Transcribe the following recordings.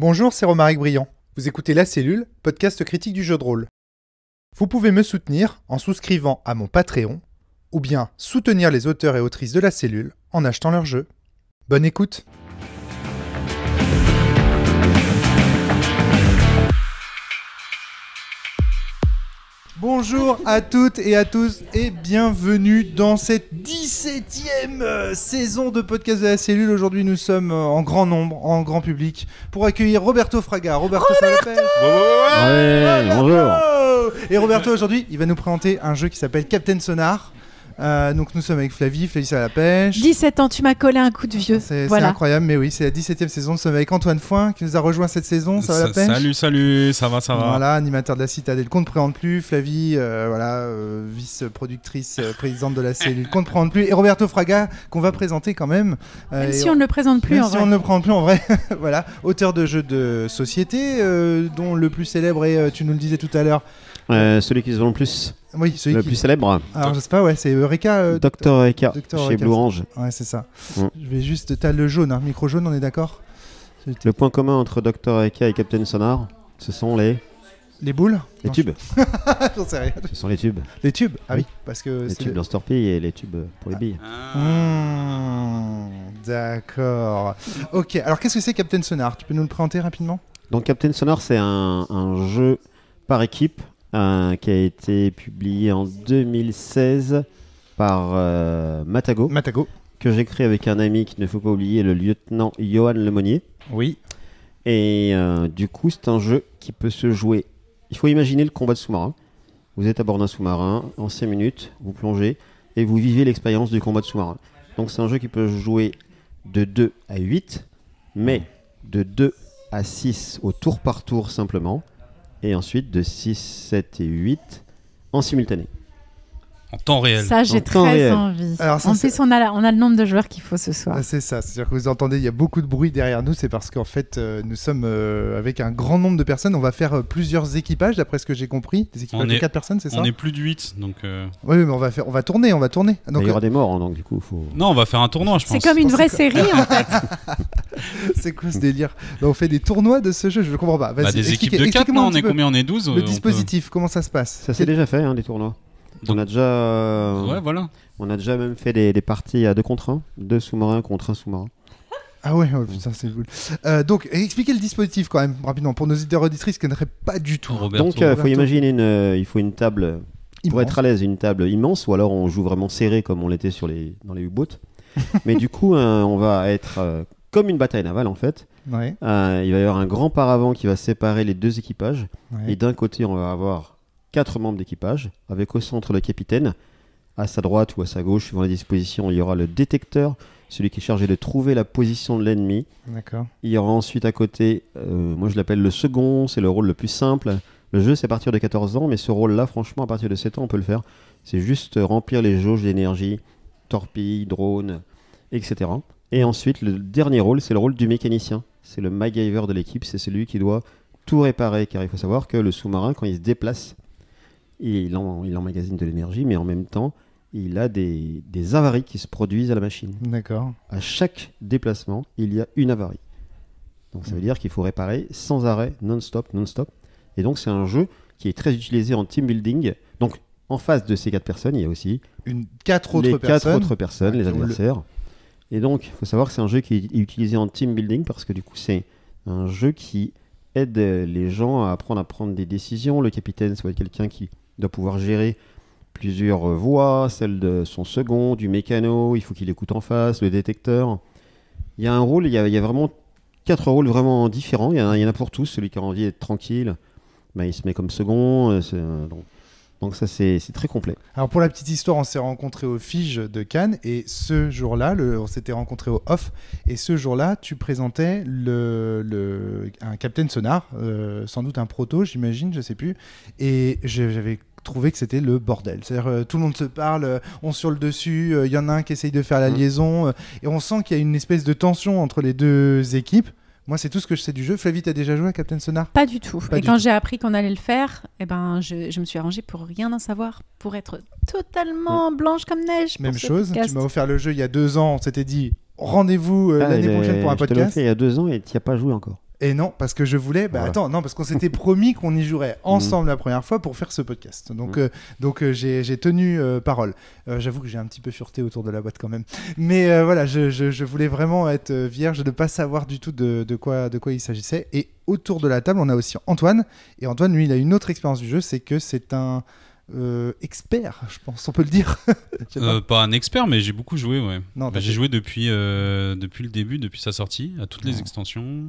Bonjour, c'est Romaric Briand. Vous écoutez La Cellule, podcast critique du jeu de rôle. Vous pouvez me soutenir en souscrivant à mon Patreon, ou bien soutenir les auteurs et autrices de La Cellule en achetant leur jeu. Bonne écoute! Bonjour à toutes et à tous et bienvenue dans cette 17e saison de podcast de La Cellule. Aujourd'hui nous sommes en grand nombre, en grand public, pour accueillir Roberto Fraga. Roberto, ça le fait ? Ouais, bonjour. Et Roberto aujourd'hui il va nous présenter un jeu qui s'appelle Captain Sonar. Donc nous sommes avec Flavie ça à la pêche. 17 ans, tu m'as collé un coup de vieux. C'est incroyable, mais oui, c'est la 17e saison. Nous sommes avec Antoine Foin qui nous a rejoint cette saison. Ça va la pêche ? Salut, ça va. Voilà, animateur de la Citadelle, qu'on ne présente plus. Flavie, vice-productrice, présidente de la cellule, qu'on ne présente plus. Et Roberto Fraga, qu'on va présenter quand même. Même si on ne le présente plus en vrai. Même si on ne le présente plus en vrai. Voilà, auteur de jeux de société, dont le plus célèbre est, tu nous le disais tout à l'heure. Celui qui se vend le plus. Oui, celui le plus célèbre. Alors je sais pas, c'est Eureka. Dr Eureka, chez Blue Orange. Ouais, c'est ça. Je vais juste. T'as le jaune, hein, micro jaune, on est d'accord ? Le point commun entre Dr Eureka et Captain Sonar, ce sont les boules ? Les tubes. J'en sais rien. Ce sont les tubes. Les tubes ? Ah oui, parce que. Les tubes lance-torpilles et les tubes pour les billes. D'accord. Ok, alors qu'est-ce que c'est Captain Sonar ? Tu peux nous le présenter rapidement ? Donc Captain Sonar, c'est un jeu par équipe. Qui a été publié en 2016 par Matago, que j'ai créé avec un ami qu'il ne faut pas oublier, le lieutenant Johan Lemonnier. Oui. Et du coup, c'est un jeu qui peut se jouer. Il faut imaginer le combat de sous-marin. Vous êtes à bord d'un sous-marin, en 5 minutes, vous plongez et vous vivez l'expérience du combat de sous-marin. Donc c'est un jeu qui peut jouer de 2 à 8, mais de 2 à 6 au tour par tour simplement. Et ensuite de 6, 7 et 8 en simultané. En temps réel. Ça, j'ai très envie. Alors, ça, en plus, on a le nombre de joueurs qu'il faut ce soir. C'est ça, c'est-à-dire que vous entendez, il y a beaucoup de bruit derrière nous, c'est parce qu'en fait, nous sommes avec un grand nombre de personnes. On va faire plusieurs équipages, d'après ce que j'ai compris. Des équipages de 4 personnes, c'est ça ? On est plus de 8, donc... Oui, mais on va tourner. Donc, il y aura des morts, hein, donc du coup, faut... Non, on va faire un tournoi, je pense. C'est comme une vraie série, en fait. C'est quoi ce délire ? Donc, on fait des tournois de ce jeu, je ne comprends pas. Des équipes de 4, non ? On est combien ? On est 12 ? Le dispositif, comment ça se passe ? Ça s'est déjà fait, des tournois. Donc, on a déjà... Ouais, voilà. On a déjà même fait des parties à 2 contre 1, 2 sous-marins contre 1 sous-marin. Ah ouais, putain, c'est cool. Donc, expliquez le dispositif quand même, rapidement, pour nos auditeurs auditrices qui ne connaîtraient pas du tout. Donc, il faut imaginer il faut une table, pour être à l'aise, une table immense, ou alors on joue vraiment serré comme on l'était dans les U-boats. Mais du coup, on va être comme une bataille navale, en fait. Ouais. Il va y avoir un grand paravent qui va séparer les 2 équipages. Ouais. Et d'un côté, on va avoir 4 membres d'équipage, avec au centre le capitaine. À sa droite ou à sa gauche, suivant les dispositions, il y aura le détecteur, celui qui est chargé de trouver la position de l'ennemi. D'accord. Il y aura ensuite à côté, moi je l'appelle le second, c'est le rôle le plus simple. Le jeu c'est à partir de 14 ans, mais ce rôle-là, franchement, à partir de 7 ans, on peut le faire. C'est juste remplir les jauges d'énergie, torpilles, drones, etc. Et ensuite, le dernier rôle, c'est le rôle du mécanicien. C'est le MacGyver de l'équipe, c'est celui qui doit tout réparer, car il faut savoir que le sous-marin, quand il se déplace, il emmagasine de l'énergie, mais en même temps, il a des avaries qui se produisent à la machine. D'accord. À chaque déplacement, il y a une avarie. Donc ça veut dire qu'il faut réparer sans arrêt, non-stop. Et donc c'est un jeu qui est très utilisé en team building. Donc en face de ces 4 personnes, il y a aussi 4 autres personnes, les adversaires. Et donc il faut savoir que c'est un jeu qui est utilisé en team building parce que du coup c'est un jeu qui aide les gens à apprendre des décisions. Le capitaine, ça va être quelqu'un qui doit pouvoir gérer plusieurs voix, celle de son second, du mécano, il faut qu'il écoute en face, le détecteur. Il y a un rôle, il y a vraiment 4 rôles vraiment différents, il y en a pour tous. Celui qui a envie d'être tranquille, il se met comme second, donc ça c'est très complet. Alors pour la petite histoire, on s'est rencontrés au Fige de Cannes et ce jour-là, on s'était rencontrés au Off et ce jour-là, tu présentais un Captain Sonar, sans doute un proto, j'imagine, je sais plus, et j'avais trouvé que c'était le bordel. C'est-à-dire tout le monde se parle, on sur le dessus, il y en a un qui essaye de faire la liaison et on sent qu'il y a une espèce de tension entre les 2 équipes. Moi, c'est tout ce que je sais du jeu. Flavie, t'as déjà joué à Captain Sonar ? Pas du tout. Et quand j'ai appris qu'on allait le faire, je me suis arrangée pour rien en savoir, pour être totalement blanche comme neige. Même chose, tu m'as offert le jeu il y a 2 ans, on s'était dit rendez-vous l'année prochaine pour un podcast. Je te l'ai fait il y a 2 ans et tu n'y as pas joué encore. Et non, parce que je voulais. Voilà. Attends, non, parce qu'on s'était promis qu'on y jouerait ensemble la première fois pour faire ce podcast. Donc, j'ai tenu parole. J'avoue que j'ai un petit peu fureté autour de la boîte quand même. Mais voilà, je voulais vraiment être vierge, de ne pas savoir du tout de quoi il s'agissait. Et autour de la table, on a aussi Antoine. Et Antoine, lui, il a une autre expérience du jeu, c'est que c'est un expert, je pense, on peut le dire. Je sais Pas un expert, mais j'ai beaucoup joué, ouais. Non, J'ai joué depuis le début, depuis sa sortie, à toutes les extensions.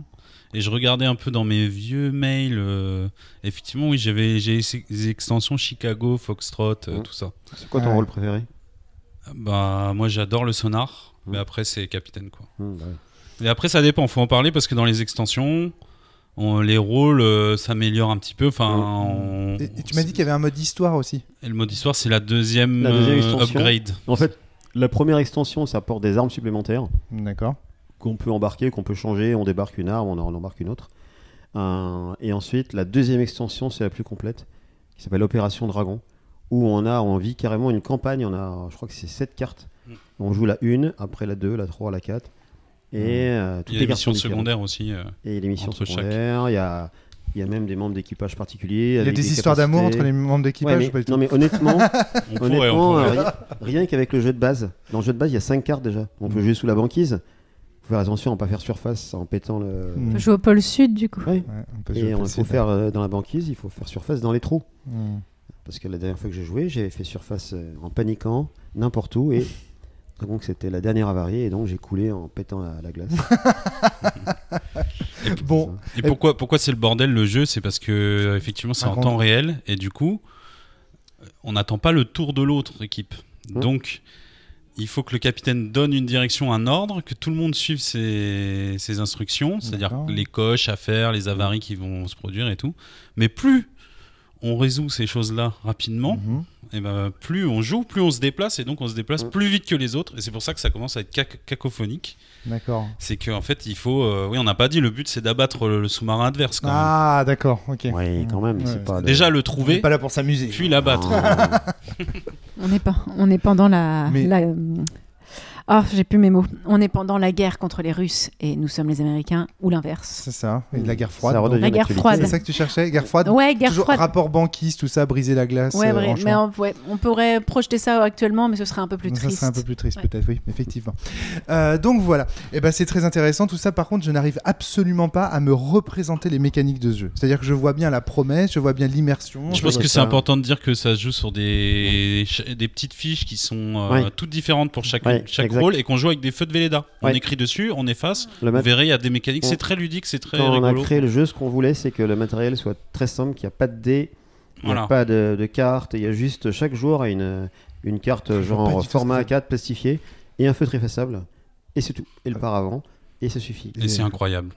Et je regardais un peu dans mes vieux mails. Effectivement, oui, j'ai des extensions Chicago, Foxtrot, tout ça. C'est quoi ton Ouais. rôle préféré? Bah, moi, j'adore le sonar, mais après, c'est capitaine, quoi. Ouais. Et après, ça dépend, faut en parler parce que dans les extensions, les rôles s'améliorent un petit peu. Enfin, Et tu m'as dit qu'il y avait un mode histoire aussi. Et le mode histoire, c'est la deuxième extension. upgrade. En fait, la première extension, ça apporte des armes supplémentaires D'accord. qu'on peut embarquer, qu'on peut changer. On débarque une arme, on en embarque une autre. Et ensuite, la deuxième extension, c'est la plus complète, qui s'appelle Opération Dragon, où on vit carrément une campagne. On a, je crois que c'est 7 cartes. On joue la 1, après la 2, la 3, la 4. Et toutes Il y a les des cartes sont missions différentes. secondaires aussi. Et les missions entre chaque. secondaires, il y a même des membres d'équipage particuliers. Il y a avec des histoires d'amour entre les membres Ouais, d'équipage. mais, pas du tout. non mais honnêtement, On pourrait. rien qu'avec le jeu de base. Dans le jeu de base, il y a 5 cartes déjà. On peut jouer sous la banquise. Faut faire attention à ne pas faire surface en pétant le. On peut jouer au pôle sud, du coup. Ouais. Ouais, on peut jouer Et au il faut possible. faire dans la banquise, il faut faire surface dans les trous. Hmm. Parce que la dernière fois que j'ai joué, j'ai fait surface en paniquant n'importe où et donc c'était la dernière avariée et donc j'ai coulé en pétant la glace. Bon, Et pourquoi c'est le bordel le jeu? C'est parce que effectivement c'est en Raconte. temps réel et du coup on n'attend pas le tour de l'autre équipe. Donc il faut que le capitaine donne une direction, un ordre, que tout le monde suive ses instructions, c'est-à-dire D'accord. les coches à faire, les avaries qui vont se produire et tout. Mais plus on résout ces choses-là rapidement, Mhm. et ben plus on joue, plus on se déplace et donc on se déplace plus vite que les autres et c'est pour ça que ça commence à être cacophonique. D'accord. C'est qu'en fait il faut, oui on n'a pas dit, le but c'est d'abattre le sous-marin adverse quand même. Ah, d'accord, ok. Oui, quand même, Ouais. c'est pas Déjà le On n'est trouver, pas là pour s'amuser. puis l'abattre. On est pendant la. Mais- Ah, j'ai plus mes mots. On est pendant la guerre contre les Russes et nous sommes les Américains ou l'inverse. C'est ça. Et de la guerre froide. Ça redevient donc. La guerre d'actualité. froide. C'est ça que tu cherchais, guerre froide. Ouais, guerre Toujours froide. rapport banquise, tout ça, briser la glace. Ouais, vrai. franchement. Mais on pourrait projeter ça actuellement, mais ce serait un peu plus Ça triste. serait un peu plus triste, Ouais. peut-être, oui, effectivement. Donc voilà. Et ben c'est très intéressant tout ça. Par contre, je n'arrive absolument pas à me représenter les mécaniques de ce jeu. C'est-à-dire que je vois bien la promesse, je vois bien l'immersion. Je pense vois que c'est ça. important de dire que ça se joue sur des petites fiches qui sont Ouais. toutes différentes pour chaque Ouais, exact. rôle et qu'on joue avec des feux de Velleda. On Ouais. écrit dessus, on efface. Le Vous mat- verrez, il y a des mécaniques. On- C'est très ludique, c'est très Quand on a rigolo. créé le jeu, ce qu'on voulait, c'est que le matériel soit très simple, qu'il n'y a pas de dés, il n'y a Voilà. pas de cartes, il y a juste chaque joueur a une carte vois pas genre du tout ce format que c'est. A4 plastifié et un feutre effaçable. Et c'est tout. Et le paravent. Et ça suffit. Et c'est incroyable.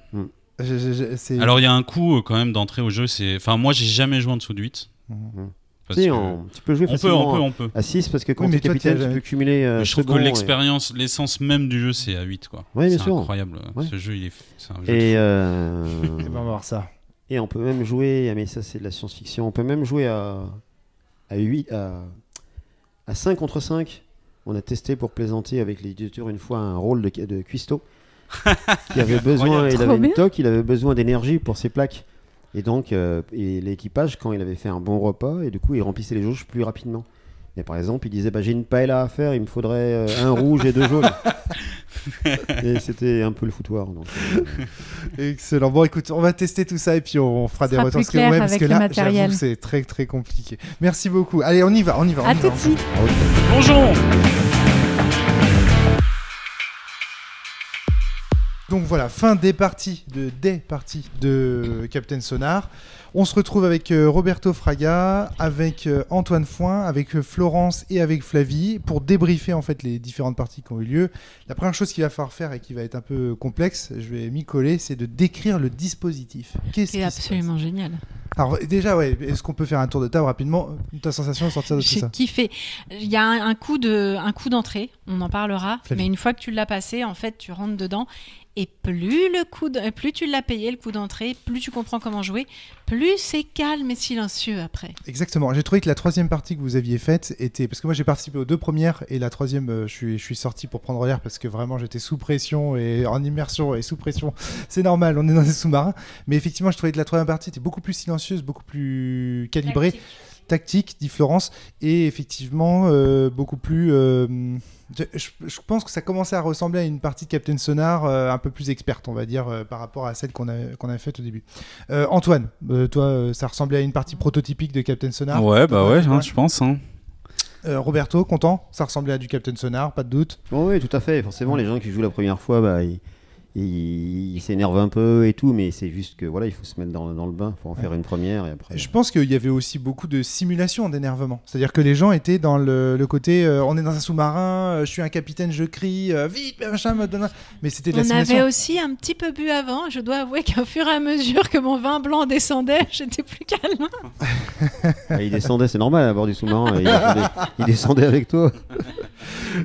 C'est- Alors il y a un coup quand même d'entrée au jeu. Enfin, moi j'ai jamais joué en dessous de 8. Mhm. Parce Si, que- tu peux jouer facilement on peut. à 6 parce que quand Oui, tu mais es toi, capitaine, tu as tu jamais- peux cumuler Mais je trouve second que et- l'expérience, l'essence même du jeu, c'est à 8 quoi. Ouais, bien C'est sûr. incroyable. Ouais. Ce jeu, c'est un jeu. Et, Eh ben, on va voir ça. et on peut même jouer, mais ça c'est de la science-fiction, on peut même jouer à 5 contre 5. On a testé pour plaisanter avec l'éditeur une fois un rôle de cuistot qui avait besoin, il Trop avait une bien. toque, il avait besoin d'énergie pour ses plaques. Et donc, et l'équipage, quand il avait fait un bon repas, et du coup, il remplissait les jauges plus rapidement. Et par exemple, il disait j'ai une paella à faire, il me faudrait un rouge et 2 jaunes. Et c'était un peu le foutoir. Donc, Excellent. Bon, écoute, on va tester tout ça et puis on fera des sera retours. plus clair parce avec que le là, matériel. j'avoue que c'est très très compliqué. Merci beaucoup. Allez, on y va. À tout de suite. Bonjour. Donc voilà, fin des parties de Captain Sonar. On se retrouve avec Roberto Fraga, avec Antoine Foin, avec Florence et avec Flavie pour débriefer en fait les différentes parties qui ont eu lieu. La première chose qu'il va falloir faire et qui va être un peu complexe, je vais m'y coller, c'est de décrire le dispositif. Qu'est-ce C'est qui absolument génial. se passe ? Alors déjà, ouais, est-ce qu'on peut faire un tour de table rapidement ? Ta sensation de sortir de tout J'ai ça ? kiffé. Il y a un coup d'entrée, on en parlera, Flavie. mais une fois que tu l'as passé, en fait, tu rentres dedans Et plus tu l'as payé le coup d'entrée, plus tu comprends comment jouer, plus c'est calme et silencieux après. Exactement. J'ai trouvé que la troisième partie que vous aviez faite était... Parce que moi, j'ai participé aux 2 premières et la troisième, je suis sorti pour prendre l'air parce que vraiment, j'étais sous pression et en immersion et sous pression. C'est normal, on est dans des sous-marins. Mais effectivement, je trouvais que la troisième partie était beaucoup plus silencieuse, beaucoup plus calibrée. Tactique, dit Florence, et effectivement beaucoup plus... je pense que ça commençait à ressembler à une partie de Captain Sonar un peu plus experte, on va dire, par rapport à celle qu'on avait faite au début. Antoine, toi, ça ressemblait à une partie prototypique de Captain Sonar. Ouais, bah ouais, je pense. Hein. Roberto, content? Ça ressemblait à du Captain Sonar, pas de doute? Oui, tout à fait. Forcément, les gens qui jouent la première fois, ils s'énervent un peu et tout, mais c'est juste que voilà, il faut se mettre dans le bain, il faut en faire une première et après. Je pense qu'il y avait aussi beaucoup de simulation d'énervement. C'est-à-dire que les gens étaient dans le côté on est dans un sous-marin, je suis un capitaine, je crie, vite, machin, me donne. Mais c'était de la simulation. On avait aussi un petit peu bu avant. Je dois avouer qu'au fur et à mesure que mon vin blanc descendait, j'étais plus calme. Il descendait, c'est normal à bord du sous-marin, il descendait avec toi.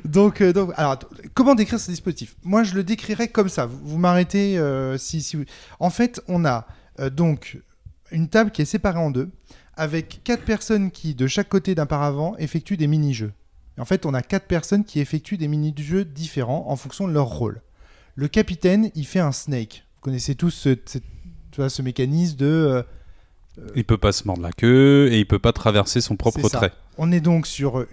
Donc, alors, comment décrire ce dispositif? Moi, je le décrirais comme ça. Vous m'arrêtez si vous... En fait, on a donc une table qui est séparée en 2, avec 4 personnes qui, de chaque côté d'un paravent, effectuent des mini-jeux. En fait, on a 4 personnes qui effectuent des mini-jeux différents en fonction de leur rôle. Le capitaine, il fait un snake. Vous connaissez tous ce mécanisme de... Il peut pas se mordre la queue et il peut pas traverser son propre trait. On est donc sur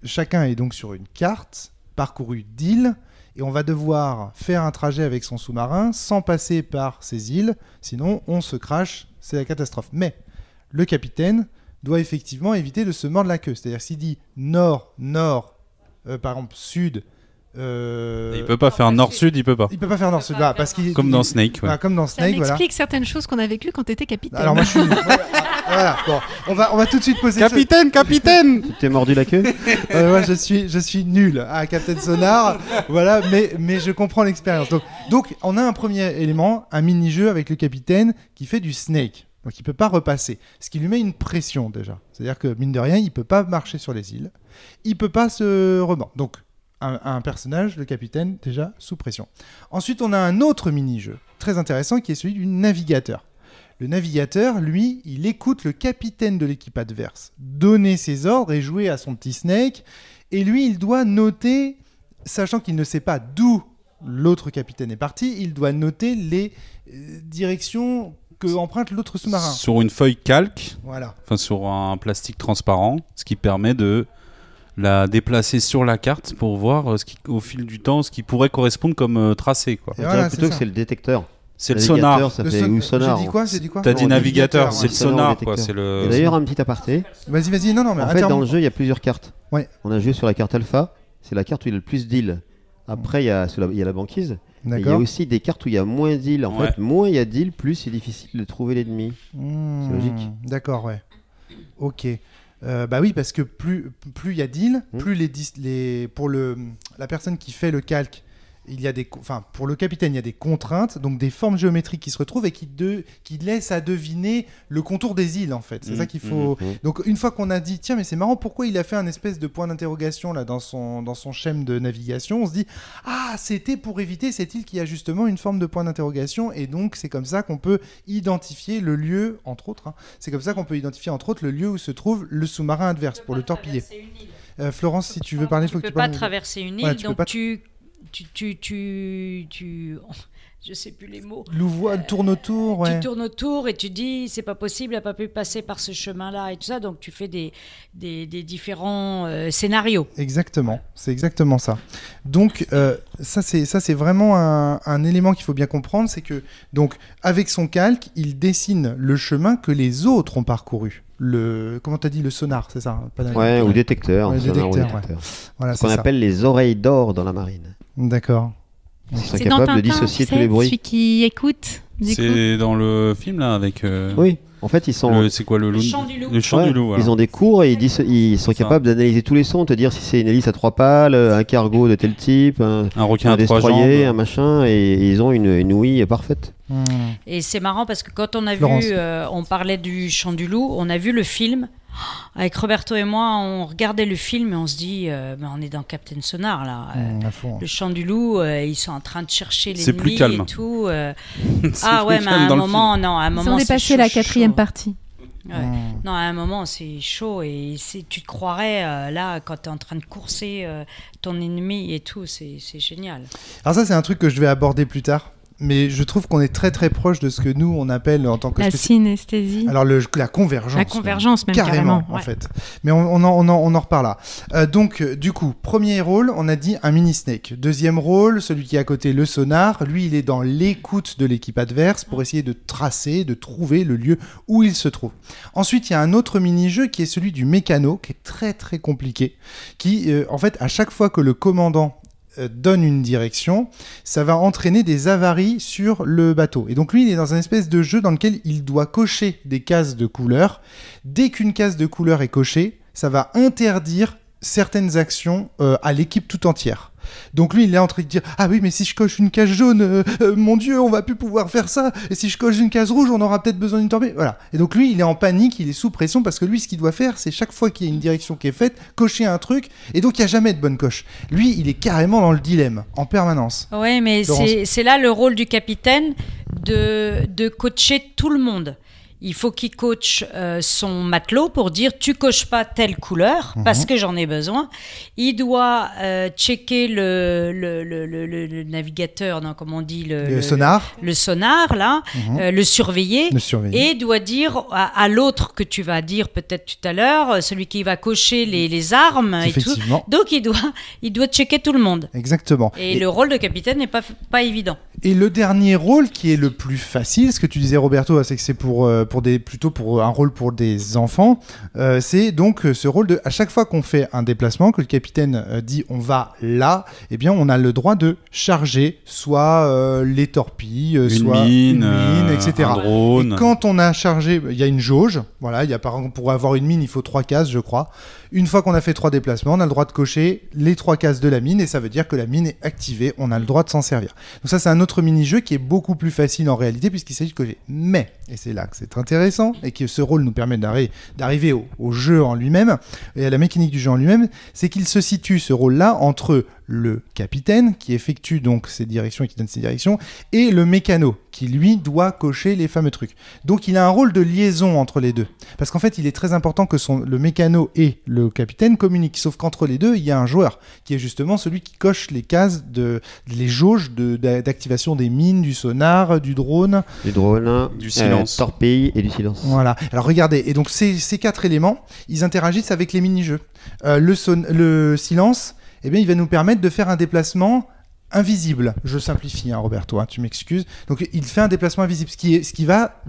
chacun est donc sur une carte parcourue d'îles et on va devoir faire un trajet avec son sous-marin sans passer par ces îles, sinon on se crache, c'est la catastrophe. Mais le capitaine doit effectivement éviter de se mordre la queue, c'est-à-dire s'il dit nord, par exemple sud... Il peut pas faire nord-sud, il peut pas. Il peut pas faire nord-sud, parce qu'il comme dans Snake. Ouais. Comme dans Snake, ça m'explique certaines choses qu'on a vécues quand tu étais capitaine. Alors moi je suis... voilà, bon, on va tout de suite poser... Capitaine Tu t'es mordu la queue? Moi je suis nul à Captain Sonar, voilà, mais je comprends l'expérience. Donc on a un premier élément, un mini-jeu avec le capitaine qui fait du Snake. Donc il peut pas repasser, ce qui lui met une pression déjà. C'est-à-dire que mine de rien, il peut pas marcher sur les îles, il peut pas se remordre. Donc un personnage, le capitaine, déjà sous pression. Ensuite, on a un autre mini-jeu très intéressant qui est celui du navigateur. Le navigateur, lui, il écoute le capitaine de l'équipe adverse donner ses ordres et jouer à son petit Snake. Et lui, il doit noter, sachant qu'il ne sait pas d'où l'autre capitaine est parti, il doit noter les directions que emprunte l'autre sous-marin. Sur une feuille calque, voilà. Enfin sur un plastique transparent, ce qui permet de la déplacer sur la carte pour voir au fil du temps ce qui pourrait correspondre comme tracé. Quoi. On dirait plutôt que c'est le détecteur. C'est le sonar. Ça fait ou sonar. J'ai dit quoi T'as dit navigateur, c'est le sonar. Quoi. C'est le... Et d'ailleurs, un petit aparté. Vas-y, non, mais en fait, dans le jeu, il y a plusieurs cartes. Ouais. On a joué sur la carte alpha, c'est la carte où il y a le plus d'îles. Après, il y a la banquise. Et il y a aussi des cartes où il y a moins d'îles. En fait, moins il y a d'îles, plus c'est difficile de trouver l'ennemi. C'est logique. D'accord, ouais. Ok. Bah oui, parce que plus il y a d'îles, plus pour la personne qui fait le calque, il y a pour le capitaine, il y a des contraintes, donc des formes géométriques qui se retrouvent et qui laissent à deviner le contour des îles, en fait. C'est ça qu'il faut... Donc, une fois qu'on a dit, tiens, mais c'est marrant, pourquoi il a fait un espèce de point d'interrogation là, dans son schème de navigation, on se dit, ah, c'était pour éviter cette île qui a justement une forme de point d'interrogation, et donc c'est comme ça qu'on peut identifier le lieu, entre autres, c'est comme ça qu'on peut identifier, entre autres, le lieu où se trouve le sous-marin adverse pour le torpiller. Florence, si tu veux parler, il faut que tu parles. Tu peux pas traverser une île, donc tu je sais plus les mots. Tourne autour, ouais. Tu tournes autour et tu dis c'est pas possible, elle a pas pu passer par ce chemin-là et tout ça, donc tu fais des différents scénarios. Exactement, c'est exactement ça. Donc ça c'est vraiment un élément qu'il faut bien comprendre, c'est que donc avec son calque, il dessine le chemin que les autres ont parcouru. Comment t'as dit, le sonar, c'est ça? Ouais, ou détecteur. Ouais, détecteur. Voilà, ce qu'on appelle les oreilles d'or dans la marine. D'accord. Ils sont capables de dissocier tous les bruits. Celui qui écoute. C'est dans le film là avec. Oui. En fait, ils sont. C'est quoi le chant du loup. Le chant du loup. Voilà. Ils ont des cours et ils sont capables d'analyser tous les sons, te dire si c'est une hélice à 3 pales, un cargo de tel type, un requin à 3 destroyer, jambes. Un machin, et ils ont une ouïe parfaite. Et c'est marrant parce que quand on a Florence. vu, on parlait du chant du loup, on a vu le film. Avec Roberto et moi, on regardait le film et on se dit, on est dans Captain Sonar là. À fond. Le chant du loup, ils sont en train de chercher C'est l'ennemi plus calme. et tout. C'est Ah plus ouais, mais calme à un dans le moment, film. non, à un Ils moment, ont c'est dépassé chaud, la 4e chaud. partie. Ouais. Non, à un moment, c'est chaud et tu te croirais là quand tu es en train de courser ton ennemi et tout, c'est génial. Alors ça, c'est un truc que je vais aborder plus tard. Mais je trouve qu'on est très très proche de ce que nous on appelle en tant que La synesthésie. Alors la convergence. La convergence, même carrément. en Ouais. fait. Mais on en reparlera. Donc du coup, premier rôle, on a dit un mini snake. Deuxième rôle, celui qui est à côté, le sonar. Lui, il est dans l'écoute de l'équipe adverse pour essayer de tracer, de trouver le lieu où il se trouve. Ensuite, il y a un autre mini-jeu qui est celui du mécano, qui est très très compliqué, qui en fait, à chaque fois que le commandant donne une direction, ça va entraîner des avaries sur le bateau. Et donc lui, il est dans un espèce de jeu dans lequel il doit cocher des cases de couleurs. Dès qu'une case de couleur est cochée, ça va interdire certaines actions à l'équipe tout entière. Donc lui, il est en train de dire « Ah oui, mais si je coche une case jaune, mon Dieu, on va plus pouvoir faire ça. Et si je coche une case rouge, on aura peut-être besoin d'une torpille. » Voilà. Et donc lui, il est en panique, il est sous pression parce que lui, ce qu'il doit faire, c'est chaque fois qu'il y a une direction qui est faite, cocher un truc. Et donc, il n'y a jamais de bonne coche. Lui, il est carrément dans le dilemme, en permanence. Oui, mais c'est là le rôle du capitaine de coacher tout le monde. Il faut qu'il coach son matelot pour dire tu coches pas telle couleur parce que j'en ai besoin. Il doit checker le navigateur, non, comment on dit Le sonar. Le sonar là, le surveiller. Et doit dire à l'autre que tu vas dire peut-être tout à l'heure, celui qui va cocher les armes et tout. Donc il doit checker tout le monde. Exactement. Et le rôle de capitaine n'est pas évident. Et le dernier rôle qui est le plus facile, ce que tu disais Roberto, c'est que c'est plutôt pour un rôle pour des enfants, c'est donc ce rôle de à chaque fois qu'on fait un déplacement, que le capitaine dit on va là, eh bien on a le droit de charger soit les torpilles, soit une mine, etc. Un drone. Et quand on a chargé, il y a une jauge, voilà, il y a par exemple pour avoir une mine il faut 3 cases je crois. Une fois qu'on a fait 3 déplacements, on a le droit de cocher les 3 cases de la mine et ça veut dire que la mine est activée, on a le droit de s'en servir. Donc ça c'est un autre mini-jeu qui est beaucoup plus facile en réalité puisqu'il s'agit de cocher. Mais, et c'est là que c'est intéressant et que ce rôle nous permet d'arriver au jeu en lui-même et à la mécanique du jeu en lui-même, c'est qu'il se situe ce rôle-là entre le capitaine qui effectue donc ses directions et qui donne ses directions et le mécano qui lui doit cocher les fameux trucs. Donc il a un rôle de liaison entre les deux parce qu'en fait il est très important que le mécano et le capitaine communiquent, sauf qu'entre les deux il y a un joueur qui est justement celui qui coche les cases les jauges d'activation des mines, du sonar, du drone, du silence, torpille et du silence. Voilà. Alors regardez, et donc ces 4 éléments ils interagissent avec les mini-jeux. Le silence, eh bien, il va nous permettre de faire un déplacement invisible. Je simplifie, hein, Roberto, hein, tu m'excuses. Donc, il fait un déplacement invisible, ce qui va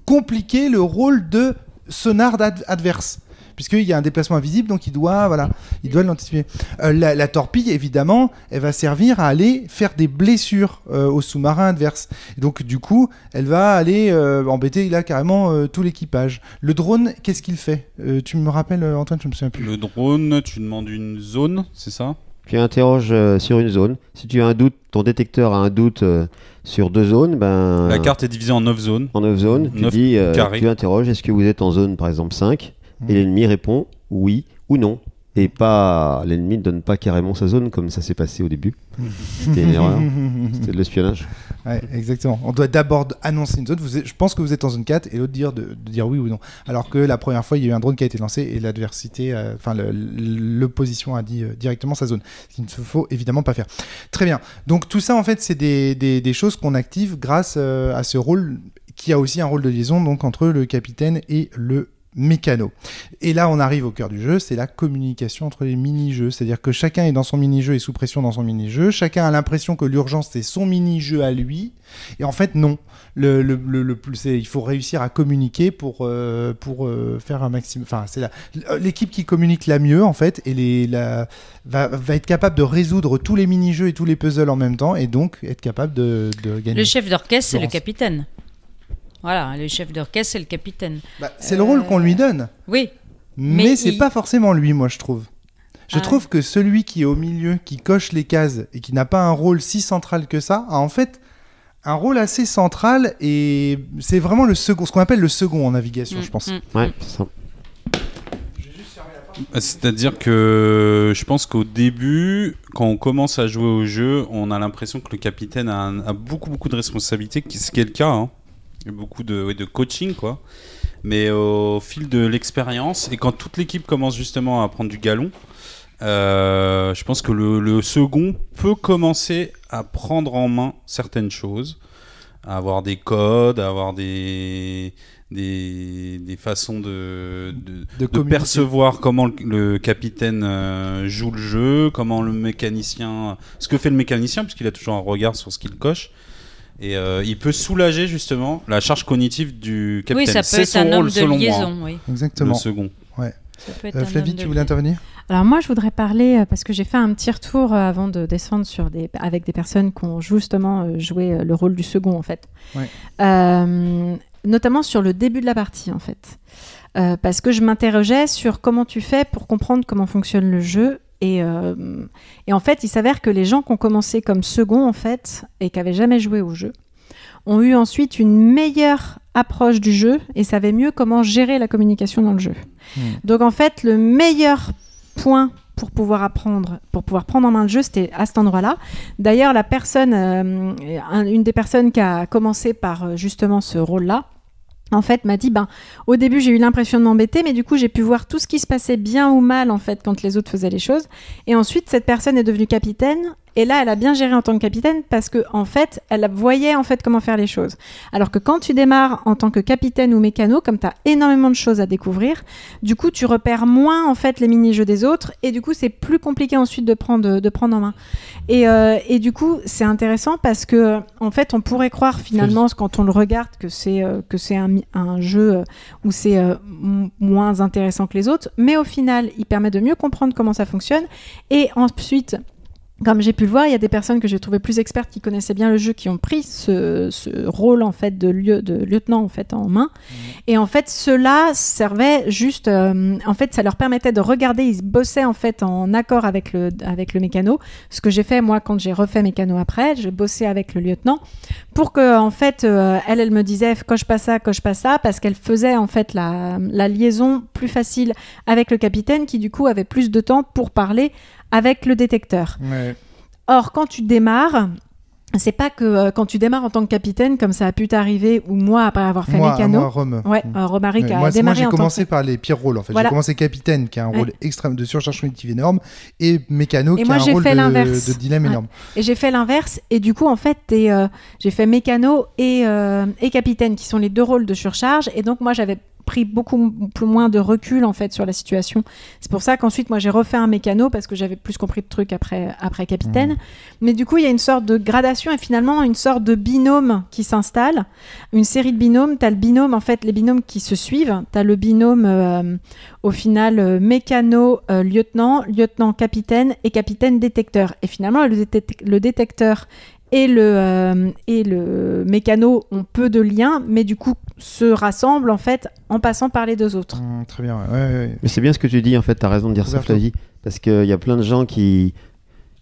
compliquer le rôle de sonar adverse. Puisqu'il y a un déplacement invisible, donc il doit l'anticiper. La torpille, évidemment, elle va servir à aller faire des blessures au sous-marin adverse. Et donc, du coup, elle va aller embêter là carrément tout l'équipage. Le drone, qu'est-ce qu'il fait ? Tu me rappelles, Antoine, je me souviens plus. Le drone, tu demandes une zone, c'est ça ? Tu interroges sur une zone. Si tu as un doute, ton détecteur a un doute sur 2 zones, ben... La carte est divisée en 9 zones. En 9 zones, tu interroges, est-ce que vous êtes en zone, par exemple, 5 ? Et l'ennemi répond oui ou non. Et pas, l'ennemi ne donne pas carrément sa zone comme ça s'est passé au début. C'était une erreur. C'était de l'espionnage. Ouais, exactement. On doit d'abord annoncer une zone. Je pense que vous êtes en zone 4 et l'autre de dire oui ou non. Alors que la première fois, il y a eu un drone qui a été lancé et l'adversité, l'opposition a dit directement sa zone. Ce qu'il ne faut évidemment pas faire. Très bien. Donc tout ça, en fait, c'est des choses qu'on active grâce à ce rôle qui a aussi un rôle de liaison donc, entre le capitaine et le mécano. Et là, on arrive au cœur du jeu, c'est la communication entre les mini-jeux. C'est-à-dire que chacun est dans son mini-jeu et sous pression dans son mini-jeu. Chacun a l'impression que l'urgence, c'est son mini-jeu à lui. Et en fait, non. Il faut réussir à communiquer pour faire un maximum. Enfin, c'est l'équipe qui communique la mieux, en fait, et va être capable de résoudre tous les mini-jeux et tous les puzzles en même temps, et donc être capable de gagner. Le chef d'orchestre, c'est le capitaine. Voilà, le chef d'orchestre, c'est le capitaine. C'est le rôle qu'on lui donne. Oui. Mais c'est pas forcément lui, moi, je trouve. Je trouve que celui qui est au milieu, qui coche les cases et qui n'a pas un rôle si central que ça, a en fait un rôle assez central et c'est vraiment ce qu'on appelle le second en navigation, je pense. Ouais, c'est ça. C'est-à-dire que je pense qu'au début, quand on commence à jouer au jeu, on a l'impression que le capitaine a beaucoup de responsabilités, ce qui est le cas, hein. Il y a beaucoup de coaching, quoi. Mais au fil de l'expérience, et quand toute l'équipe commence justement à prendre du galon, je pense que le second peut commencer à prendre en main certaines choses, à avoir des codes, à avoir des façons de percevoir comment le capitaine joue le jeu, comment le mécanicien, ce que fait le mécanicien, puisqu'il a toujours un regard sur ce qu'il coche. Et il peut soulager justement la charge cognitive du capitaine. Oui, ça peut être un homme de liaison. Oui. Exactement. Le second. Ouais. Flavie, tu voulais intervenir ? Alors moi, je voudrais parler, parce que j'ai fait un petit retour avant de descendre avec des personnes qui ont justement joué le rôle du second, en fait. Ouais. Notamment sur le début de la partie, en fait. Parce que je m'interrogeais sur comment tu fais pour comprendre comment fonctionne le jeu. Et en fait, il s'avère que les gens qui ont commencé comme second, en fait, et qui n'avaient jamais joué au jeu, ont eu ensuite une meilleure approche du jeu et savaient mieux comment gérer la communication dans le jeu. Donc en fait, le meilleur point pour pouvoir prendre en main le jeu, c'était à cet endroit-là. D'ailleurs, la personne, une des personnes qui a commencé par justement ce rôle-là, en fait, m'a dit, au début, j'ai eu l'impression de m'embêter, mais du coup, j'ai pu voir tout ce qui se passait bien ou mal, en fait, quand les autres faisaient les choses. Et ensuite, cette personne est devenue capitaine. Et là, elle a bien géré en tant que capitaine parce que, en fait, elle voyait, en fait, comment faire les choses. Alors que quand tu démarres en tant que capitaine ou mécano, comme tu as énormément de choses à découvrir, du coup, tu repères moins, en fait, les mini-jeux des autres. Et du coup, c'est plus compliqué ensuite de prendre en main. Et du coup, c'est intéressant parce que, en fait, on pourrait croire, finalement, quand on le regarde, que c'est un jeu où c'est moins intéressant que les autres. Mais au final, il permet de mieux comprendre comment ça fonctionne. Et ensuite, comme j'ai pu le voir, il y a des personnes que j'ai trouvées plus expertes qui connaissaient bien le jeu, qui ont pris ce rôle en fait de lieutenant en fait en main. Et en fait, cela servait juste, en fait, ça leur permettait de regarder. Ils bossaient en fait en accord avec le mécano. Ce que j'ai fait moi quand j'ai refait mécano après, je bossais avec le lieutenant pour que en fait, elle me disait coche pas ça, parce qu'elle faisait en fait la liaison plus facile avec le capitaine qui du coup avait plus de temps pour parler avec le détecteur. Ouais. Or, quand tu démarres, c'est pas que quand tu démarres en tant que capitaine, comme ça a pu t'arriver, ou moi, après avoir fait mécano. Moi, Rome. Ouais, Romaric a démarré moi, j'ai en commencé par les pires rôles, en fait. Voilà. J'ai commencé capitaine, qui a un rôle extrême de surcharge cognitive énorme, et mécano, qui a un rôle de dilemme énorme. Et j'ai fait l'inverse, et du coup, en fait, j'ai fait mécano et capitaine, qui sont les deux rôles de surcharge, et donc moi, j'avais pris beaucoup plus moins de recul en fait sur la situation. C'est pour ça qu'ensuite moi j'ai refait un mécano parce que j'avais plus compris de trucs après capitaine. Mais du coup il y a une sorte de gradation et finalement une sorte de binôme qui s'installe, une série de binômes. T'as le binôme en fait, les binômes qui se suivent. T'as le binôme au final mécano lieutenant capitaine et capitaine détecteur. Et finalement le détecteur et le mécano ont peu de liens, mais du coup se rassemblent en fait en passant par les deux autres. Très bien, ouais. Mais c'est bien ce que tu dis en fait, t'as raison de dire ça, Flavie, parce qu'il y a plein de gens il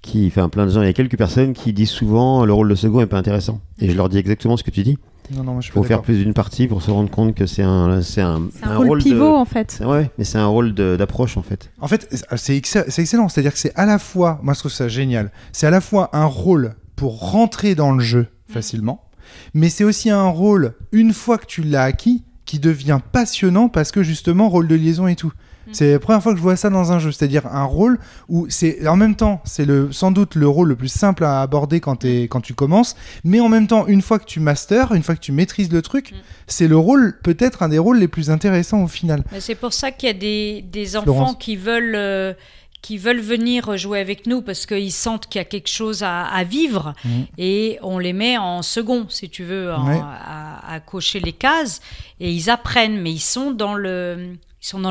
y a quelques personnes qui disent souvent le rôle de second est pas intéressant. Et je leur dis exactement ce que tu dis. Non, je faut faire plus d'une partie pour se rendre compte que c'est un rôle pivot en fait. Ouais, mais c'est un rôle d'approche en fait. En fait, c'est excellent, c'est-à-dire que c'est à la fois, moi je trouve ça génial, c'est à la fois un rôle pour rentrer dans le jeu facilement, mais c'est aussi un rôle, une fois que tu l'as acquis, qui devient passionnant parce que justement, rôle de liaison et tout. C'est la première fois que je vois ça dans un jeu, c'est-à-dire un rôle où c'est, en même temps, c'est sans doute le rôle le plus simple à aborder quand tu commences, mais en même temps, une fois que tu masters, une fois que tu maîtrises le truc, c'est le rôle, peut-être un des rôles les plus intéressants au final. Mais c'est pour ça qu'il y a des enfants qui veulent venir jouer avec nous parce qu'ils sentent qu'il y a quelque chose à vivre et on les met en second, si tu veux, à cocher les cases et ils apprennent, mais ils sont dans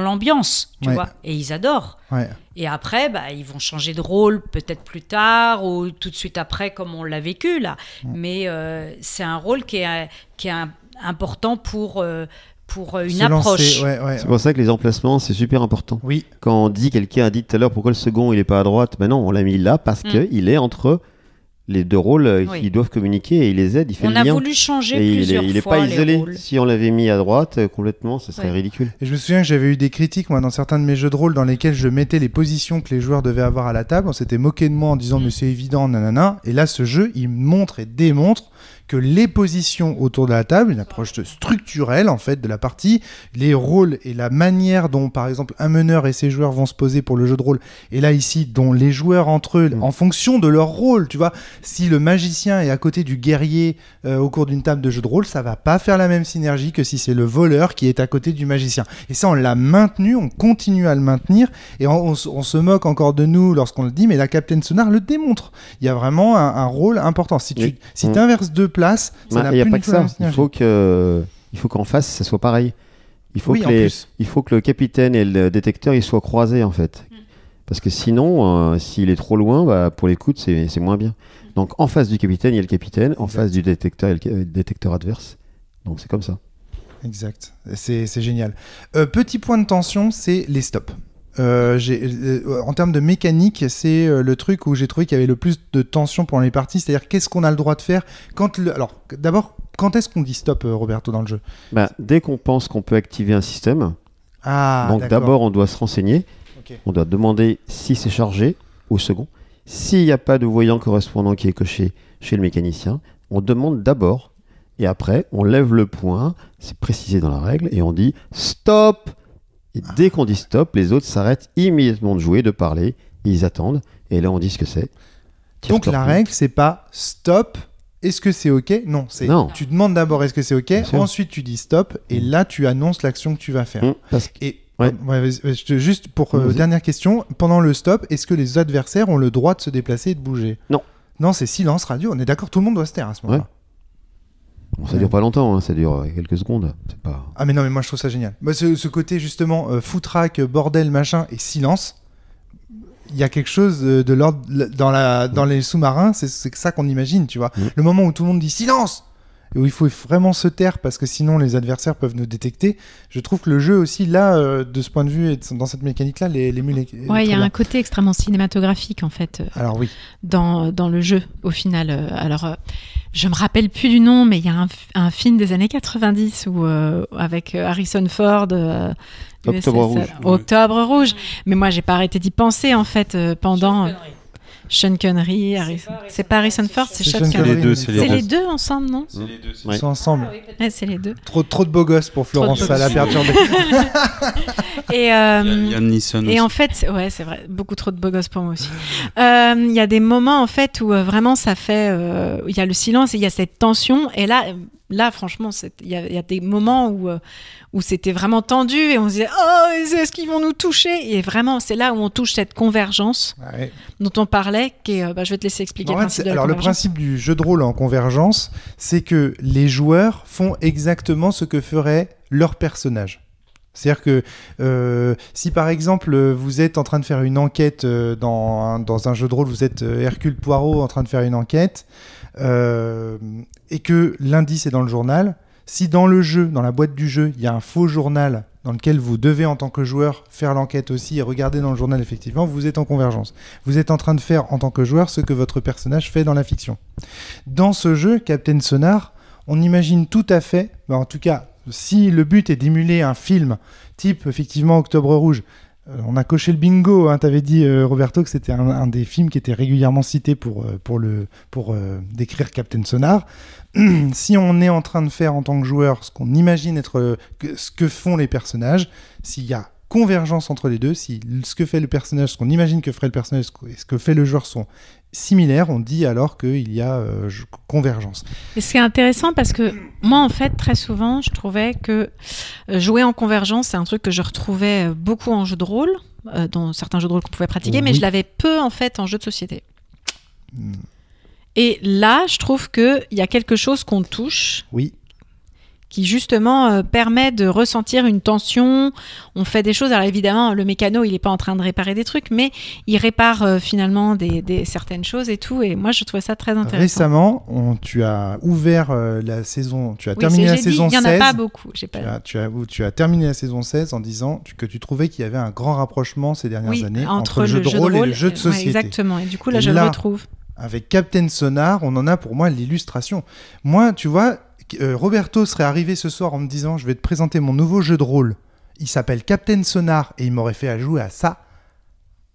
l'ambiance, tu vois, et ils adorent. Ouais. Et après, ils vont changer de rôle peut-être plus tard ou tout de suite après, comme on l'a vécu là. Mais c'est un rôle qui est important pour une approche. C'est pour ça que les emplacements, c'est super important. Oui. Quand quelqu'un a dit tout à l'heure pourquoi le second il est pas à droite, non, on l'a mis là parce qu'il est entre les deux rôles Oui. qui doivent communiquer et il les aide, il fait On le a lien. voulu changer Et plusieurs il est fois pas les isolé. rôles. Si on l'avait mis à droite complètement, ce serait Ouais. ridicule. Et je me souviens que j'avais eu des critiques, moi, dans certains de mes jeux de rôle dans lesquels je mettais les positions que les joueurs devaient avoir à la table. On s'était moqué de moi en disant, mais c'est évident, nanana. Et là, ce jeu, il montre et démontre que les positions autour de la table, une approche structurelle, en fait, de la partie, les rôles et la manière dont, par exemple, un meneur et ses joueurs vont se poser pour le jeu de rôle. Et là, ici, dont les joueurs entre eux, en fonction de leur rôle, tu vois, si le magicien est à côté du guerrier au cours d'une table de jeu de rôle, ça va pas faire la même synergie que si c'est le voleur qui est à côté du magicien. Et ça, on l'a maintenu, on continue à le maintenir, et on se moque encore de nous lorsqu'on le dit, mais la Captain Sonar le démontre. Il y a vraiment un rôle important. Si Oui. tu inverses deux places, ça n'a Il n'y a plus pas du que tout la ça. même Il synergie. faut qu'en face, ça soit pareil. Il faut, Oui, que en plus. il faut que le capitaine et le détecteur ils soient croisés, en fait. Parce que sinon, s'il est trop loin, bah, pour l'écoute, c'est moins bien. Donc, en face du capitaine, il y a le capitaine. En face du détecteur, il y a le détecteur adverse. Donc, c'est comme ça. Exact, c'est génial. Petit point de tension, c'est les stops. En termes de mécanique, c'est le truc où j'ai trouvé qu'il y avait le plus de tension pendant les parties, c'est-à-dire qu'est-ce qu'on a le droit de faire quand Alors, d'abord, quand est-ce qu'on dit stop, Roberto, dans le jeu? Bah, dès qu'on pense qu'on peut activer un système, Ah, donc d'accord. d'abord, on doit se renseigner. Ok. On doit demander si c'est chargé au second. S'il n'y a pas de voyant correspondant qui est coché chez le mécanicien, on demande d'abord et après, on lève le poing, c'est précisé dans la règle, et on dit stop. Et dès qu'on dit stop, les autres s'arrêtent immédiatement de jouer, de parler, et ils attendent. Et là, on dit ce que c'est. Donc la règle, c'est pas stop. Est-ce que c'est ok? Non, c'est Non. tu demandes d'abord est-ce que c'est ok, Bien sûr. ensuite tu dis stop, et là tu annonces l'action que tu vas faire. Parce que Et Ouais. juste pour Vas-y. dernière question, pendant le stop, est-ce que les adversaires ont le droit de se déplacer et de bouger? Non. Non, c'est silence radio. On est d'accord, tout le monde doit se taire à ce moment-là. bon, ça dure pas longtemps, hein, ça dure quelques secondes. C'est pas... Ah mais non, mais moi je trouve ça génial. Moi, ce côté justement foutraque, bordel, machin et silence. Il y a quelque chose de l'ordre dans les sous-marins, c'est ça qu'on imagine, tu vois. Le moment où tout le monde dit silence et où il faut vraiment se taire parce que sinon les adversaires peuvent nous détecter. Je trouve que le jeu aussi là, de ce point de vue et dans cette mécanique-là, l'émule est Ouais, il y très a bien. un côté extrêmement cinématographique en fait Alors oui. dans le jeu au final. Je me rappelle plus du nom, mais il y a un film des années 90 où, avec Harrison Ford. Octobre USS, Rouge. Octobre Rouge. Mais moi, j'ai pas arrêté d'y penser en fait pendant. Sean Connery, c'est pas Harrison Ford, c'est Sean Sean Connery. Les deux, c'est C'est les les deux ensemble, non? C'est les deux. c'est- Ouais. Ils sont ensemble. Ouais, c'est les deux. Trop de beaux gosses pour Florence, beaux ça l'a gosses. perturbé. Et, Liam Neeson et aussi. en fait, ouais, c'est vrai, beaucoup trop de beaux gosses pour moi aussi. Il y a des moments en fait où vraiment ça fait, il y a le silence et il y a cette tension. Et là, franchement, il y a des moments où c'était vraiment tendu et on se disait, oh, est-ce qu'ils vont nous toucher? Et vraiment, c'est là où on touche cette convergence Ouais. dont on parlait. Qui est, je vais te laisser expliquer En le fait, principe de la alors le convergence. principe du jeu de rôle en convergence, c'est que les joueurs font exactement ce que ferait leur personnage. C'est-à-dire que si par exemple vous êtes en train de faire une enquête dans un jeu de rôle, vous êtes Hercule Poirot en train de faire une enquête et que l'indice est dans le journal, si dans le jeu, dans la boîte du jeu, il y a un faux journal dans lequel vous devez en tant que joueur faire l'enquête aussi et regarder dans le journal effectivement, vous êtes en convergence. Vous êtes en train de faire en tant que joueur ce que votre personnage fait dans la fiction. Dans ce jeu, Captain Sonar, on imagine tout à fait, en tout cas, si le but est d'émuler un film type effectivement Octobre Rouge, on a coché le bingo, hein, t'avais dit Roberto que c'était un des films qui était régulièrement cité pour décrire Captain Sonar. Si on est en train de faire en tant que joueur ce qu'on imagine être ce que font les personnages, s'il y a convergence entre les deux, si ce que fait le personnage, ce qu'on imagine que ferait le personnage et ce que fait le joueur sont similaires, on dit alors qu'il y a convergence. Et c'est intéressant parce que moi, en fait, très souvent, je trouvais que jouer en convergence, c'est un truc que je retrouvais beaucoup en jeu de rôle, dans certains jeux de rôle qu'on pouvait pratiquer, mais Oui. je l'avais peu, en fait, en jeu de société. Et là, je trouve qu'il y a quelque chose qu'on touche Oui. qui, justement, permet de ressentir une tension. On fait des choses. Alors, évidemment, le mécano, il n'est pas en train de réparer des trucs, mais il répare finalement certaines choses et tout. Et moi, je trouvais ça très intéressant. Récemment, tu as ouvert la saison, tu as Oui, terminé la j'ai dit, saison il n'y en 16. a pas beaucoup. J'ai pas... Tu as terminé la saison 16 en disant que tu trouvais qu'il y avait un grand rapprochement ces dernières Oui, années entre le jeu de jeu rôle et le jeu de ouais, société. exactement. Et du coup, là, Et je là, le retrouve. Avec Captain Sonar, on en a pour moi l'illustration. Moi, tu vois, Roberto serait arrivé ce soir en me disant « Je vais te présenter mon nouveau jeu de rôle. Il s'appelle Captain Sonar et il m'aurait fait jouer à ça. »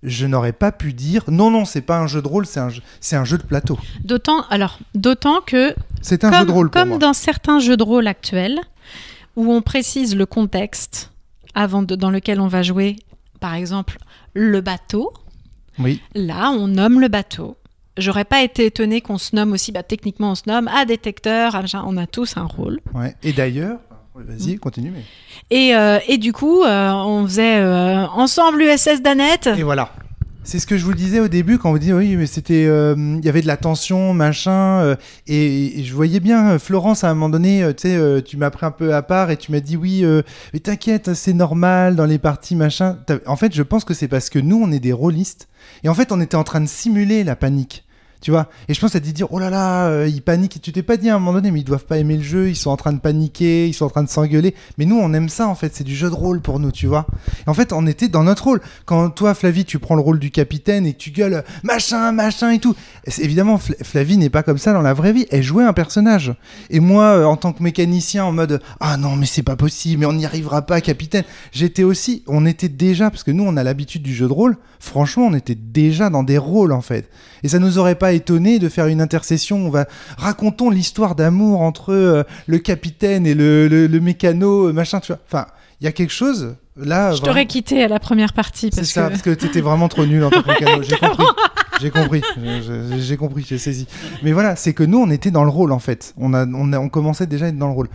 Je n'aurais pas pu dire « Non, c'est pas un jeu de rôle, c'est un jeu de plateau. » D'autant que, C'est un jeu de rôle pour moi. Comme dans certains jeux de rôle actuels, où on précise le contexte dans lequel on va jouer, par exemple, le bateau. Oui. Là, on nomme le bateau. J'aurais pas été étonnée qu'on se nomme aussi, techniquement on se nomme détecteur, on a tous un rôle. Ouais. Et d'ailleurs, vas-y, continue. Mais... Et du coup, on faisait ensemble l'USS Danette. Et voilà. C'est ce que je vous disais au début quand vous dites oui, mais c'était, il y avait de la tension, machin, et je voyais bien Florence à un moment donné, tu m'as pris un peu à part et tu m'as dit oui, mais t'inquiète, c'est normal dans les parties, machin. En fait, je pense que c'est parce que nous, on est des rôlistes, et en fait, on était en train de simuler la panique. Tu vois, et je pense à te dire, oh là là, ils paniquent. Et tu t'es pas dit à un moment donné, mais ils doivent pas aimer le jeu, ils sont en train de paniquer, ils sont en train de s'engueuler. Mais nous, on aime ça en fait, c'est du jeu de rôle pour nous, tu vois. Et en fait, on était dans notre rôle. Quand toi, Flavie, tu prends le rôle du capitaine et que tu gueules machin et tout. Évidemment, Flavie n'est pas comme ça dans la vraie vie. Elle jouait un personnage. Et moi, en tant que mécanicien, en mode, ah non, mais c'est pas possible, mais on n'y arrivera pas, capitaine. On était déjà, parce que nous, on a l'habitude du jeu de rôle. Franchement, on était déjà dans des rôles en fait. Et ça nous aurait pas étonné de faire une intercession. Racontons l'histoire d'amour entre le capitaine et le mécano, machin, tu vois. Enfin, il y a quelque chose là. Je t'aurais quitté à la première partie. Parce que t'étais vraiment trop nul en tant que mécano. J'ai compris, j'ai saisi. Mais voilà, c'est que nous, on était dans le rôle en fait. On commençait déjà à être dans le rôle.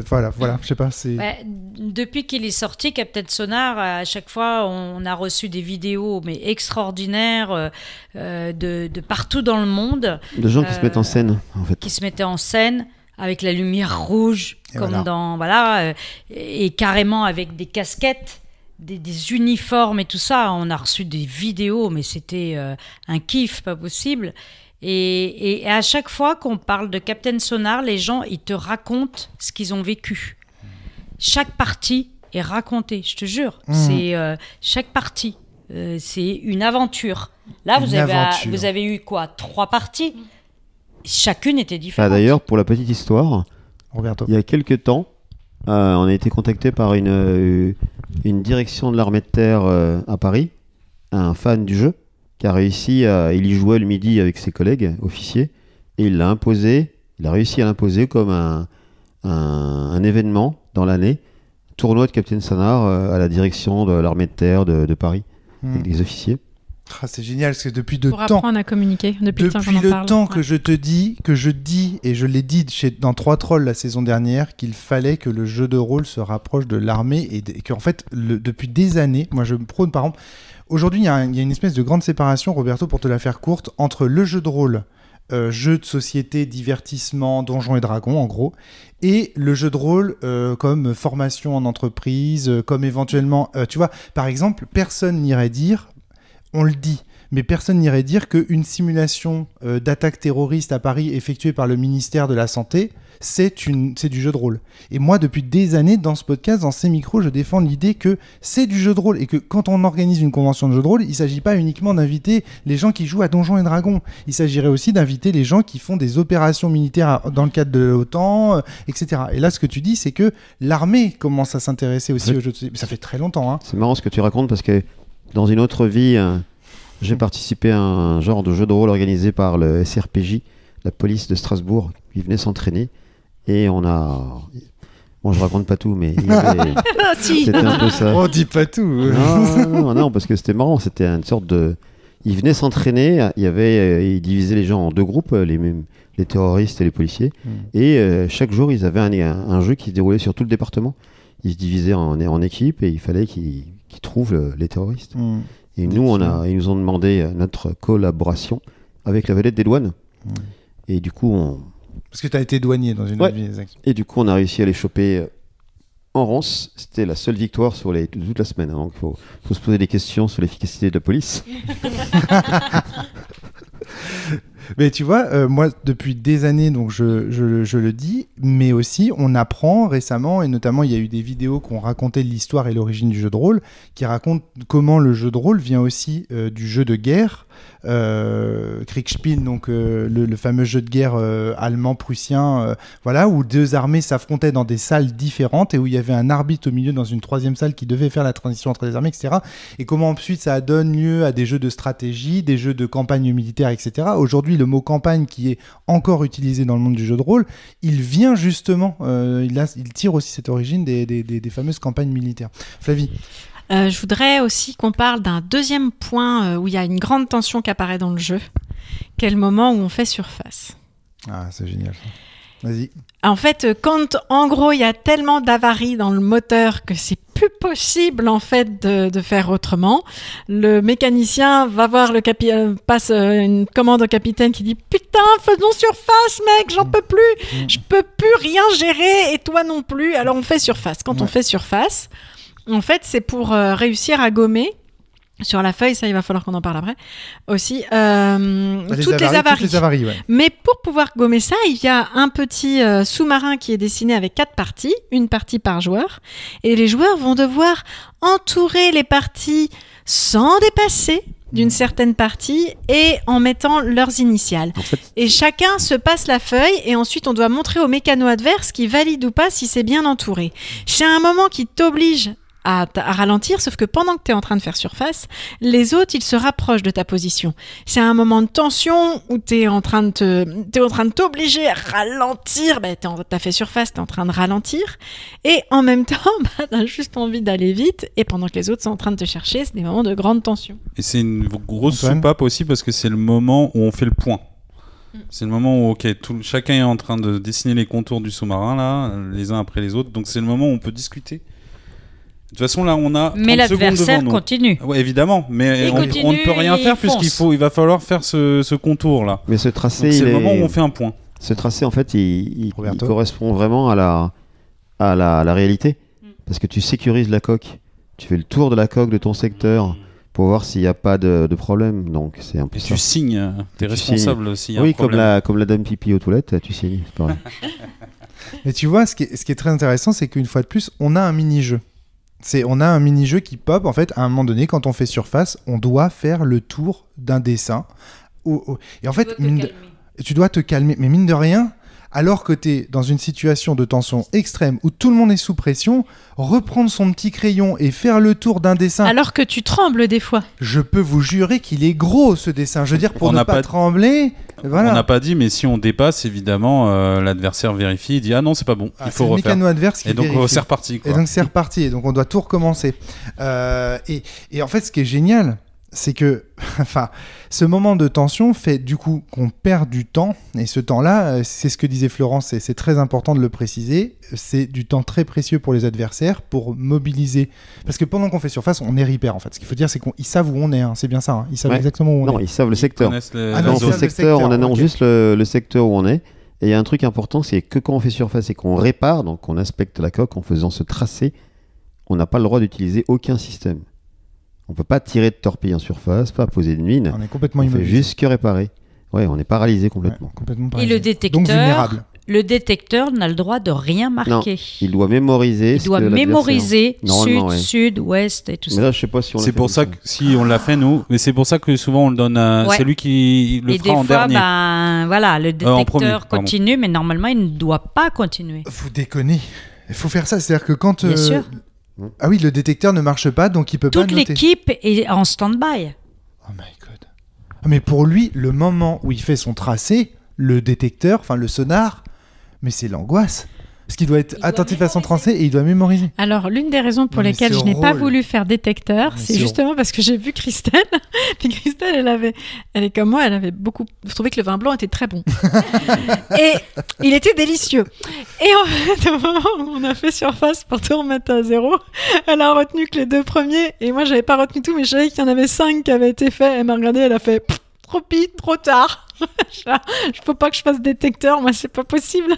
Voilà, je sais pas. Depuis qu'il est sorti, Captain Sonar, à chaque fois, on a reçu des vidéos mais extraordinaires de partout dans le monde. De gens qui se mettent en scène, en fait. Qui se mettaient en scène avec la lumière rouge, et carrément avec des casquettes, des uniformes et tout ça. On a reçu des vidéos, mais c'était un kiff, pas possible. Et à chaque fois qu'on parle de Captain Sonar, les gens, ils te racontent ce qu'ils ont vécu. Chaque partie est racontée, je te jure. C'est chaque partie, c'est une aventure. Là, vous avez eu quoi, 3 parties. Chacune était différente. D'ailleurs, pour la petite histoire, Roberto, il y a quelques temps, on a été contacté par une direction de l'armée de terre à Paris, un fan du jeu, qui a réussi il y jouait le midi avec ses collègues officiers et il a réussi à l'imposer comme un événement dans l'année, tournoi de Captain Sonar à la direction de l'armée de terre de Paris avec des officiers. C'est génial parce que depuis pour apprendre à communiquer depuis le temps que je dis et je l'ai dit dans 3 Trolls la saison dernière qu'il fallait que le jeu de rôle se rapproche de l'armée et qu'en fait depuis des années, moi je me prône par exemple. Aujourd'hui, il y a une espèce de grande séparation, Roberto, pour te la faire courte, entre le jeu de rôle, jeu de société, divertissement, Donjons et Dragons, en gros, et le jeu de rôle comme formation en entreprise, comme éventuellement... tu vois, par exemple, personne n'irait dire... On le dit, mais personne n'irait dire qu'une simulation d'attaque terroriste à Paris effectuée par le ministère de la Santé, c'est du jeu de rôle. Et moi, depuis des années, dans ce podcast, dans ces micros, je défends l'idée que c'est du jeu de rôle et que quand on organise une convention de jeu de rôle, il ne s'agit pas uniquement d'inviter les gens qui jouent à Donjons et Dragons. Il s'agirait aussi d'inviter les gens qui font des opérations militaires dans le cadre de l'OTAN, etc. Et là, ce que tu dis, c'est que l'armée commence à s'intéresser aussi aux jeux de société. Ça fait très longtemps. Hein. C'est marrant ce que tu racontes parce que dans une autre vie, j'ai participé à un genre de jeu de rôle organisé par le SRPJ, la police de Strasbourg, qui venait s'entraîner. Et on a... Bon, je raconte pas tout, mais c'était un peu ça. On dit pas tout. Non, parce que c'était marrant. C'était une sorte de... Ils venaient s'entraîner. Ils divisaient les gens en 2 groupes, les terroristes et les policiers. Et chaque jour, ils avaient un jeu qui se déroulait sur tout le département. Ils se divisaient en équipes et il fallait qu'ils trouvent les terroristes. Et nous, ils nous ont demandé notre collaboration avec la Valette des douanes. Et du coup, Parce que tu as été douanier dans une vie. Et du coup, on a réussi à les choper en ronce. C'était la seule victoire toute la semaine. Donc, il faut se poser des questions sur l'efficacité de la police. Mais tu vois, moi, depuis des années, donc je le dis, mais aussi, on apprend récemment, et notamment, il y a eu des vidéos qui ont raconté l'histoire et l'origine du jeu de rôle, qui racontent comment le jeu de rôle vient aussi du jeu de guerre, Kriegspiel, donc le fameux jeu de guerre allemand-prussien, voilà, où deux armées s'affrontaient dans des salles différentes et où il y avait un arbitre au milieu dans une troisième salle qui devait faire la transition entre les armées, etc. Et comment ensuite ça donne lieu à des jeux de stratégie, des jeux de campagne militaire, etc. Aujourd'hui, le mot campagne qui est encore utilisé dans le monde du jeu de rôle, il vient justement, il tire aussi cette origine des fameuses campagnes militaires. Flavie. Je voudrais aussi qu'on parle d'un deuxième point où il y a une grande tension qui apparaît dans le jeu, qui est le moment où on fait surface. Ah, c'est génial ça. Vas-y. En fait, quand en gros il y a tellement d'avaries dans le moteur que c'est plus possible en fait de faire autrement, le mécanicien va voir passe une commande au capitaine qui dit putain faisons surface mec, j'en peux plus, je peux plus rien gérer et toi non plus, alors on fait surface. Quand on fait surface, en fait c'est pour réussir à gommer sur la feuille, ça il va falloir qu'on en parle après aussi, toutes les avaries. Ouais. Mais pour pouvoir gommer ça, il y a un petit sous-marin qui est dessiné avec 4 parties, une partie par joueur, et les joueurs vont devoir entourer les parties sans dépasser d'une certaine partie et en mettant leurs initiales. En fait, et chacun se passe la feuille et ensuite on doit montrer au mécano adverse qui valide ou pas si c'est bien entouré. C'est un moment qui t'oblige à ralentir, sauf que pendant que tu es en train de faire surface, les autres, ils se rapprochent de ta position. C'est un moment de tension où tu es en train de t'obliger à ralentir. T'as fait surface, tu es en train de ralentir. Et en même temps, tu as juste envie d'aller vite. Et pendant que les autres sont en train de te chercher, c'est des moments de grande tension. Et c'est une grosse soupape aussi parce que c'est le moment où on fait le point. C'est le moment où chacun est en train de dessiner les contours du sous-marin, là, les uns après les autres. Donc c'est le moment où on peut discuter. De toute façon, là, on a 30 mais l'adversaire secondes devant nous. Continue. Ouais, évidemment, mais on ne peut rien faire puisqu'il va falloir faire ce contour-là. Mais ce tracé, c'est le moment où on fait un point. Ce tracé, en fait, il correspond vraiment à la réalité. Parce que tu sécurises la coque. Tu fais le tour de la coque de ton secteur pour voir s'il n'y a pas de problème. Donc, c'est un peu ça. Tu signes, tu es responsable s'il y a un problème. Oui, comme la dame pipi aux toilettes, tu signes. C'est pareil. Mais tu vois, ce qui est très intéressant, c'est qu'une fois de plus, on a un mini-jeu. On a un mini-jeu qui pop, en fait, à un moment donné, quand on fait surface, on doit faire le tour d'un dessin. Et en fait, tu dois te calmer. Mais mine de rien, alors que tu es dans une situation de tension extrême où tout le monde est sous pression, reprendre son petit crayon et faire le tour d'un dessin... Alors que tu trembles des fois. Je peux vous jurer qu'il est gros, ce dessin. Je veux dire, pour ne pas trembler... Voilà. On n'a pas dit, mais si on dépasse, évidemment, l'adversaire vérifie, il dit « Ah non, c'est pas bon, il faut refaire. » C'est le mécano adverse qui vérifie. Et donc, c'est reparti. Et donc, c'est reparti. Et donc, on doit tout recommencer. Et en fait, ce qui est génial, c'est que ce moment de tension fait du coup qu'on perd du temps. Et ce temps-là, c'est ce que disait Florence, et c'est très important de le préciser, c'est du temps très précieux pour les adversaires pour mobiliser. Parce que pendant qu'on fait surface, on est repère en fait. Ce qu'il faut dire, c'est qu'ils savent où on est. C'est bien ça. Hein. Ils savent exactement où on est. Non, ils savent le secteur. Dans le secteur, on annonce juste le secteur où on est. Et il y a un truc important, c'est que quand on fait surface et qu'on répare, donc on inspecte la coque en faisant ce tracé, on n'a pas le droit d'utiliser aucun système. On ne peut pas tirer de torpille en surface, pas poser de mine. On est complètement immobilisé. On fait juste que réparer. Ouais, on est paralysé complètement. Ouais, complètement paralysé. Et le détecteur, donc vulnérable. Le détecteur n'a le droit de rien marquer. Non, il doit mémoriser. Il doit mémoriser sud, ouest et tout ça. Mais là, je sais pas si on. C'est pour ça que si on l'a fait nous, mais c'est pour ça que souvent on le donne à celui qui le fera en dernier. Et des fois, voilà, le détecteur continue, mais normalement, il ne doit pas continuer. Vous déconnez. Il faut faire ça, c'est-à-dire que quand. Bien sûr. Ah oui, le détecteur ne marche pas, donc il peut pas noter. Toute l'équipe est en stand-by. Oh my god. Mais pour lui, le moment où il fait son tracé, le détecteur, enfin le sonar, mais c'est l'angoisse. Parce qu'il doit être attentif à son tracé et il doit mémoriser. Alors, l'une des raisons pour lesquelles je n'ai pas voulu faire détecteur, c'est justement parce que j'ai vu Christelle. Puis Christelle, elle est comme moi, elle avait beaucoup... Je trouvais que le vin blanc était très bon. Et il était délicieux. Et en fait, au moment où on a fait surface pour tout remettre à zéro, elle a retenu que les 2 premiers. Et moi, j'avais pas retenu tout, mais je savais qu'il y en avait 5 qui avaient été faits. Elle m'a regardé, elle a fait... Trop vite, trop tard. Je peux pas que je fasse détecteur, moi c'est pas possible.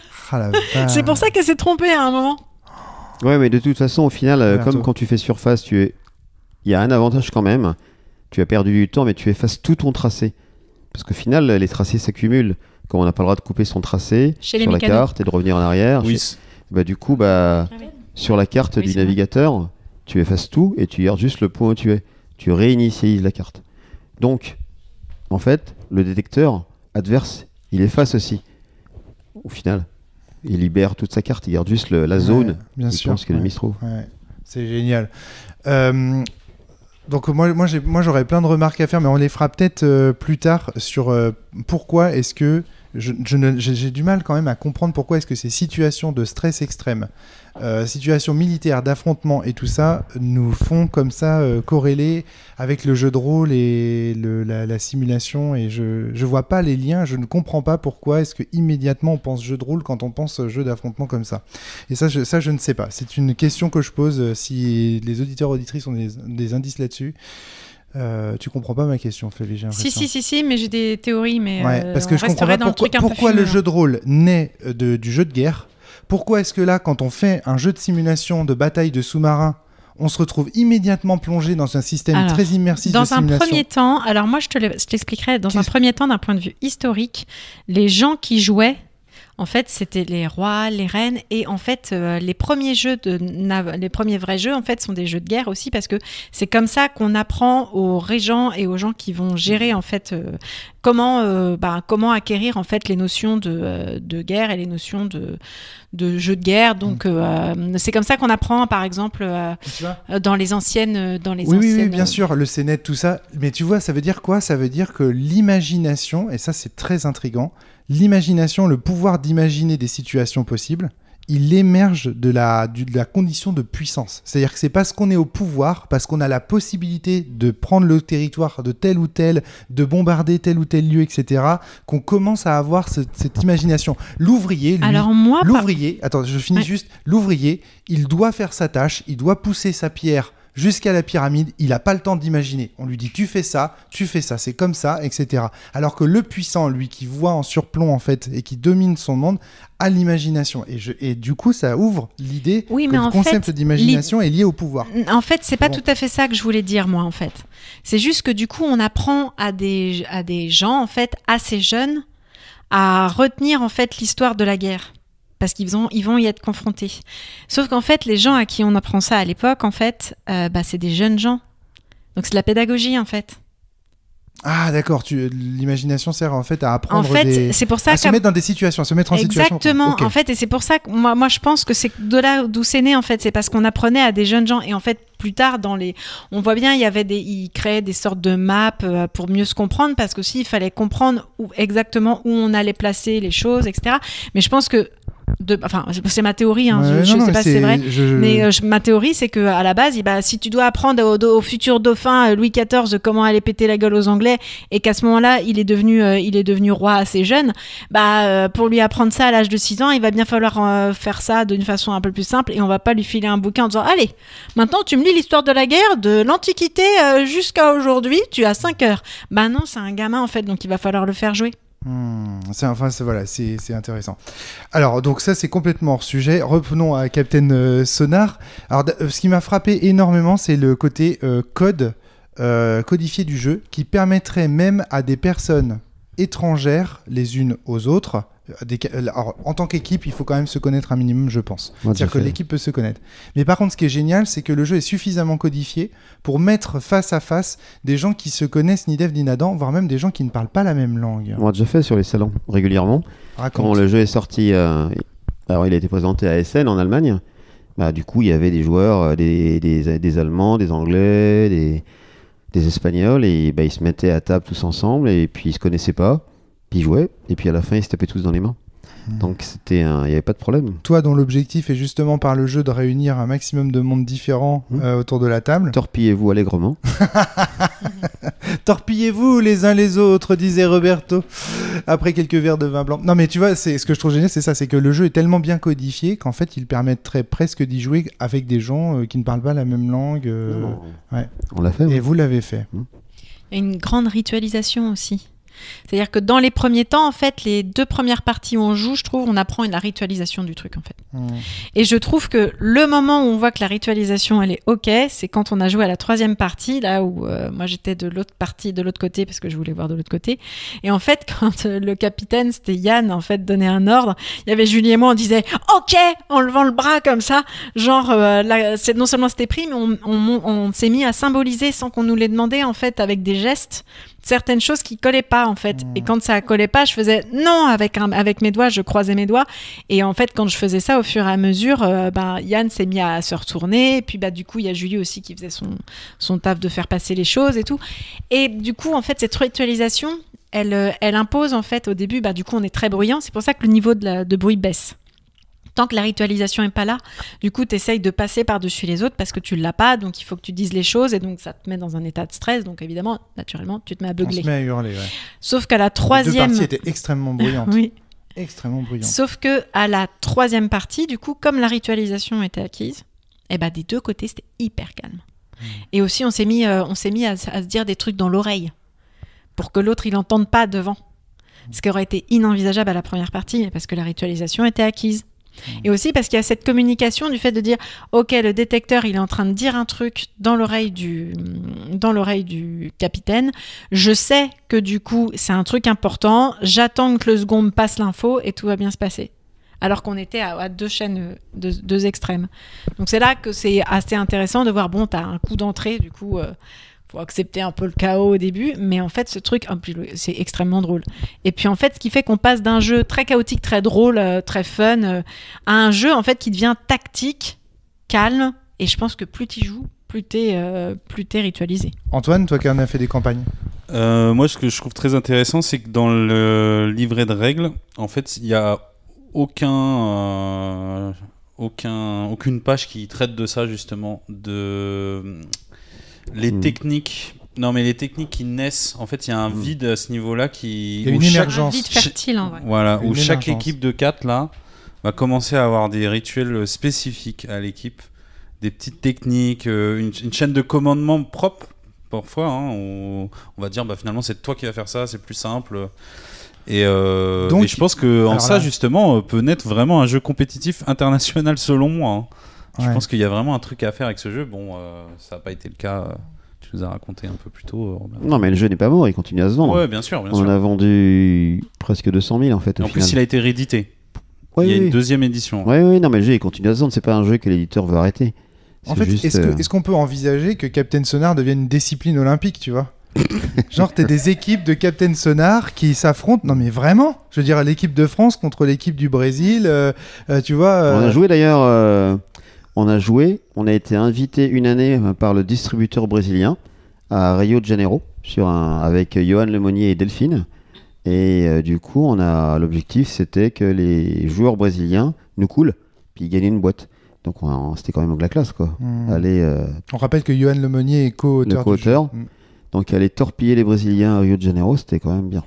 C'est pour ça qu'elle s'est trompée à un moment. Ouais, mais de toute façon, au final, comme quand tu fais surface, il y a un avantage quand même. Tu as perdu du temps, mais tu effaces tout ton tracé. Parce qu'au final, les tracés s'accumulent. Quand on n'a pas le droit de couper son tracé Chez les sur la mécanos. carte et de revenir en arrière, Oui. du coup, sur la carte Oui, du c'est vrai. navigateur, tu effaces tout et tu gardes juste le point où tu es. Tu réinitialises la carte. Donc, en fait, le détecteur adverse, il efface aussi. Au final, il libère toute sa carte, il garde juste la zone. bien il sûr. pense que l'ennemi se trouve. Ouais. C'est génial. Donc moi j'aurais plein de remarques à faire, mais on les fera peut-être plus tard sur pourquoi est-ce que j'ai du mal quand même à comprendre pourquoi est-ce que ces situations de stress extrême, situations militaires, d'affrontement et tout ça nous font comme ça corréler avec le jeu de rôle et la simulation, et je vois pas les liens, je ne comprends pas pourquoi est-ce que immédiatement on pense jeu de rôle quand on pense jeu d'affrontement comme ça. Et ça je ne sais pas. C'est une question que je pose, si les auditeurs auditrices ont des indices là-dessus. Tu comprends pas ma question, Flavie, j'ai l'impression. Si, mais j'ai des théories, mais parce que on je comprends resterait pas dans le truc un peu pourquoi le fumeux, jeu de rôle naît du jeu de guerre. Pourquoi est-ce que là, quand on fait un jeu de simulation de bataille de sous-marins, on se retrouve immédiatement plongé dans un système très immersif de simulation? Dans un premier temps, alors moi je t'expliquerai, un premier temps, d'un point de vue historique, les gens qui jouaient, en fait, c'était les rois, les reines, et en fait, les premiers vrais jeux, en fait, sont des jeux de guerre aussi, parce que c'est comme ça qu'on apprend aux régents et aux gens qui vont gérer, en fait, comment acquérir, en fait, les notions de guerre et les notions de jeux de guerre. Donc, c'est comme ça qu'on apprend, par exemple, dans les anciennes. Oui, bien sûr, le CNET, tout ça. Mais tu vois, ça veut dire quoi? Ça veut dire que l'imagination, et ça, c'est très intriguant. L'imagination, le pouvoir d'imaginer des situations possibles, il émerge de la condition de puissance. C'est-à-dire que c'est parce qu'on est au pouvoir, parce qu'on a la possibilité de prendre le territoire de tel ou tel, de bombarder tel ou tel lieu, etc., qu'on commence à avoir cette imagination. L'ouvrier, lui, attends, je finis juste. L'ouvrier, il doit faire sa tâche, il doit pousser sa pierre jusqu'à la pyramide, il n'a pas le temps d'imaginer. On lui dit tu fais ça, c'est comme ça, etc. Alors que le puissant, lui, qui voit en surplomb en fait et qui domine son monde, a l'imagination. Et du coup, ça ouvre l'idée que le concept d'imagination est lié au pouvoir. En fait, c'est pas tout à fait ça que je voulais dire, moi, en fait. C'est juste que du coup, on apprend à des gens, en fait, assez jeunes, à retenir en fait l'histoire de la guerre. Parce qu'ils vont y être confrontés. Sauf qu'en fait, les gens à qui on apprend ça à l'époque, en fait, c'est des jeunes gens. Donc c'est de la pédagogie, en fait. Ah d'accord, l'imagination sert en fait à apprendre c'est pour ça à se mettre dans des situations, à se mettre en situation. Exactement, okay. En fait, et c'est pour ça que moi je pense que c'est de là d'où c'est né, en fait, c'est parce qu'on apprenait à des jeunes gens, et en fait plus tard on voit bien ils créaient des sortes de maps pour mieux se comprendre, parce que il fallait comprendre exactement où on allait placer les choses, etc. Mais je pense que c'est ma théorie, hein. Je ne sais pas si c'est vrai, mais ma théorie, c'est que à la base, si tu dois apprendre au futur dauphin Louis XIV comment aller péter la gueule aux Anglais, et qu'à ce moment-là, il est devenu roi assez jeune, pour lui apprendre ça à l'âge de 6 ans, il va bien falloir faire ça d'une façon un peu plus simple, et on va pas lui filer un bouquin en disant allez, maintenant tu me lis l'histoire de la guerre de l'Antiquité jusqu'à aujourd'hui, tu as 5 heures. Non, c'est un gamin en fait, donc il va falloir le faire jouer. C'est intéressant. Alors, donc ça, c'est complètement hors sujet. Revenons à Captain Sonar. Alors, ce qui m'a frappé énormément, c'est le côté codifié du jeu, qui permettrait même à des personnes étrangères les unes aux autres. Alors, en tant qu'équipe, il faut quand même se connaître un minimum, je pense. C'est-à-dire que l'équipe peut se connaître. Mais par contre, ce qui est génial, c'est que le jeu est suffisamment codifié pour mettre face à face des gens qui se connaissent ni d'Ève ni d'Adam, voire même des gens qui ne parlent pas la même langue. On l'a déjà fait sur les salons régulièrement. Quand le jeu est sorti, alors il a été présenté à Essen en Allemagne. Du coup, il y avait des joueurs, des Allemands, des Anglais, des Espagnols, et ils se mettaient à table tous ensemble, et puis ils se connaissaient pas. Puis ils jouaient, et puis à la fin, ils se tapaient tous dans les mains. Donc il n'y avait pas de problème. Toi, dont l'objectif est justement par le jeu de réunir un maximum de monde différent autour de la table. Torpillez-vous allègrement. Torpillez-vous les uns les autres, disait Roberto, après quelques verres de vin blanc. Non mais tu vois, ce que je trouve génial, c'est ça, c'est que le jeu est tellement bien codifié qu'en fait, il permettrait presque d'y jouer avec des gens qui ne parlent pas la même langue. Ouais. On l'a fait. Et vous l'avez fait. Il y a une grande ritualisation aussi. C'est-à-dire que dans les premiers temps, en fait, les 2 premières parties où on joue, je trouve, on apprend la ritualisation du truc, en fait. Et je trouve que le moment où on voit que la ritualisation, elle est OK, c'est quand on a joué à la 3e partie, là où moi j'étais de l'autre côté, parce que je voulais voir de l'autre côté. Et en fait, quand le capitaine, c'était Yann, en fait, donnait un ordre, il y avait Julie et moi, on disait OK, en levant le bras comme ça, genre, non seulement c'était pris, mais on s'est mis à symboliser sans qu'on nous l'ait demandé, en fait, avec des gestes, certaines choses qui collaient pas, en fait. Et quand ça collait pas, je faisais non avec mes doigts, je croisais mes doigts. Et en fait, quand je faisais ça, au fur et à mesure, Yann s'est mis à se retourner. Et puis, du coup, il y a Julie aussi qui faisait son taf de faire passer les choses et tout. Et du coup, en fait, cette ritualisation, elle impose, en fait, au début, du coup, on est très bruyant. C'est pour ça que le niveau de bruit baisse. Tant que la ritualisation n'est pas là, du coup, tu essayes de passer par-dessus les autres parce que tu ne l'as pas, donc il faut que tu dises les choses et donc ça te met dans un état de stress. Donc évidemment, naturellement, tu te mets à beugler. On se met à hurler, ouais. Sauf qu'à la 3e... Les 2 parties étaient extrêmement bruyantes. Oui. Extrêmement bruyantes. Sauf qu'à la 3e partie, du coup, comme la ritualisation était acquise, des 2 côtés, c'était hyper calme. Et aussi, on s'est mis à se dire des trucs dans l'oreille pour que l'autre, il n'entende pas devant. Ce qui aurait été inenvisageable à la première partie, mais parce que la ritualisation était acquise. Et aussi parce qu'il y a cette communication du fait de dire ok, le détecteur il est en train de dire un truc dans l'oreille du capitaine, je sais que du coup c'est un truc important, j'attends que le second me passe l'info et tout va bien se passer, alors qu'on était à 2 chaînes, 2 extrêmes. Donc c'est là que c'est assez intéressant de voir, bon, t'as un coup d'entrée, du coup faut accepter un peu le chaos au début, mais en fait ce truc, c'est extrêmement drôle. Et puis en fait, ce qui fait qu'on passe d'un jeu très chaotique, très drôle, très fun, à un jeu en fait qui devient tactique, calme, et je pense que plus tu joues, plus t'es ritualisé. Antoine, toi qui en as fait des campagnes. Moi, ce que je trouve très intéressant, c'est que dans le livret de règles, en fait, il n'y a aucune page qui traite de ça, justement, les techniques. Non, mais les techniques qui naissent, en fait, il y a un vide à ce niveau-là qui. Il y a une émergence. Un vide fertile, en vrai. Voilà, où chaque équipe de 4 là va commencer à avoir des rituels spécifiques à l'équipe, des petites techniques, une chaîne de commandement propre parfois. On va dire, finalement, c'est toi qui vas faire ça, c'est plus simple. Et je pense que en ça, justement, peut naître vraiment un jeu compétitif international selon moi. Hein. Je pense qu'il y a vraiment un truc à faire avec ce jeu. Bon, ça n'a pas été le cas. Tu nous as raconté un peu plus tôt, Robert. Non, mais le jeu n'est pas mort, il continue à se vendre. Ouais, bien sûr. On en a vendu presque 200 000 en fait. En plus, il a été réédité. Il y a une 2e édition. Oui, non, mais le jeu il continue à se vendre. C'est pas un jeu que l'éditeur veut arrêter. En fait, est-ce qu'on peut envisager que Captain Sonar devienne une discipline olympique, tu vois? Genre, t'as des équipes de Captain Sonar qui s'affrontent. Non, mais vraiment, je veux dire, l'équipe de France contre l'équipe du Brésil, tu vois. On a joué d'ailleurs. On a été invité une année par le distributeur brésilien à Rio de Janeiro avec Johan Lemonnier et Delphine. Et du coup, l'objectif, c'était que les joueurs brésiliens nous coulent, puis gagner une boîte. Donc c'était quand même de la classe, quoi. On rappelle que Johan Lemonnier est co-auteur. Le co-auteur. Donc aller torpiller les Brésiliens à Rio de Janeiro, c'était quand même bien.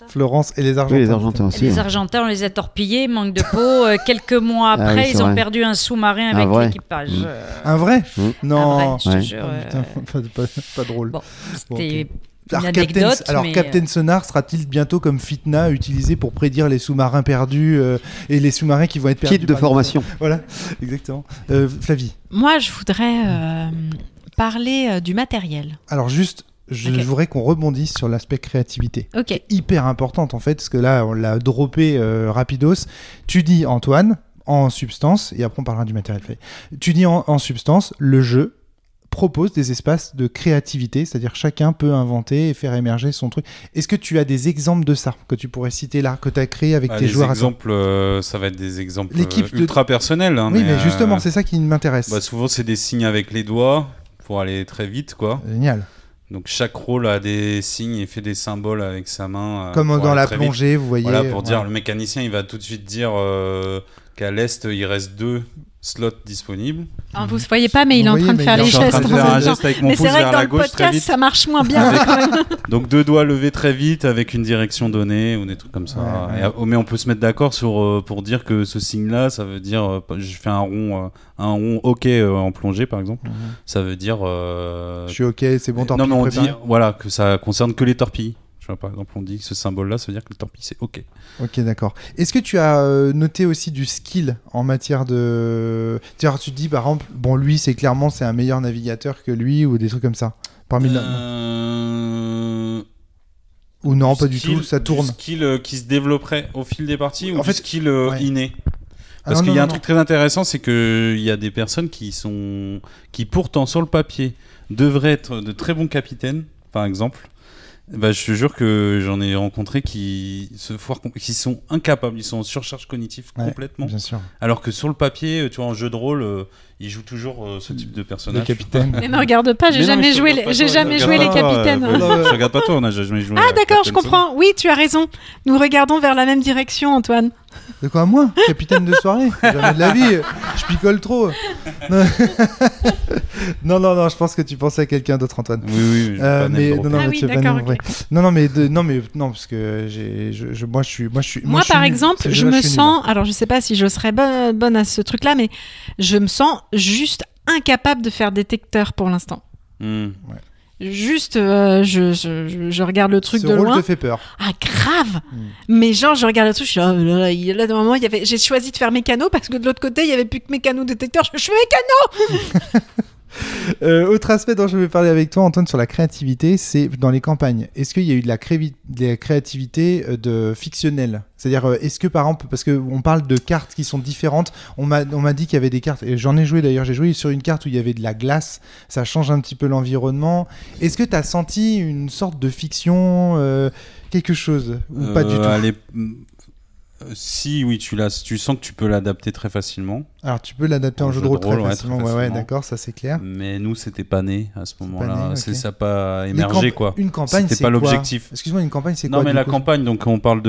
Florence et les Argentins. Oui, les Argentins aussi. Les Argentins, on les a torpillés, manque de peau. Quelques mois après, ils ont perdu un sous-marin avec l'équipage. Un vrai Non. Un vrai, je te jure. Putain, pas drôle. Bon, c'était une anecdote. Captain Sonar sera-t-il bientôt comme Fitna utilisé pour prédire les sous-marins perdus et les sous-marins qui vont être perdus? Kit de formation. Voilà, exactement. Flavie. Moi, je voudrais parler du matériel. Alors juste... Je voudrais qu'on rebondisse sur l'aspect créativité. Hyper importante en fait, parce que là, on l'a droppé rapidos. Tu dis, Antoine, en substance, et après on parlera du matériel fait. Tu dis en substance, le jeu propose des espaces de créativité, c'est-à-dire chacun peut inventer et faire émerger son truc. Est-ce que tu as des exemples de ça que tu pourrais citer là, que tu as créé avec tes joueurs? Ça va être des exemples ultra personnels. Hein, oui, mais justement, c'est ça qui m'intéresse. Souvent, c'est des signes avec les doigts pour aller très vite, quoi. Génial. Donc chaque rôle a des signes et fait des symboles avec sa main. Comme dans la plongée, vous voyez. Voilà, pour dire, le mécanicien, il va tout de suite dire qu'à l'est, il reste 2 slots disponibles. Vous ne voyez pas, mais il est en train de faire les gestes. Je suis en train de faire un geste avec mon pouce vers la gauche très vite. Mais c'est vrai que dans le podcast, ça marche moins bien quand même. Donc 2 doigts levés très vite avec une direction donnée ou des trucs comme ça. Mais on peut se mettre d'accord pour dire que ce signe-là, ça veut dire, je fais un rond OK en plongée par exemple. Ça veut dire. Je suis OK, c'est bon, torpille. Non, mais on dit que ça concerne que les torpilles. Tu vois, par exemple, on dit que ce symbole-là, ça veut dire que le torpille, c'est OK. Ok, d'accord. Est-ce que tu as noté aussi du skill en matière de... Tu te dis, par exemple, bon, lui, c'est un meilleur navigateur que lui, ou des trucs comme ça parmi Ou non, pas du tout, ça tourne. Du skill qui se développerait au fil des parties, ou en du fait, skill inné. Parce qu'il y a un truc très intéressant, c'est qu'il y a des personnes qui pourtant sur le papier devraient être de très bons capitaines, par exemple. Bah, je te jure que j'en ai rencontré qui sont incapables, ils sont en surcharge cognitive complètement. Bien sûr. Alors que sur le papier, tu vois, en jeu de rôle, ils jouent toujours ce type de personnage. Le capitaine. Mais me regarde pas, j'ai jamais joué les capitaines. Je regarde pas toi, on n'a jamais joué. Ah d'accord, je comprends. Oui, tu as raison. Nous regardons vers la même direction, Antoine. De quoi, moi? Capitaine de soirée? Jamais de la vie. Je picole trop. Non, je pense que tu pensais à quelqu'un d'autre, Antoine. Oui, mais oui, d'accord, ok. Non, parce que moi, par exemple, je me sens, alors je sais pas si je serais bonne à ce truc-là, mais je me sens juste incapable de faire détecteur pour l'instant. Juste, je regarde le truc de loin. Ce rôle te fait peur. Ah, grave. Mais genre, je regarde le truc, je suis là, d'un moment, j'ai choisi de faire mécano parce que de l'autre côté, il y avait plus que mécano détecteur. Je fais mécano. Autre aspect dont je vais parler avec toi, Antoine, sur la créativité, c'est dans les campagnes. Est-ce qu'il y a eu de la créativité fictionnelle? C'est-à-dire, est-ce que par exemple, parce qu'on parle de cartes qui sont différentes, on m'a dit qu'il y avait des cartes, et j'en ai joué d'ailleurs, j'ai joué sur une carte où il y avait de la glace, ça change un petit peu l'environnement. Est-ce que tu as senti une sorte de fiction, quelque chose, ou pas du tout? Si, oui, tu sens que tu peux l'adapter très facilement. Alors, tu peux l'adapter en jeu de rôle très facilement. Ouais, d'accord, ça c'est clair. Mais nous, c'était pas né à ce moment-là. Okay. Ça n'a pas émergé, quoi. Une campagne, c'était pas l'objectif. Excuse-moi, une campagne, c'est quoi? Non, mais la campagne, donc on parle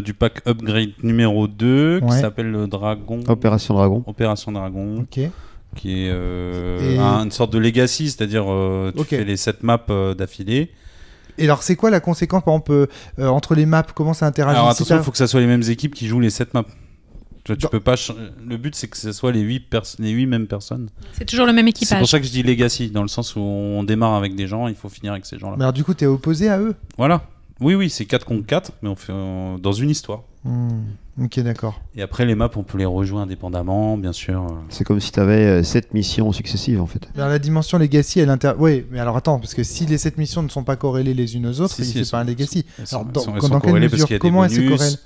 du pack upgrade numéro 2, qui s'appelle le Dragon. Opération Dragon. Opération Dragon. Ok. Qui est une sorte de legacy, c'est-à-dire tu fais les 7 maps d'affilée. Et alors, c'est quoi la conséquence, par exemple, entre les maps? Comment ça interagit? Alors attention, il faut que ça soit les mêmes équipes qui jouent les 7 maps. Tu peux pas. Le but, c'est que ce soit les 8 mêmes personnes. C'est toujours le même équipage. C'est pour ça que je dis legacy, dans le sens où on démarre avec des gens, il faut finir avec ces gens-là. Mais alors, du coup, t'es opposé à eux? Voilà. Oui, c'est 4 contre 4, mais on fait dans une histoire. Ok, d'accord. Et après, les maps, on peut les rejouer indépendamment, bien sûr. C'est comme si tu avais 7 missions successives, en fait. Alors, la dimension legacy, oui, mais alors attends, parce que si les 7 missions ne sont pas corrélées les unes aux autres, c'est pas un legacy. Alors, dans quelle mesure, comment elles se corrèlent?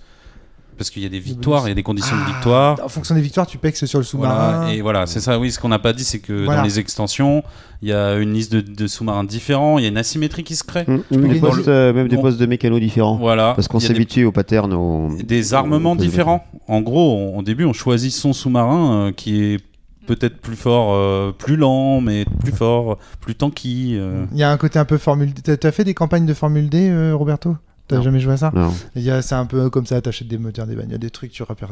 Parce qu'il y a des victoires, il y a des conditions de victoire. En fonction des victoires, tu pexes sur le sous-marin. Voilà, et voilà, c'est ça, oui. Ce qu'on n'a pas dit, c'est que dans les extensions, il y a une liste de sous-marins différents, il y a une asymétrie qui se crée. Même des postes de mécano différents. Voilà. Parce qu'on s'habitue aux patterns. Des armements différents. En gros, au début, on choisit son sous-marin qui est peut-être plus fort, plus lent, mais plus fort, plus tanky. Il y a un côté un peu Formule D. T'as fait des campagnes de Formule D, Roberto? T'as jamais joué à ça? Non. C'est un peu comme ça, t'achètes des moteurs, des bagnoles, des trucs, tu répares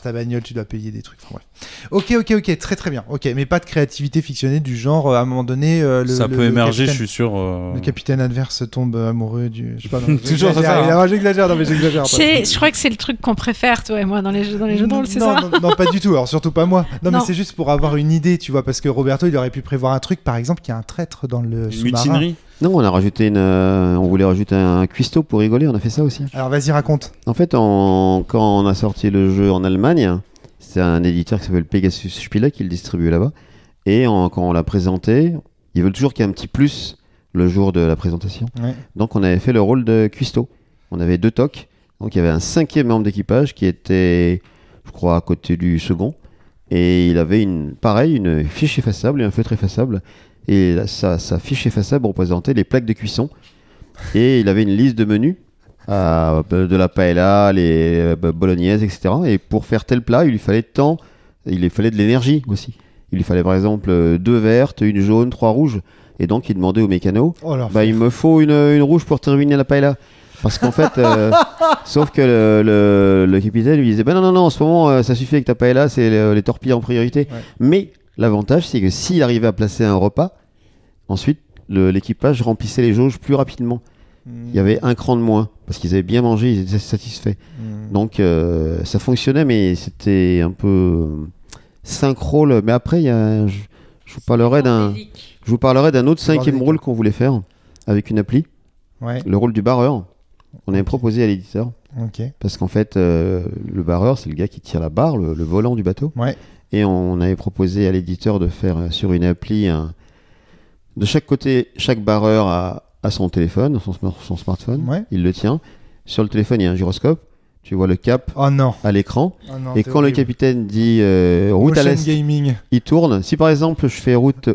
ta bagnole, tu dois payer des trucs, enfin bref. Ok, très très bien. Ok, mais pas de créativité fictionnée du genre, à un moment donné, ça peut émerger, je suis sûr. Le capitaine adverse tombe amoureux du... Je sais pas, toujours ça. J'exagère, non mais j'exagère. Je crois que c'est le truc qu'on préfère, toi et moi, dans les jeux de rôle, c'est ça? Non, pas du tout, alors surtout pas moi. Non, mais c'est juste pour avoir une idée, tu vois, parce que Roberto, il aurait pu prévoir un truc, par exemple, qu'il y a un traître dans le sous-marin. Mutinerie. Non, on a rajouté on voulait rajouter un cuistot pour rigoler, on a fait ça aussi. Alors vas-y, raconte. En fait, quand on a sorti le jeu en Allemagne, c'est un éditeur qui s'appelle Pegasus Spiele qui le distribue là-bas. Et quand on l'a présenté, ils veulent toujours qu'il y ait un petit plus le jour de la présentation. Ouais. Donc on avait fait le rôle de cuistot. On avait 2 tocs. Donc il y avait un 5e membre d'équipage qui était, je crois, à côté du second. Et il avait une fiche effaçable et un feutre effaçable. Et sa fiche effaçable représentait les plaques de cuisson. Et il avait une liste de menus, de la paella, les bolognaises, etc. Et pour faire tel plat, il lui fallait de l'énergie aussi. Il lui fallait par exemple 2 vertes, 1 jaune, 3 rouges. Et donc il demandait au mécano, il me faut une rouge pour terminer la paella. Parce qu'en fait, sauf que le capitaine lui disait, non, en ce moment, ça suffit avec ta paella, c'est les torpilles en priorité. Ouais. Mais l'avantage, c'est que s'il arrivait à placer un repas, ensuite, l'équipage remplissait les jauges plus rapidement. Il y avait un cran de moins, parce qu'ils avaient bien mangé, ils étaient satisfaits. Donc, ça fonctionnait, mais c'était un peu synchrole. Mais après, je vous parlerai d'un autre 5e rôle qu'on voulait faire, avec une appli. Ouais. le rôle du barreur. On avait proposé à l'éditeur. Ok. Parce qu'en fait, le barreur, c'est le gars qui tire la barre, le volant du bateau. Ouais. Et on avait proposé à l'éditeur de faire sur une appli de chaque côté, chaque barreur a son téléphone, son smartphone. Ouais. Il le tient. Sur le téléphone, il y a un gyroscope. Tu vois le cap Oh non. à l'écran. Oh non, Et c'est quand le horrible. capitaine dit route à Motion l'est, gaming. il tourne. Si par exemple, je fais route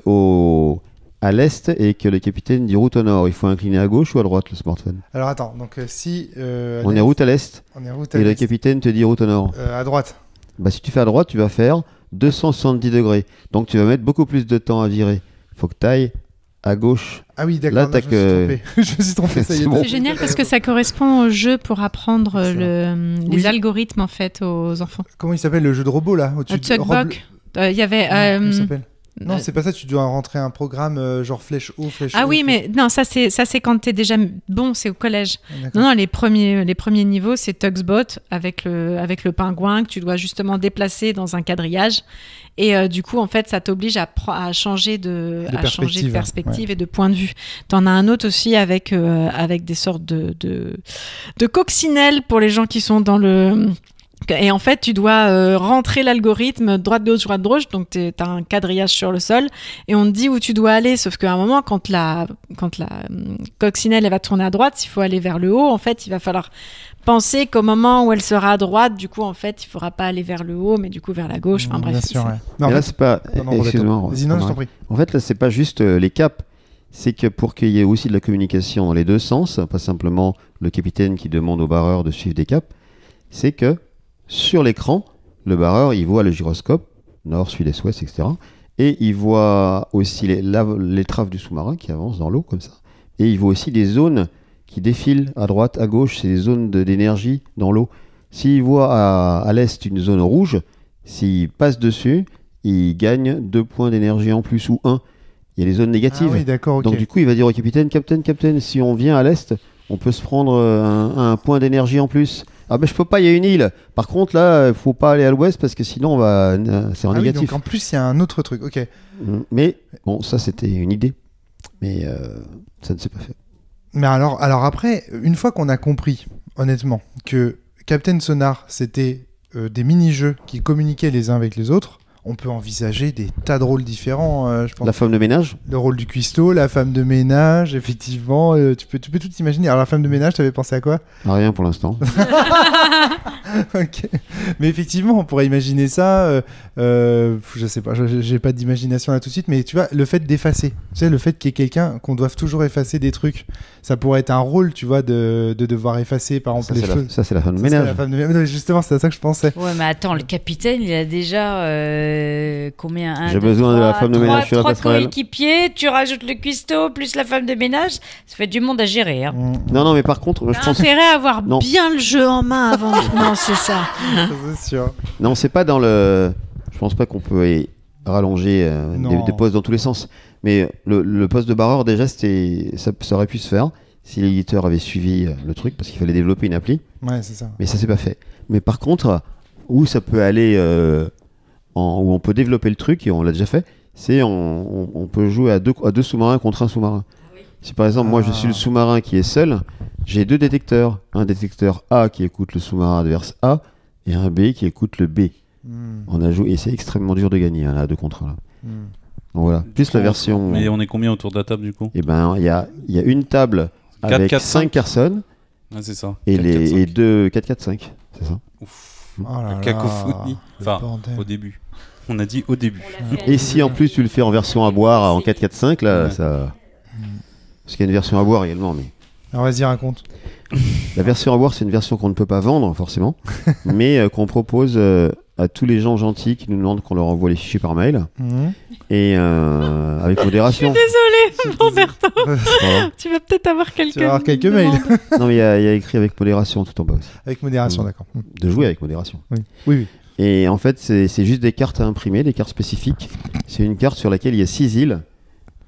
à l'est et que le capitaine dit route au nord, il faut incliner à gauche ou à droite le smartphone. Alors attends, donc si On est route à l'est on est route à et le l'est. capitaine te dit route au nord. À droite. Bah, si tu fais à droite, tu vas faire 270 degrés. Donc tu vas mettre beaucoup plus de temps à virer. Il faut que tu ailles à gauche. Ah oui, d'accord. Là, non, t'as je me suis trompé. Je me suis trompé, ça y est. C'est bon. C'est génial parce que ça correspond au jeu pour apprendre Excellent. les Oui. algorithmes en fait aux enfants. Comment il s'appelle le jeu de robot là au-dessus de Tugbox. Il y avait. Comment il s'appelle Non, c'est pas ça, tu dois rentrer un programme genre flèche haut, flèche Ah haut. oui, mais non, ça c'est quand t'es déjà bon, c'est au collège. D'accord. Non, les premiers niveaux, c'est Tugsbot avec le pingouin que tu dois justement déplacer dans un quadrillage. Et du coup, en fait, ça t'oblige à changer de perspective et de point de vue. T'en as un autre aussi avec des sortes de coccinelles pour les gens qui sont dans le... Et en fait, tu dois rentrer l'algorithme droite-gauche, droite-gauche, donc tu as un quadrillage sur le sol, et on te dit où tu dois aller, sauf qu'à un moment, quand la coccinelle elle va tourner à droite, il faut aller vers le haut, en fait, il va falloir penser qu'au moment où elle sera à droite, du coup, en fait, il ne faudra pas aller vers le haut, mais du coup vers la gauche, enfin bref. Bien sûr, c'est- ouais. Non, Et en là, fait- c'est pas. non, non, Excuse-moi. Vas-y, non, je t'en prie. En fait, là, c'est pas juste les caps. C'est que pour qu'il y ait aussi de la communication dans les deux sens, pas simplement le capitaine qui demande au barreur de suivre des caps, c'est que sur l'écran, le barreur, il voit le gyroscope, nord, sud, est, ouest, etc. Et il voit aussi l'étrave du sous-marin qui avance dans l'eau, comme ça. Et il voit aussi des zones qui défilent à droite, à gauche, c'est des zones d'énergie dans l'eau. S'il voit à l'est une zone rouge, s'il passe dessus, il gagne 2 points d'énergie en plus ou 1. Il y a des zones négatives. Ah oui, d'accord, ok. Donc du coup, il va dire au capitaine, capitaine, si on vient à l'est, on peut se prendre un point d'énergie en plus. Ah ben je peux pas, il y a une île. Par contre là, il faut pas aller à l'ouest parce que sinon c'est en Ah oui, négatif. donc en plus, il y a un autre truc, ok. Mais bon, ça c'était une idée. Mais ça ne s'est pas fait. Mais alors après, une fois qu'on a compris, honnêtement, que Captain Sonar, c'était des mini-jeux qui communiquaient les uns avec les autres, on peut envisager des tas de rôles différents, je pense. La femme de ménage. Le rôle du cuistot, la femme de ménage, effectivement, tu peux tout imaginer. Alors la femme de ménage, t'avais pensé à quoi? Rien pour l'instant. Ok. Mais effectivement, on pourrait imaginer ça. Je sais pas, j'ai pas d'imagination là tout de suite, mais tu vois, le fait d'effacer, tu sais, le fait qu'il y ait quelqu'un qu'on doive toujours effacer des trucs, ça pourrait être un rôle, tu vois, de devoir effacer par exemple les choses. Ça c'est la femme de Ça serait ménage. la femme de ménage. Non, justement, c'est à ça que je pensais. Ouais, mais attends, le capitaine, il a déjà combien? J'ai besoin de la femme de ménage sur la Trois passerelle. coéquipiers, tu rajoutes le cuistot plus la femme de ménage, ça fait du monde à gérer. Hein. Non, mais par contre, je T'as pense. intérêt à avoir Non. bien le jeu en main avant. Non, c'est ça. C'est sûr. Non, c'est pas dans le. Je pense pas qu'on peut rallonger Non. des postes dans tous les sens. Mais le poste de barreur, déjà, ça aurait pu se faire si l'éditeur avait suivi le truc, parce qu'il fallait développer une appli. Ouais, c'est ça. Mais ça s'est pas fait. Mais par contre, où ça peut aller, où on peut développer le truc, et on l'a déjà fait, c'est on peut jouer à deux sous-marins contre un sous-marin. Si par exemple, moi je suis le sous-marin qui est seul, j'ai 2 détecteurs. Un détecteur A qui écoute le sous-marin adverse A, et un B qui écoute le B. On a joué, et c'est extrêmement dur de gagner, là, 2 contre 1. Là. Donc voilà. Plus la version. Mais on est combien autour de la table du coup? Et ben, il y a une table avec 4, 5 personnes, Ouais, c'est ça. et 4, les 4, 5. 2 4, 4, 5. C'est ça. Ouf. Oh là La là, cacophonie. le Enfin, bordel. au début. On a dit au début. Et si en plus tu le fais en version à boire en 4-4-5, là, Ouais. ça. Parce qu'il y a une version à boire également, mais. Alors vas-y, raconte. La version à boire, c'est une version qu'on ne peut pas vendre, forcément, mais qu'on propose à tous les gens gentils qui nous demandent qu'on leur envoie les fichiers par mail, et avec modération. Désolée, Roberto. Voilà. Tu vas peut-être avoir quelques. Tu vas avoir quelques demandes. mails. Non, mais il y a écrit avec modération tout en bas aussi. Avec modération, d'accord. De jouer avec modération. Oui. Et en fait, c'est juste des cartes à imprimer, des cartes spécifiques. C'est une carte sur laquelle il y a 6 îles.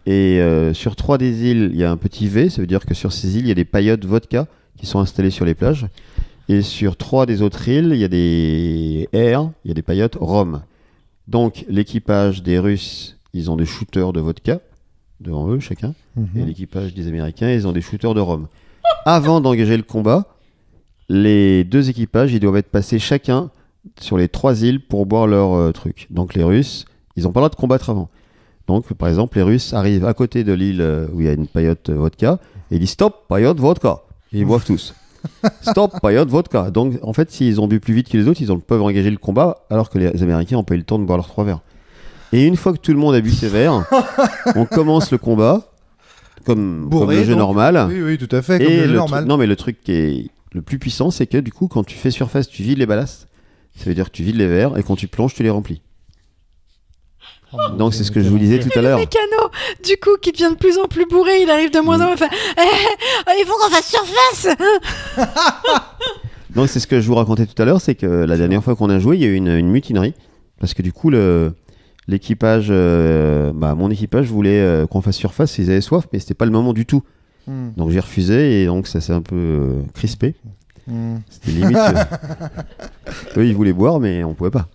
Et sur 3 des îles, il y a un petit V. Ça veut dire que sur ces îles, il y a des paillotes vodka qui sont installées sur les plages. Et sur 3 des autres îles, il y a des R, il y a des paillotes rhum. Donc, l'équipage des Russes, ils ont des shooters de vodka devant eux, chacun. Et l'équipage des Américains, ils ont des shooters de rhum. avant d'engager le combat, les deux équipages, ils doivent être passés chacun sur les 3 îles pour boire leur truc. Donc les Russes, ils n'ont pas le droit de combattre avant. Donc par exemple, les Russes arrivent à côté de l'île où il y a une paillote vodka et ils disent stop, paillote vodka. Et ils boivent tous. Stop, paillote vodka. Donc en fait, s'ils ont bu plus vite que les autres, ils peuvent engager le combat alors que les Américains n'ont pas eu le temps de boire leurs 3 verres. Et une fois que tout le monde a bu ses verres, on commence le combat comme le jeu normal. Oui, tout à fait, comme le jeu normal. Non, mais le truc qui est le plus puissant, c'est que du coup, quand tu fais surface, tu vides les ballasts. Ça veut dire que tu vides les verres et quand tu plonges, tu les remplis. Donc c'est ce que je vous disais tout à l'heure. Le mécano, du coup, qui devient de plus en plus bourré, il arrive de moins en moins. Il faut qu'on fasse surface. Donc c'est ce que je vous racontais tout à l'heure, c'est que la dernière fois qu'on a joué, il y a eu une mutinerie parce que du coup l'équipage, mon équipage voulait qu'on fasse surface, ils avaient soif, mais c'était pas le moment du tout. Donc j'ai refusé et donc ça s'est un peu crispé. C'était limite. Eux ils voulaient boire, mais on pouvait pas.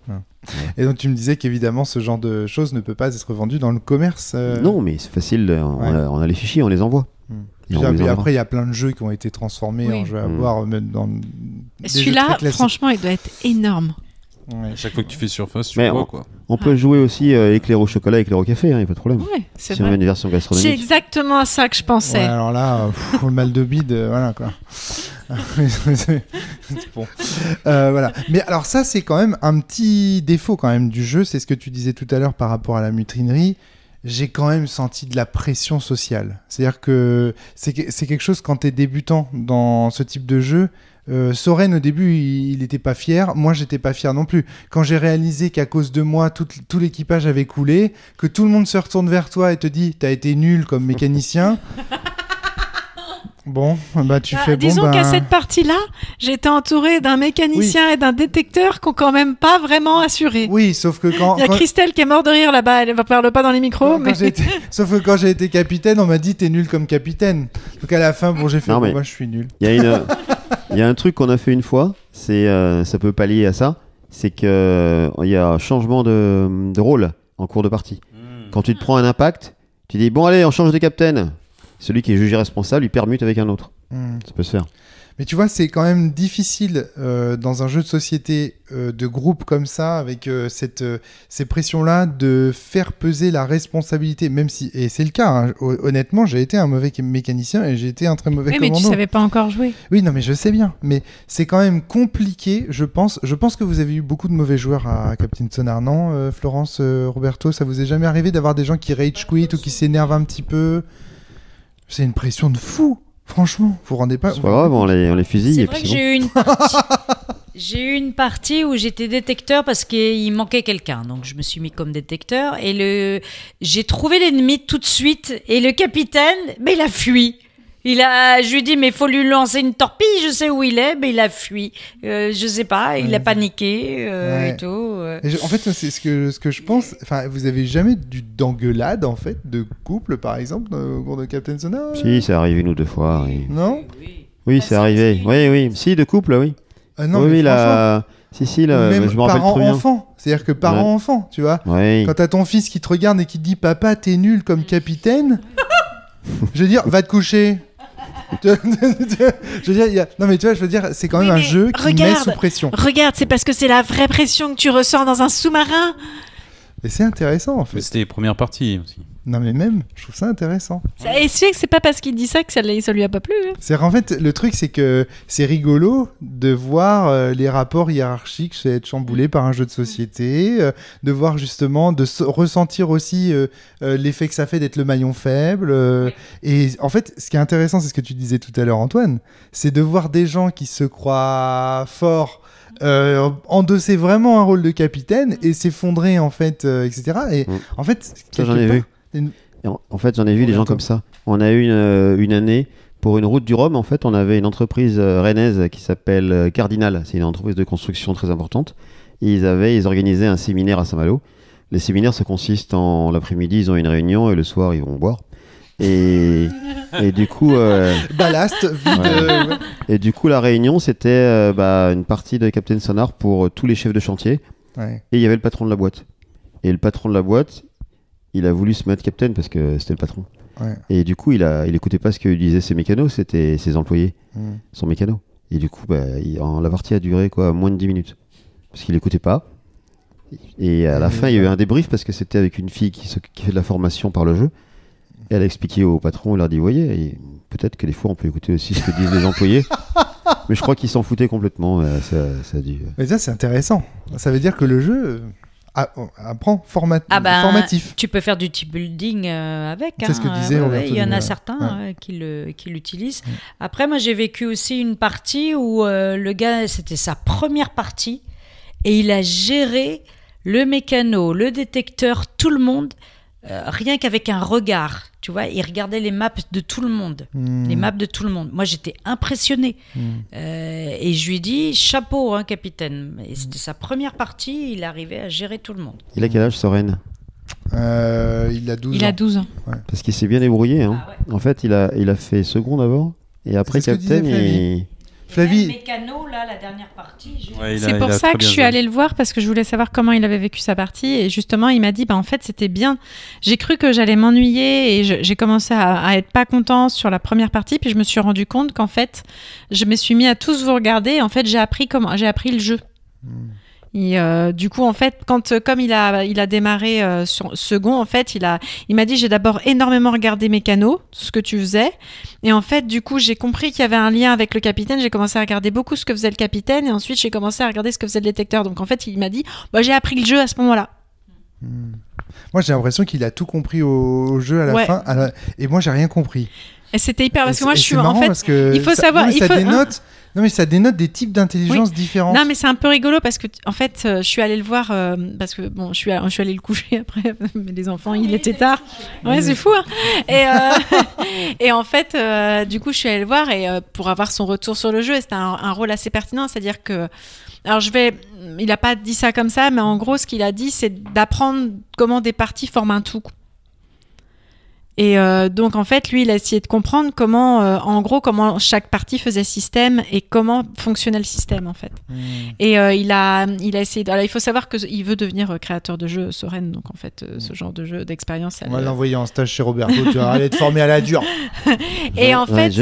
Et donc tu me disais qu'évidemment ce genre de choses ne peut pas être vendu dans le commerce. Non, mais c'est facile. On a les fichiers, on les envoie. Après, il y a plein de jeux qui ont été transformés en jeux à boire, même dans. Celui-là, franchement, il doit être énorme. Ouais. Chaque fois que tu fais surface, tu vois quoi. On peut jouer aussi éclair au chocolat, éclair au café, il n'y a pas de problème. Ouais, c'est si on a une version gastronomique. C'est exactement à ça que je pensais. Ouais, alors là, le mal de bide, voilà quoi. C'est bon. Voilà. Mais alors ça, c'est quand même un petit défaut quand même du jeu. C'est ce que tu disais tout à l'heure par rapport à la mutinerie. J'ai quand même senti de la pression sociale. C'est-à-dire que c'est quelque chose quand t'es débutant dans ce type de jeu. Soren au début il n'était pas fier, moi j'étais pas fier non plus. Quand j'ai réalisé qu'à cause de moi tout l'équipage avait coulé, que tout le monde se retourne vers toi et te dit t'as été nul comme mécanicien. Bon, bah tu fais disons bon. Qu'à cette partie-là, j'étais entouré d'un mécanicien et d'un détecteur qui n'ont quand même pas vraiment assuré. Oui, sauf que quand... Il y a Christelle qui est morte de rire là-bas, elle ne parle pas dans les micros. Sauf que quand j'ai été capitaine, on m'a dit t'es nul comme capitaine. Donc à la fin, bon, j'ai fait moi je suis nul. Il y a un truc qu'on a fait une fois, ça peut pallier à ça, c'est qu'il y a un changement de rôle en cours de partie. Quand tu te prends un impact, tu dis bon allez, on change de capitaine. Celui qui est jugé responsable, il permute avec un autre. Ça peut se faire. Mais tu vois, c'est quand même difficile dans un jeu de société de groupe comme ça, avec ces pressions-là, de faire peser la responsabilité, même si, et c'est le cas, hein, honnêtement, j'ai été un mauvais mécanicien et j'ai été un très mauvais commando. Mais tu savais pas encore jouer. Oui, non, mais je sais bien. Mais c'est quand même compliqué, je pense. Je pense que vous avez eu beaucoup de mauvais joueurs à Captain Sonar, non Florence, Roberto, ça vous est jamais arrivé d'avoir des gens qui rage quit ou qui s'énervent un petit peu? C'est une pression de fou. Franchement, vous vous rendez pas. C'est pas grave, on les fusille. C'est et vrai puis que j'ai eu une partie où j'étais détecteur parce qu'il manquait quelqu'un. Donc je me suis mis comme détecteur et j'ai trouvé l'ennemi tout de suite. Et le capitaine, il a fui. Je lui ai dit, mais il faut lui lancer une torpille, je sais où il est, mais il a fui. Je sais pas, il a paniqué et tout. En fait, c'est ce que je pense. Enfin, vous avez jamais d'engueulade, en fait, de couple, par exemple, au cours de Captain Sonar? Si, c'est arrivé une ou deux fois. Oui. Non? Oui, c'est arrivé. Oui. Si, de couple, oui. Non, oui, mais là. Si, là, même je me rappelle très bien. Parents-enfants. C'est-à-dire que parents-enfants, tu vois. Oui. Quand t'as ton fils qui te regarde et qui te dit, papa, t'es nul comme capitaine. Je veux dire, va te coucher. Je veux dire, non mais tu vois, je veux dire, c'est quand même un jeu qui met sous pression. Regarde, c'est parce que c'est la vraie pression que tu ressens dans un sous-marin. Et c'est intéressant en fait. Mais c'était les premières parties aussi. Non mais même, je trouve ça intéressant. Et c'est pas parce qu'il dit ça que ça lui a pas plu. Hein. C'est en fait le truc, c'est que c'est rigolo de voir les rapports hiérarchiques être chamboulés par un jeu de société, de voir justement, ressentir aussi l'effet que ça fait d'être le maillon faible. Et en fait, ce qui est intéressant, c'est ce que tu disais tout à l'heure, Antoine, c'est de voir des gens qui se croient endosser vraiment un rôle de capitaine et s'effondrer en fait, etc. Et en fait, ça, j'en ai vu. En fait, j'en ai vu des gens comme ça. On a eu une année pour une route du Rhum. En fait, on avait une entreprise rennaise qui s'appelle Cardinal. C'est une entreprise de construction très importante. Et ils organisaient un séminaire à Saint-Malo. Les séminaires, ça consiste en l'après-midi, ils ont une réunion et le soir, ils vont boire. Et du coup ballast vide. Et du coup la réunion c'était une partie de Captain Sonar pour tous les chefs de chantier. Et il y avait le patron de la boîte. Et le patron de la boîte, il a voulu se mettre capitaine parce que c'était le patron. Ouais. Et du coup, il écoutait pas ce que disaient ses mécanos, c'était ses employés, son mécano. Et du coup, la partie a duré moins de 10 minutes. Parce qu'il écoutait pas. Et à la fin, il y a eu un débrief parce que c'était avec une fille qui fait de la formation par le jeu. Et elle a expliqué au patron, elle leur dit, voyez, peut-être que des fois on peut écouter aussi ce que disent les employés. Mais je crois qu'ils s'en foutaient complètement. Ça a dû... Mais ça, c'est intéressant. Ça veut dire que le jeu apprend formatif. Tu peux faire du team building avec. C'est ce que disait Roberto. Il y en a certains qui l'utilisent. Après, moi, j'ai vécu aussi une partie où le gars, c'était sa première partie et il a géré le mécano, le détecteur, tout le monde, rien qu'avec un regard. Tu vois, il regardait les maps de tout le monde. Les maps de tout le monde. Moi, j'étais impressionnée. Et je lui dis, chapeau, hein, capitaine. Et c'était sa première partie, il arrivait à gérer tout le monde. Il a quel âge, Soren ? Il a 12 ans. Il a 12 ans. Ouais. Parce qu'il s'est bien débrouillé. Hein. Ah ouais. En fait, il a fait seconde d'abord. Et après, capitaine, Flavie. Le mécano, là, la dernière partie. C'est pour ça que je suis allée le voir parce que je voulais savoir comment il avait vécu sa partie. Et justement, il m'a dit, en fait, c'était bien. J'ai cru que j'allais m'ennuyer et j'ai commencé à être pas contente sur la première partie. Puis je me suis rendu compte qu'en fait, je me suis mis à tous vous regarder. Et en fait, j'ai appris le jeu. Et du coup, en fait, comme il a démarré sur second, en fait, il m'a dit, j'ai d'abord énormément regardé Mécano, ce que tu faisais, et en fait, du coup, j'ai compris qu'il y avait un lien avec le capitaine. J'ai commencé à regarder beaucoup ce que faisait le capitaine, et ensuite, j'ai commencé à regarder ce que faisait le détecteur. Donc, en fait, il m'a dit, j'ai appris le jeu à ce moment-là. Moi, j'ai l'impression qu'il a tout compris au jeu à la fin, et moi, j'ai rien compris. Et c'était hyper parce que moi, je suis marrant en fait, parce que il faut savoir, Non, mais ça dénote des types d'intelligence différentes. Non, mais c'est un peu rigolo parce que, en fait, je suis allée le voir parce que, bon, je suis allée le coucher après, mais les enfants, il était tard. Ouais, c'est fou, hein. Et en fait, du coup, je suis allée le voir et pour avoir son retour sur le jeu, et c'était un rôle assez pertinent, c'est-à-dire que, alors il n'a pas dit ça comme ça, mais en gros, ce qu'il a dit, c'est d'apprendre comment des parties forment un tout. Et donc, en fait, lui, il a essayé de comprendre comment chaque partie faisait système et comment fonctionnait le système, en fait. Et il a essayé... Alors, il faut savoir qu'il veut devenir créateur de jeux Soren. Donc, en fait, ce genre de jeu, d'expérience... On va l'envoyer en stage chez Roberto. Tu vas aller te former à la dure. Et en fait...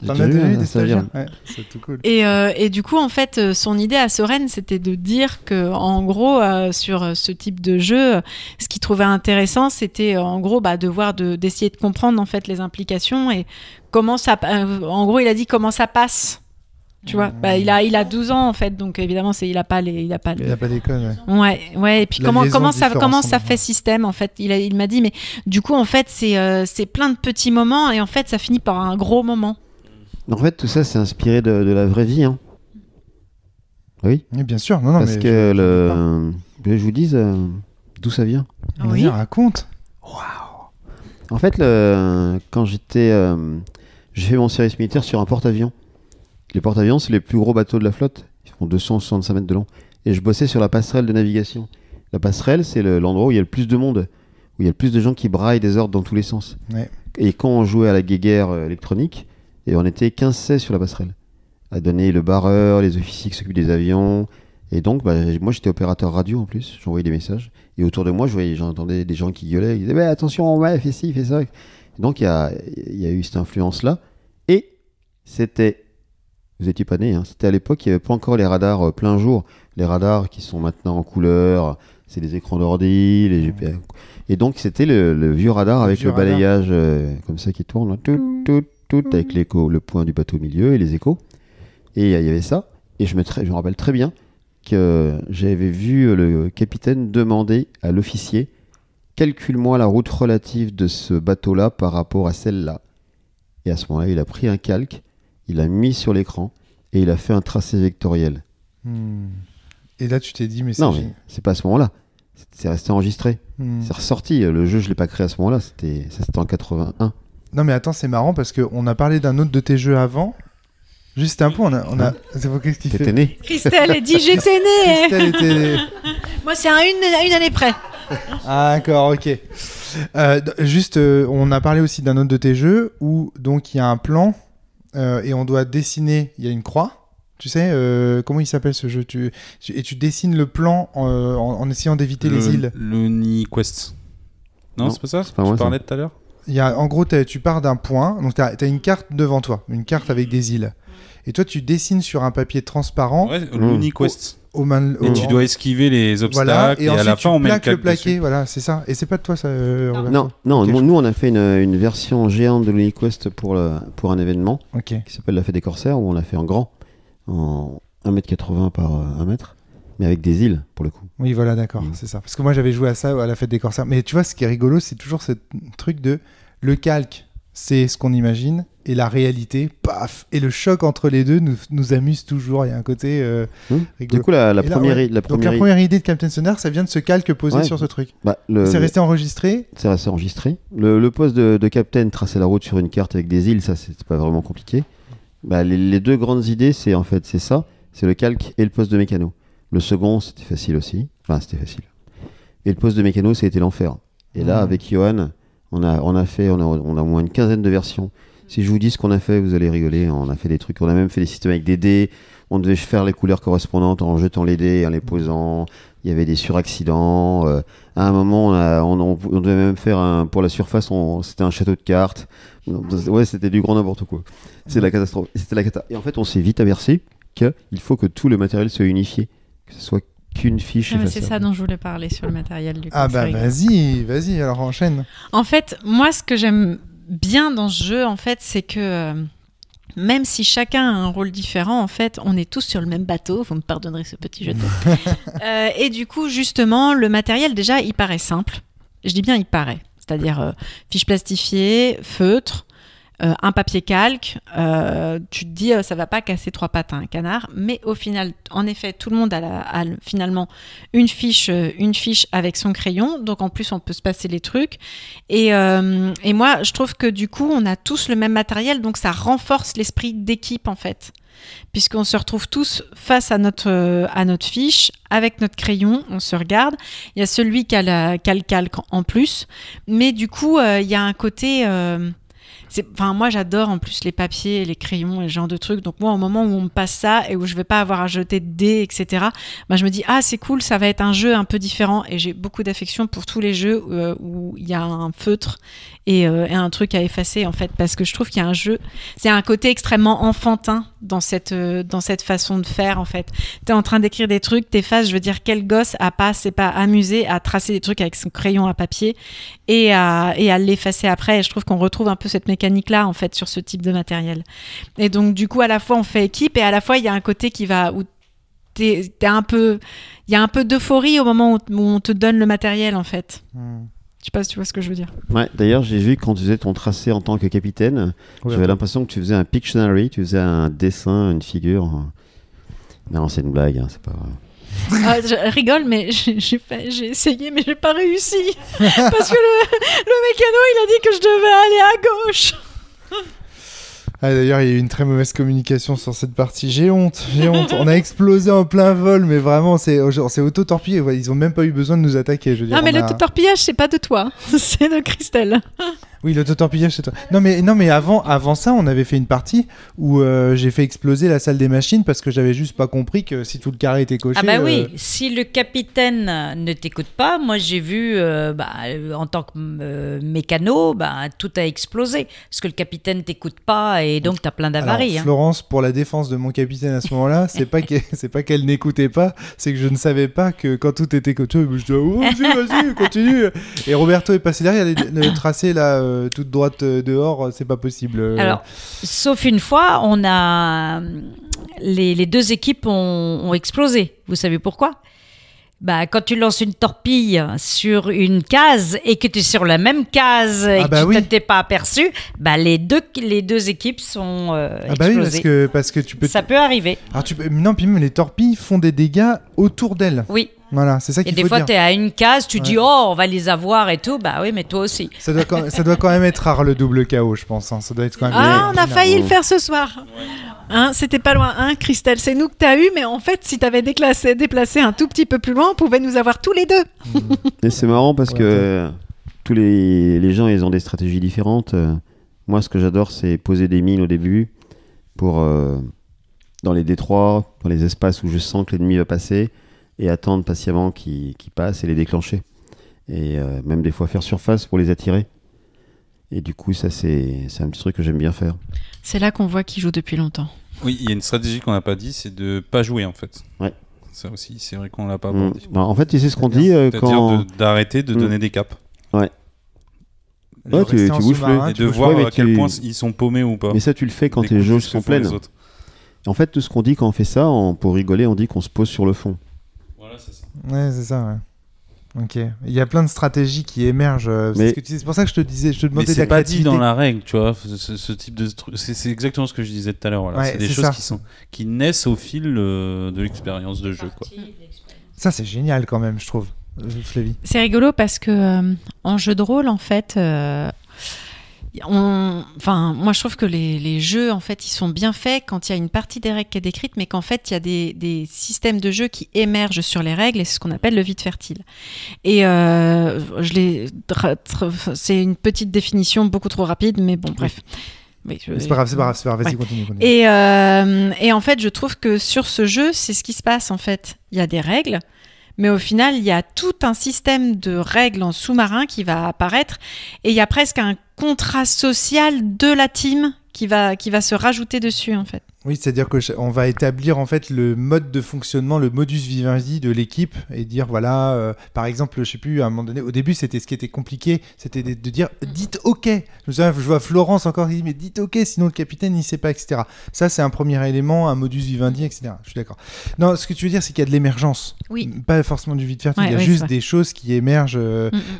T'en as déjà eu des stagiaires. Ouais, c'est tout cool. Et du coup, en fait, son idée à Soren, c'était de dire que, en gros, sur ce type de jeu, ce qu'il trouvait intéressant, c'était en gros d'essayer de comprendre en fait les implications et comment ça. En gros, il a dit comment ça passe. Tu vois, il a 12 ans en fait, donc évidemment, il a pas l'école. Ouais. Et puis comment ça fait système en fait. Il m'a dit, mais du coup, en fait, c'est plein de petits moments et en fait, ça finit par un gros moment. En fait, tout ça, c'est inspiré de la vraie vie. Hein. Oui, bien sûr. Parce que je vous dis d'où ça vient. Oui, raconte. Waouh. En fait, quand j'ai fait mon service militaire sur un porte-avions. Les porte-avions, c'est les plus gros bateaux de la flotte. Ils font 265 mètres de long. Et je bossais sur la passerelle de navigation. La passerelle, c'est l'endroit où il y a le plus de monde, où il y a le plus de gens qui braillent des ordres dans tous les sens. Ouais. Et quand on jouait à la guéguerre électronique, et on était 15-16 sur la passerelle, à donner le barreur, les officiers qui s'occupent des avions. Et donc, moi, j'étais opérateur radio en plus, j'envoyais des messages. Et autour de moi, j'entendais des gens qui gueulaient, ils disaient attention, ouais, fais ci, fais ça. Et donc, il y a eu cette influence-là. Et c'était, vous n'étiez pas nés, hein, c'était à l'époque, il n'y avait pas encore les radars plein jour. Les radars qui sont maintenant en couleur, c'est les écrans d'ordi, les GPS. Et donc, c'était le vieux radar avec le balayage comme ça qui tourne, tout avec l'écho, le point du bateau au milieu et les échos. Et il y avait ça. Et je me rappelle très bien que j'avais vu le capitaine demander à l'officier « Calcule-moi la route relative de ce bateau-là par rapport à celle-là. » Et à ce moment-là, il a pris un calque, il l'a mis sur l'écran et il a fait un tracé vectoriel. Et là, tu t'es dit « mais non, mais c'est pas à ce moment-là. C'est resté enregistré. C'est ressorti. Le jeu, je l'ai pas créé à ce moment-là. C'était en 81. Non mais attends, c'est marrant parce qu'on a parlé d'un autre de tes jeux avant. Juste un peu, on a... C'est pas qu'est-ce qu'il fait. T'étais né. Christelle a dit j'étais née. Christelle était née. Moi c'est à une année près. Ah d'accord, ok. Juste, on a parlé aussi d'un autre de tes jeux où donc il y a un plan et on doit dessiner, il y a une croix. Tu sais, comment il s'appelle ce jeu et tu dessines le plan en essayant d'éviter les îles. L'Uni Quest. Non, c'est pas ça. Pas moi, tu parlais tout à l'heure. En gros, tu pars d'un point, donc tu as une carte devant toi, une carte avec des îles. Et toi, tu dessines sur un papier transparent. Ouais, l'Uniquest. Et tu dois esquiver les obstacles, voilà, et à la fin, on met le plaqué. Voilà, c'est ça. Et c'est pas de toi, ça, Roberto? Non, Okay. nous, on a fait une version géante de l'Uniquest pour un événement qui s'appelle la Fête des Corsaires, où on l'a fait en grand, en 1m80 par 1 mètre, mais avec des îles, pour le coup. Oui, voilà, d'accord, c'est ça. Parce que moi, j'avais joué à ça à la Fête des Corsaires. Mais tu vois, ce qui est rigolo, c'est toujours ce truc de le calque, c'est ce qu'on imagine, et la réalité, paf. Et le choc entre les deux nous amuse toujours. Il y a un côté rigolo. Du coup, la première idée de Captain Sonar, ça vient de ce calque posé sur ce truc. C'est resté enregistré. C'est resté enregistré. Le poste de Captain, tracer la route sur une carte avec des îles, ça, c'est pas vraiment compliqué. Les deux grandes idées, c'est ça. C'est le calque et le poste de mécano. Le second, c'était facile aussi. Enfin, c'était facile. Et le poste de mécano, c'était l'enfer. Et là, avec Johan, on a au moins une quinzaine de versions. Si je vous dis ce qu'on a fait, vous allez rigoler. On a fait des trucs, on a même fait des systèmes avec des dés. On devait faire les couleurs correspondantes en jetant les dés, en les posant. Il y avait des suraccidents. À un moment, on devait même faire pour la surface, c'était un château de cartes. Ouais, c'était du grand n'importe quoi. C'est la catastrophe. C'était la cata. Et en fait, on s'est vite aperçu qu'il faut que tout le matériel soit unifié, que ce soit qu'une fiche. C'est ça dont je voulais parler sur le matériel du coup. Vas-y, alors enchaîne. En fait, moi, ce que j'aime bien dans ce jeu, en fait, c'est que même si chacun a un rôle différent, en fait, on est tous sur le même bateau. Vous me pardonnerez ce petit jeu de mots. Et du coup, justement, le matériel, déjà, il paraît simple. Je dis bien il paraît. C'est-à-dire fiche plastifiée, feutre, un papier calque. Tu te dis, ça va pas casser 3 pattes à un canard. Mais au final, en effet, tout le monde a finalement une fiche avec son crayon. Donc, en plus, on peut se passer les trucs. Et moi, je trouve que du coup, on a tous le même matériel. Donc, ça renforce l'esprit d'équipe, en fait. Puisqu'on se retrouve tous face à notre fiche, avec notre crayon, on se regarde. Il y a celui qui a le calque en plus. Mais du coup, il y a un côté... moi, j'adore en plus les papiers, les crayons et ce genre de trucs. Donc moi, au moment où on me passe ça et où je vais pas avoir à jeter de dés, etc., je me dis, c'est cool, ça va être un jeu un peu différent. Et j'ai beaucoup d'affection pour tous les jeux où il y a un feutre et un truc à effacer, en fait. Parce que je trouve qu'il y a un jeu... C'est un côté extrêmement enfantin dans cette façon de faire, en fait. T'es en train d'écrire des trucs, t'effaces. Je veux dire, quel gosse s'est pas amusé à tracer des trucs avec son crayon à papier et à l'effacer après. Et je trouve qu'on retrouve un peu cette mécanique-là, en fait, sur ce type de matériel. Et donc, du coup, à la fois, on fait équipe et à la fois, il y a un côté où il y a un peu d'euphorie au moment où on te donne le matériel, en fait. Je sais pas si tu vois ce que je veux dire. Ouais, d'ailleurs, j'ai vu quand tu faisais ton tracé en tant que capitaine, j'avais l'impression que tu faisais un Pictionary, tu faisais un dessin, une figure. Non, c'est une blague, c'est pas vrai. Je rigole, mais j'ai essayé, mais j'ai pas réussi. Parce que le mécano, il a dit que je devais aller à gauche. D'ailleurs, il y a eu une très mauvaise communication sur cette partie. J'ai honte. On a explosé en plein vol, mais vraiment, c'est auto-torpillé. Ils ont même pas eu besoin de nous attaquer. Je veux dire, non, mais l'auto-torpillage, c'est pas de toi. C'est de Christelle. Oui, l'auto-torpillage, c'est toi. Non, mais avant ça, on avait fait une partie où j'ai fait exploser la salle des machines parce que j'avais juste pas compris que si tout le carré était coché... oui, si le capitaine ne t'écoute pas, moi j'ai vu, en tant que mécano, tout a explosé. Parce que le capitaine t'écoute pas et donc t'as plein d'avaries. Alors, Florence, pour la défense de mon capitaine à ce moment-là, c'est pas qu'elle n'écoutait pas, c'est que je ne savais pas que quand tout était coché, je dis vas-y, continue. Et Roberto est passé derrière, le tracé là... toute droite dehors, c'est pas possible. Alors, sauf une fois, les deux équipes ont explosé. Vous savez pourquoi ? Quand tu lances une torpille sur une case et que tu es sur la même case et que tu t'es pas aperçu, les deux équipes sont explosées. Oui, parce que tu peux... Ça peut arriver. Alors non, puis même les torpilles font des dégâts autour d'elles. Oui. Voilà, c'est ça qu'il faut dire. Et des fois, tu es à une case, tu dis, on va les avoir et tout. Oui, mais toi aussi. Ça doit quand même être rare le double KO, je pense. Ça doit être quand même... on a failli le faire ce soir. C'était pas loin, Christelle. C'est nous que t'as eu, mais en fait, si t'avais déplacé un tout petit peu plus loin, on pouvait nous avoir tous les deux. Et c'est marrant parce que tous les gens, ils ont des stratégies différentes. Moi, ce que j'adore, c'est poser des mines au début pour, dans les détroits, dans les espaces où je sens que l'ennemi va passer, et attendre patiemment qu'ils passent et les déclencher. Et même des fois faire surface pour les attirer. Et du coup, ça, c'est un petit truc que j'aime bien faire. C'est là qu'on voit qu'il joue depuis longtemps. Oui, il y a une stratégie qu'on n'a pas dit, c'est de pas jouer en fait. Ouais. Ça aussi, c'est vrai qu'on l'a pas abordé. En fait, tu sais ce qu'on dit C'est-à-dire d'arrêter de donner des caps. Ouais. Ouais, tu bouges le Et de voir à quel point ils sont paumés ou pas. Mais ça, tu le fais quand tes jauges sont pleines. En fait, tout ce qu'on dit quand on fait ça, pour rigoler, on dit qu'on se pose sur le fond. Voilà, c'est ça. Ouais, c'est ça, ouais. Ok. Il y a plein de stratégies qui émergent. C'est pour ça que je te disais, je te demandais mais de la c'est pas dit créativité. dans la règle, tu vois, ce type de truc. C'est exactement ce que je disais tout à l'heure. Voilà. Ouais, c'est des c'est choses ça. qui naissent au fil de l'expérience de jeu, quoi. Ça, c'est génial quand même, je trouve, Flavie. C'est rigolo parce que en jeu de rôle, en fait, moi je trouve que les jeux, en fait, ils sont bien faits quand il y a une partie des règles qui est décrite, mais qu'en fait, il y a des systèmes de jeu qui émergent sur les règles, et c'est ce qu'on appelle le vide fertile. Et c'est une petite définition beaucoup trop rapide, mais bon, bref. C'est pas grave, vas-y, Ouais. continue. Et en fait, je trouve que sur ce jeu, c'est ce qui se passe en fait. Il y a des règles, mais au final, il y a tout un système de règles en sous-marin qui va apparaître, et il y a presque un contrat social de la team qui va se rajouter dessus en fait. Oui, c'est-à-dire qu'on va établir en fait le mode de fonctionnement, le modus vivendi de l'équipe et dire voilà, par exemple, je sais plus, à un moment donné, au début, c'était ce qui était compliqué, c'était de dire dites OK. Je me souviens, je vois Florence encore qui dit mais dites OK, sinon le capitaine il sait pas, etc. Ça, c'est un premier élément, un modus vivendi, etc. Je suis d'accord. Non, ce que tu veux dire, c'est qu'il y a de l'émergence. Oui. Pas forcément du vide fertile, Ouais, il y a oui, juste des choses qui émergent,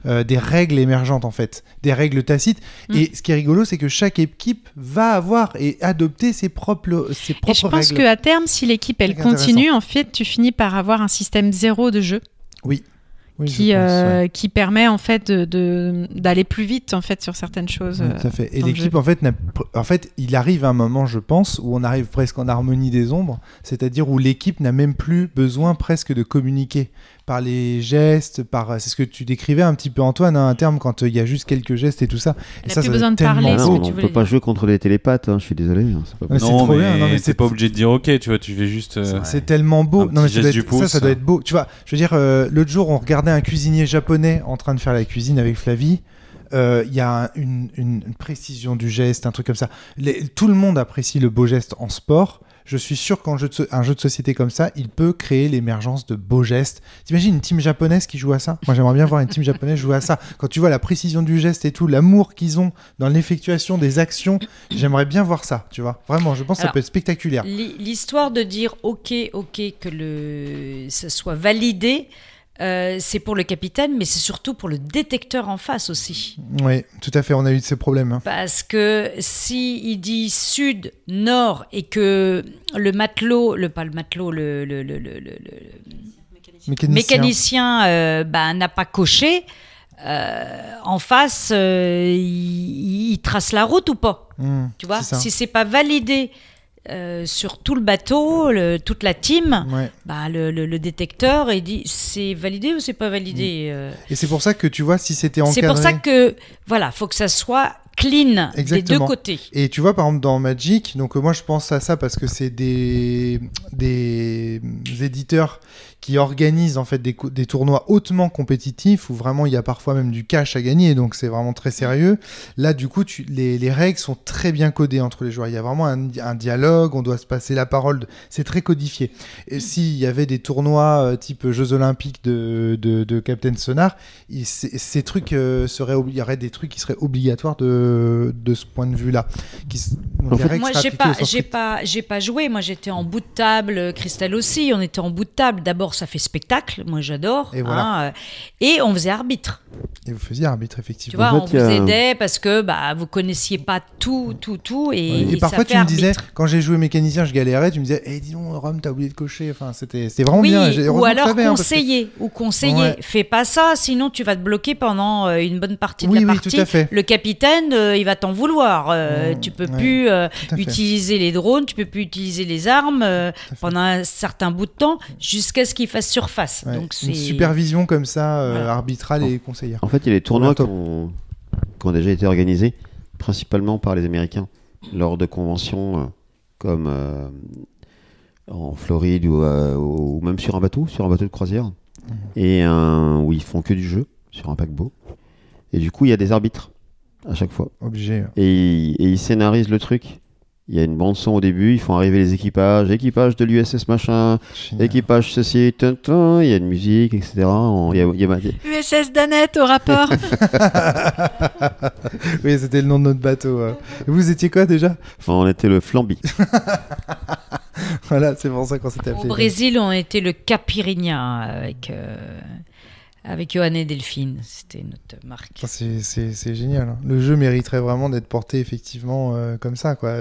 des règles émergentes en fait, des règles tacites. Et ce qui est rigolo, c'est que chaque équipe va avoir et adopter ses propres Et je pense règles. qu'à terme, si l'équipe elle C'est continue, en fait, tu finis par avoir un système zéro de jeu Oui, qui, je pense, ouais. qui permet en fait d'aller plus vite en fait sur certaines choses. Ouais, tout à fait. Et dans le l'équipe, jeu. en fait, il arrive un moment, je pense, où on arrive presque en harmonie des ombres, c'est-à-dire où l'équipe n'a même plus besoin presque de communiquer par les gestes, c'est ce que tu décrivais un petit peu Antoine, hein, un terme quand il y a juste quelques gestes et tout ça. Elle et a ça, plus ça besoin doit de être parler, tellement ce beau. que tu On voulais peut pas jouer contre les télépathes, hein, je suis désolé. C'est pas Ouais, possible. c'est Non, trop mais bien, non, mais t'es pas obligé de dire OK, tu vois, tu fais juste. C'est tellement beau. Un Non, mais petit geste du pouce, ça doit être beau. Tu vois, je veux dire, l'autre jour, on regardait un cuisinier japonais en train de faire la cuisine avec Flavie. Il y a une précision du geste, un truc comme ça. Tout le monde apprécie le beau geste en sport. Je suis sûr qu'un jeu de société comme ça, il peut créer l'émergence de beaux gestes. T'imagines une team japonaise qui joue à ça? Moi, j'aimerais bien voir une team japonaise jouer à ça. Quand tu vois la précision du geste et tout, l'amour qu'ils ont dans l'effectuation des actions, j'aimerais bien voir ça, tu vois. Vraiment, je pense que ça peut être spectaculaire. L'histoire de dire OK, que ça soit validé, c'est pour le capitaine, mais c'est surtout pour le détecteur en face aussi. Oui, tout à fait, on a eu de ces problèmes. Hein. Parce que si il dit sud, nord, et que le matelot, le mécanicien n'a pas coché, en face, il trace la route ou pas? Tu vois, si c'est pas validé sur tout le bateau, toute la team, le détecteur il dit c'est validé ou c'est pas validé. Et c'est pour ça que tu vois, si c'était encadré. C'est pour ça que voilà, faut que ça soit clean. Exactement. Des deux côtés. Et tu vois, par exemple, dans Magic, donc moi je pense à ça parce que c'est des éditeurs qui organisent en fait des tournois hautement compétitifs où vraiment il y a parfois même du cash à gagner, donc c'est vraiment très sérieux. Là, du coup, les règles sont très bien codées entre les joueurs. Il y a vraiment un dialogue, on doit se passer la parole, c'est très codifié. Et s'il y avait des tournois type Jeux Olympiques de Captain Sonar, ces trucs il y aurait des trucs qui seraient obligatoires de ce point de vue-là. Moi, j'ai pas joué. Moi, j'étais en bout de table. Christelle aussi, on était en bout de table. D'abord, ça fait spectacle. Moi, j'adore. Et, voilà. Et on faisait arbitre. Et vous faisiez arbitre, effectivement. Tu vois, on vous aidait parce que vous connaissiez pas tout. Et parfois, tu me disais, quand j'ai joué mécanicien, je galérais. Tu me disais, dis donc, Rome, t'as oublié de cocher. Enfin, c'était vraiment bien. Ou alors conseiller. Fais pas ça, sinon tu vas te bloquer pendant une bonne partie de la partie. Tout à fait. Le capitaine, il va t'en vouloir. Tu peux plus utiliser les drones, tu peux plus utiliser les armes pendant un certain bout de temps jusqu'à ce qu'il fasse surface. Ouais. Donc, c'est une supervision comme ça, arbitrale et conseillère. En fait, il y a des tournois qui ont déjà été organisés principalement par les Américains lors de conventions comme en Floride ou même sur un bateau de croisière, et où ils font que du jeu sur un paquebot. Et du coup, il y a des arbitres. à chaque fois. Obligé. Et ils scénarisent le truc. Il y a une bande son au début, ils font arriver les équipages de l'USS machin, Génial. équipage ceci, il y a une musique, etc. USS Danette au rapport. Oui, c'était le nom de notre bateau. Vous étiez quoi déjà? On était le Flamby. Voilà, c'est pour ça qu'on s'était Au appelé. Brésil, on était le Caipirinha avec Johan et Delphine. C'était notre marque. C'est génial. Hein. Le jeu mériterait vraiment d'être porté effectivement comme ça, quoi,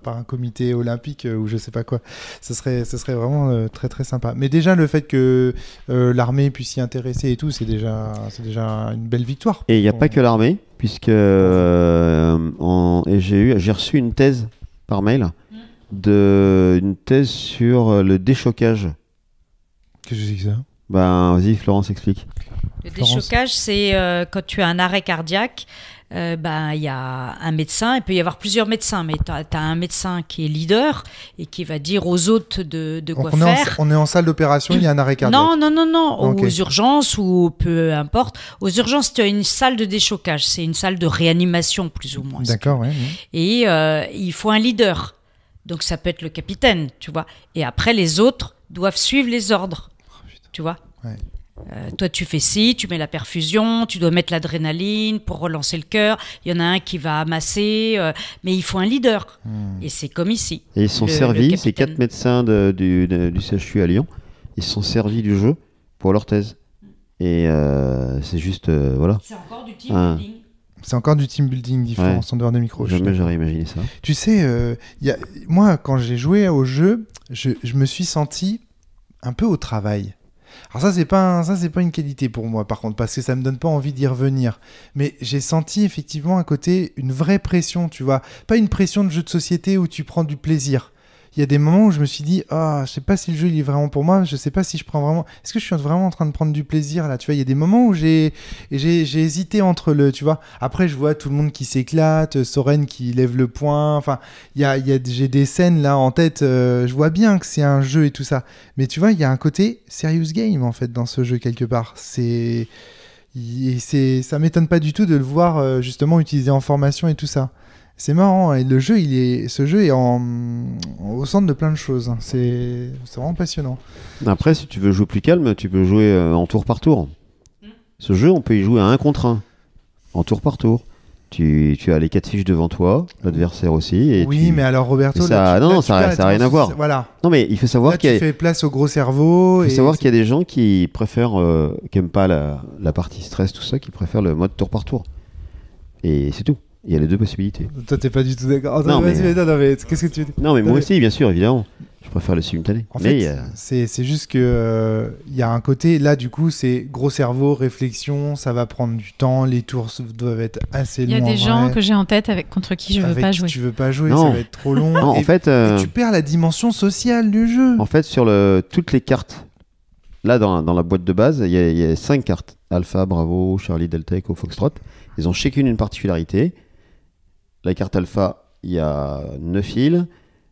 par un comité olympique ou je sais pas quoi. Ce serait vraiment très très sympa. Mais déjà le fait que l'armée puisse s'y intéresser et tout, c'est déjà une belle victoire. Et il n'y a pas que l'armée, puisque j'ai reçu une thèse par mail, une thèse sur le déchocage. Qu'est-ce que c'est que ça? Ben, vas-y, Florence, explique. Le déchocage, c'est quand tu as un arrêt cardiaque, il y a un médecin, il peut y avoir plusieurs médecins, mais tu as un médecin qui est leader et qui va dire aux autres de quoi faire. On est en salle d'opération, il y a un arrêt cardiaque. Non, Ok. aux urgences ou peu importe. Aux urgences, tu as une salle de déchocage, c'est une salle de réanimation plus ou moins. D'accord, ouais. Et il faut un leader. Donc ça peut être le capitaine, tu vois. Et après, les autres doivent suivre les ordres, tu vois. Ouais. Toi, tu fais ci, tu mets la perfusion, tu dois mettre l'adrénaline pour relancer le cœur. Il y en a un qui va amasser, mais il faut un leader. Et c'est comme ici. Et ils sont Le servis, capitaine. ces 4 médecins du CHU à Lyon, ils se sont servis du jeu pour leur thèse. Et c'est juste, voilà. C'est encore du team building. C'est encore du team building différent, en dehors des micros. Jamais j'aurais imaginé ça. Tu sais, moi, quand j'ai joué au jeu, je me suis senti un peu au travail. Alors ça, c'est pas une qualité pour moi, par contre, parce que ça me donne pas envie d'y revenir. Mais j'ai senti effectivement à côté une vraie pression, tu vois. Pas une pression de jeu de société où tu prends du plaisir. Il y a des moments où je me suis dit, je sais pas si le jeu il est vraiment pour moi, je sais pas si je prends vraiment. Est-ce que je suis vraiment en train de prendre du plaisir là, tu vois. Il y a des moments où j'ai hésité entre le, tu vois. Après, je vois tout le monde qui s'éclate, Soren qui lève le poing. Enfin, j'ai des scènes là en tête. Je vois bien que c'est un jeu et tout ça, mais tu vois, il y a un côté serious game en fait dans ce jeu quelque part. Ça m'étonne pas du tout de le voir justement utilisé en formation et tout ça. C'est marrant, et ce jeu est au centre de plein de choses. C'est vraiment passionnant. Après, si tu veux jouer plus calme, tu peux jouer en tour par tour. Ce jeu, on peut y jouer à 1 contre 1, en tour par tour. Tu as les 4 fiches devant toi, l'adversaire aussi. Et oui, mais alors Roberto, ça n'a rien à voir. Voilà. Non, mais il faut savoir tu fais place au gros cerveau. Il faut savoir qu'il y a des gens qui préfèrent, qui n'aiment pas la partie stress, tout ça, qui préfèrent le mode tour par tour. Et c'est tout. Il y a les deux possibilités. Toi, t'es pas du tout d'accord. Non, mais qu'est-ce que tu veux dire? Non, mais moi aussi, bien sûr, évidemment. Je préfère le simultané. En fait, c'est juste que il y a un côté, là, du coup, c'est gros cerveau, réflexion, ça va prendre du temps, les tours doivent être assez longs. Il y a des gens que j'ai en tête contre qui je veux pas jouer. Tu veux pas jouer, non. Ça va être trop long. Non, en fait, et tu perds la dimension sociale du jeu. En fait, sur toutes les cartes, là, dans la boîte de base, il y a 5 cartes. Alpha, Bravo, Charlie, Delta, Echo, Foxtrot. Ils ont chacune une particularité. La carte Alpha, il y a 9 îles.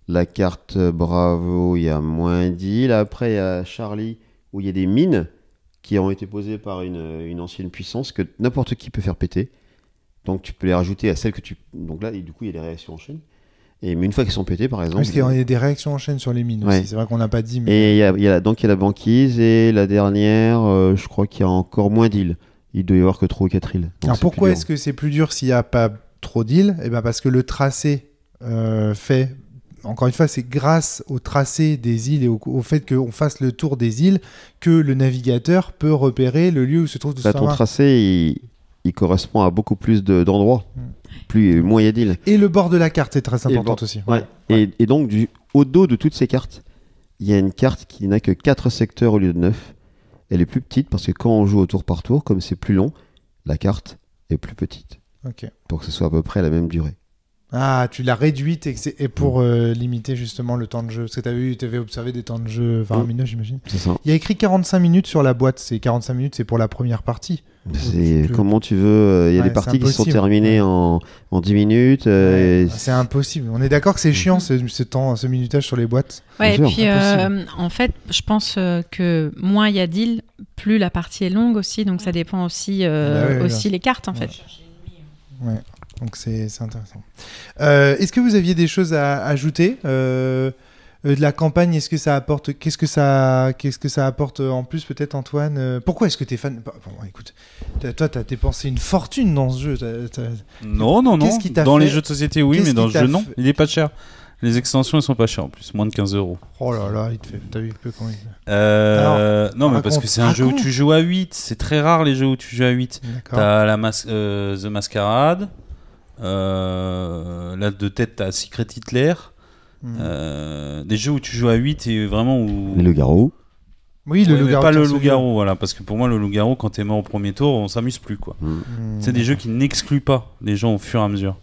La carte Bravo, il y a moins 10 îles. Après, il y a Charlie, où il y a des mines qui ont été posées par une ancienne puissance que n'importe qui peut faire péter. Donc, tu peux les rajouter à celles que tu... Donc là, et du coup, il y a des réactions en chaîne. Mais une fois qu'elles sont pétées, par exemple... Parce qu'il y a des réactions en chaîne sur les mines aussi. C'est vrai qu'on n'a pas dit. Mais... Et il y a la banquise. Et la dernière, je crois qu'il y a encore moins d'îles. Il doit y avoir que 3 ou 4 îles. Donc alors pourquoi est-ce que c'est plus dur s'il n'y a pas trop d'îles? Parce que le tracé fait... Encore une fois, c'est grâce au tracé des îles et au fait qu'on fasse le tour des îles que le navigateur peut repérer le lieu où se trouve tout ça. Ton tracé, il correspond à beaucoup plus d'endroits. Moins il y a d'îles. Et le bord de la carte est très important aussi. Ouais. Et donc, au dos de toutes ces cartes, il y a une carte qui n'a que 4 secteurs au lieu de 9. Elle est plus petite parce que quand on joue au tour par tour, comme c'est plus long, la carte est plus petite. Okay. Pour que ce soit à peu près la même durée. Ah, tu l'as réduite et pour limiter justement le temps de jeu. Parce que tu avais observé des temps de jeu faramineux, j'imagine. C'est ça. Il y a écrit 45 minutes sur la boîte. C'est 45 minutes, c'est pour la première partie. Comment tu veux. Il y a des parties qui sont terminées en 10 minutes. C'est impossible. On est d'accord que c'est chiant ce minutage sur les boîtes. Ouais, et puis en fait, je pense que moins il y a d'îles, plus la partie est longue aussi. Donc ça dépend aussi, les cartes en fait. Ouais. Donc c'est intéressant. Est-ce que vous aviez des choses à ajouter de la campagne? Est-ce que ça apporte qu'est-ce que ça apporte en plus peut-être, Antoine? Pourquoi est-ce que t'es fan? Bon, écoute, toi t'as dépensé une fortune dans ce jeu. Non. Qu'est-ce qui t'a Dans fait les jeux de société, oui, Qu'est-ce mais dans qui le t'a jeu, non. fait Il est pas cher. Les extensions, elles sont pas chères en plus, moins de 15 €. Oh là là, t'as vu peu quand même. Non, mais parce raconte, que c'est un jeu où raconte. tu joues à 8. C'est très rare les jeux où tu joues à 8. D'accord. T'as The Masquerade. Là, de tête, t'as Secret Hitler. Des jeux où tu joues à 8 et vraiment où. Le loup-garou. Oui, le Ouais, mais loup-garou. pas le tiens, loup-garou, voilà. Parce que pour moi, le loup-garou, quand t'es mort au premier tour, on s'amuse plus, quoi. C'est des jeux qui n'excluent pas les gens au fur et à mesure.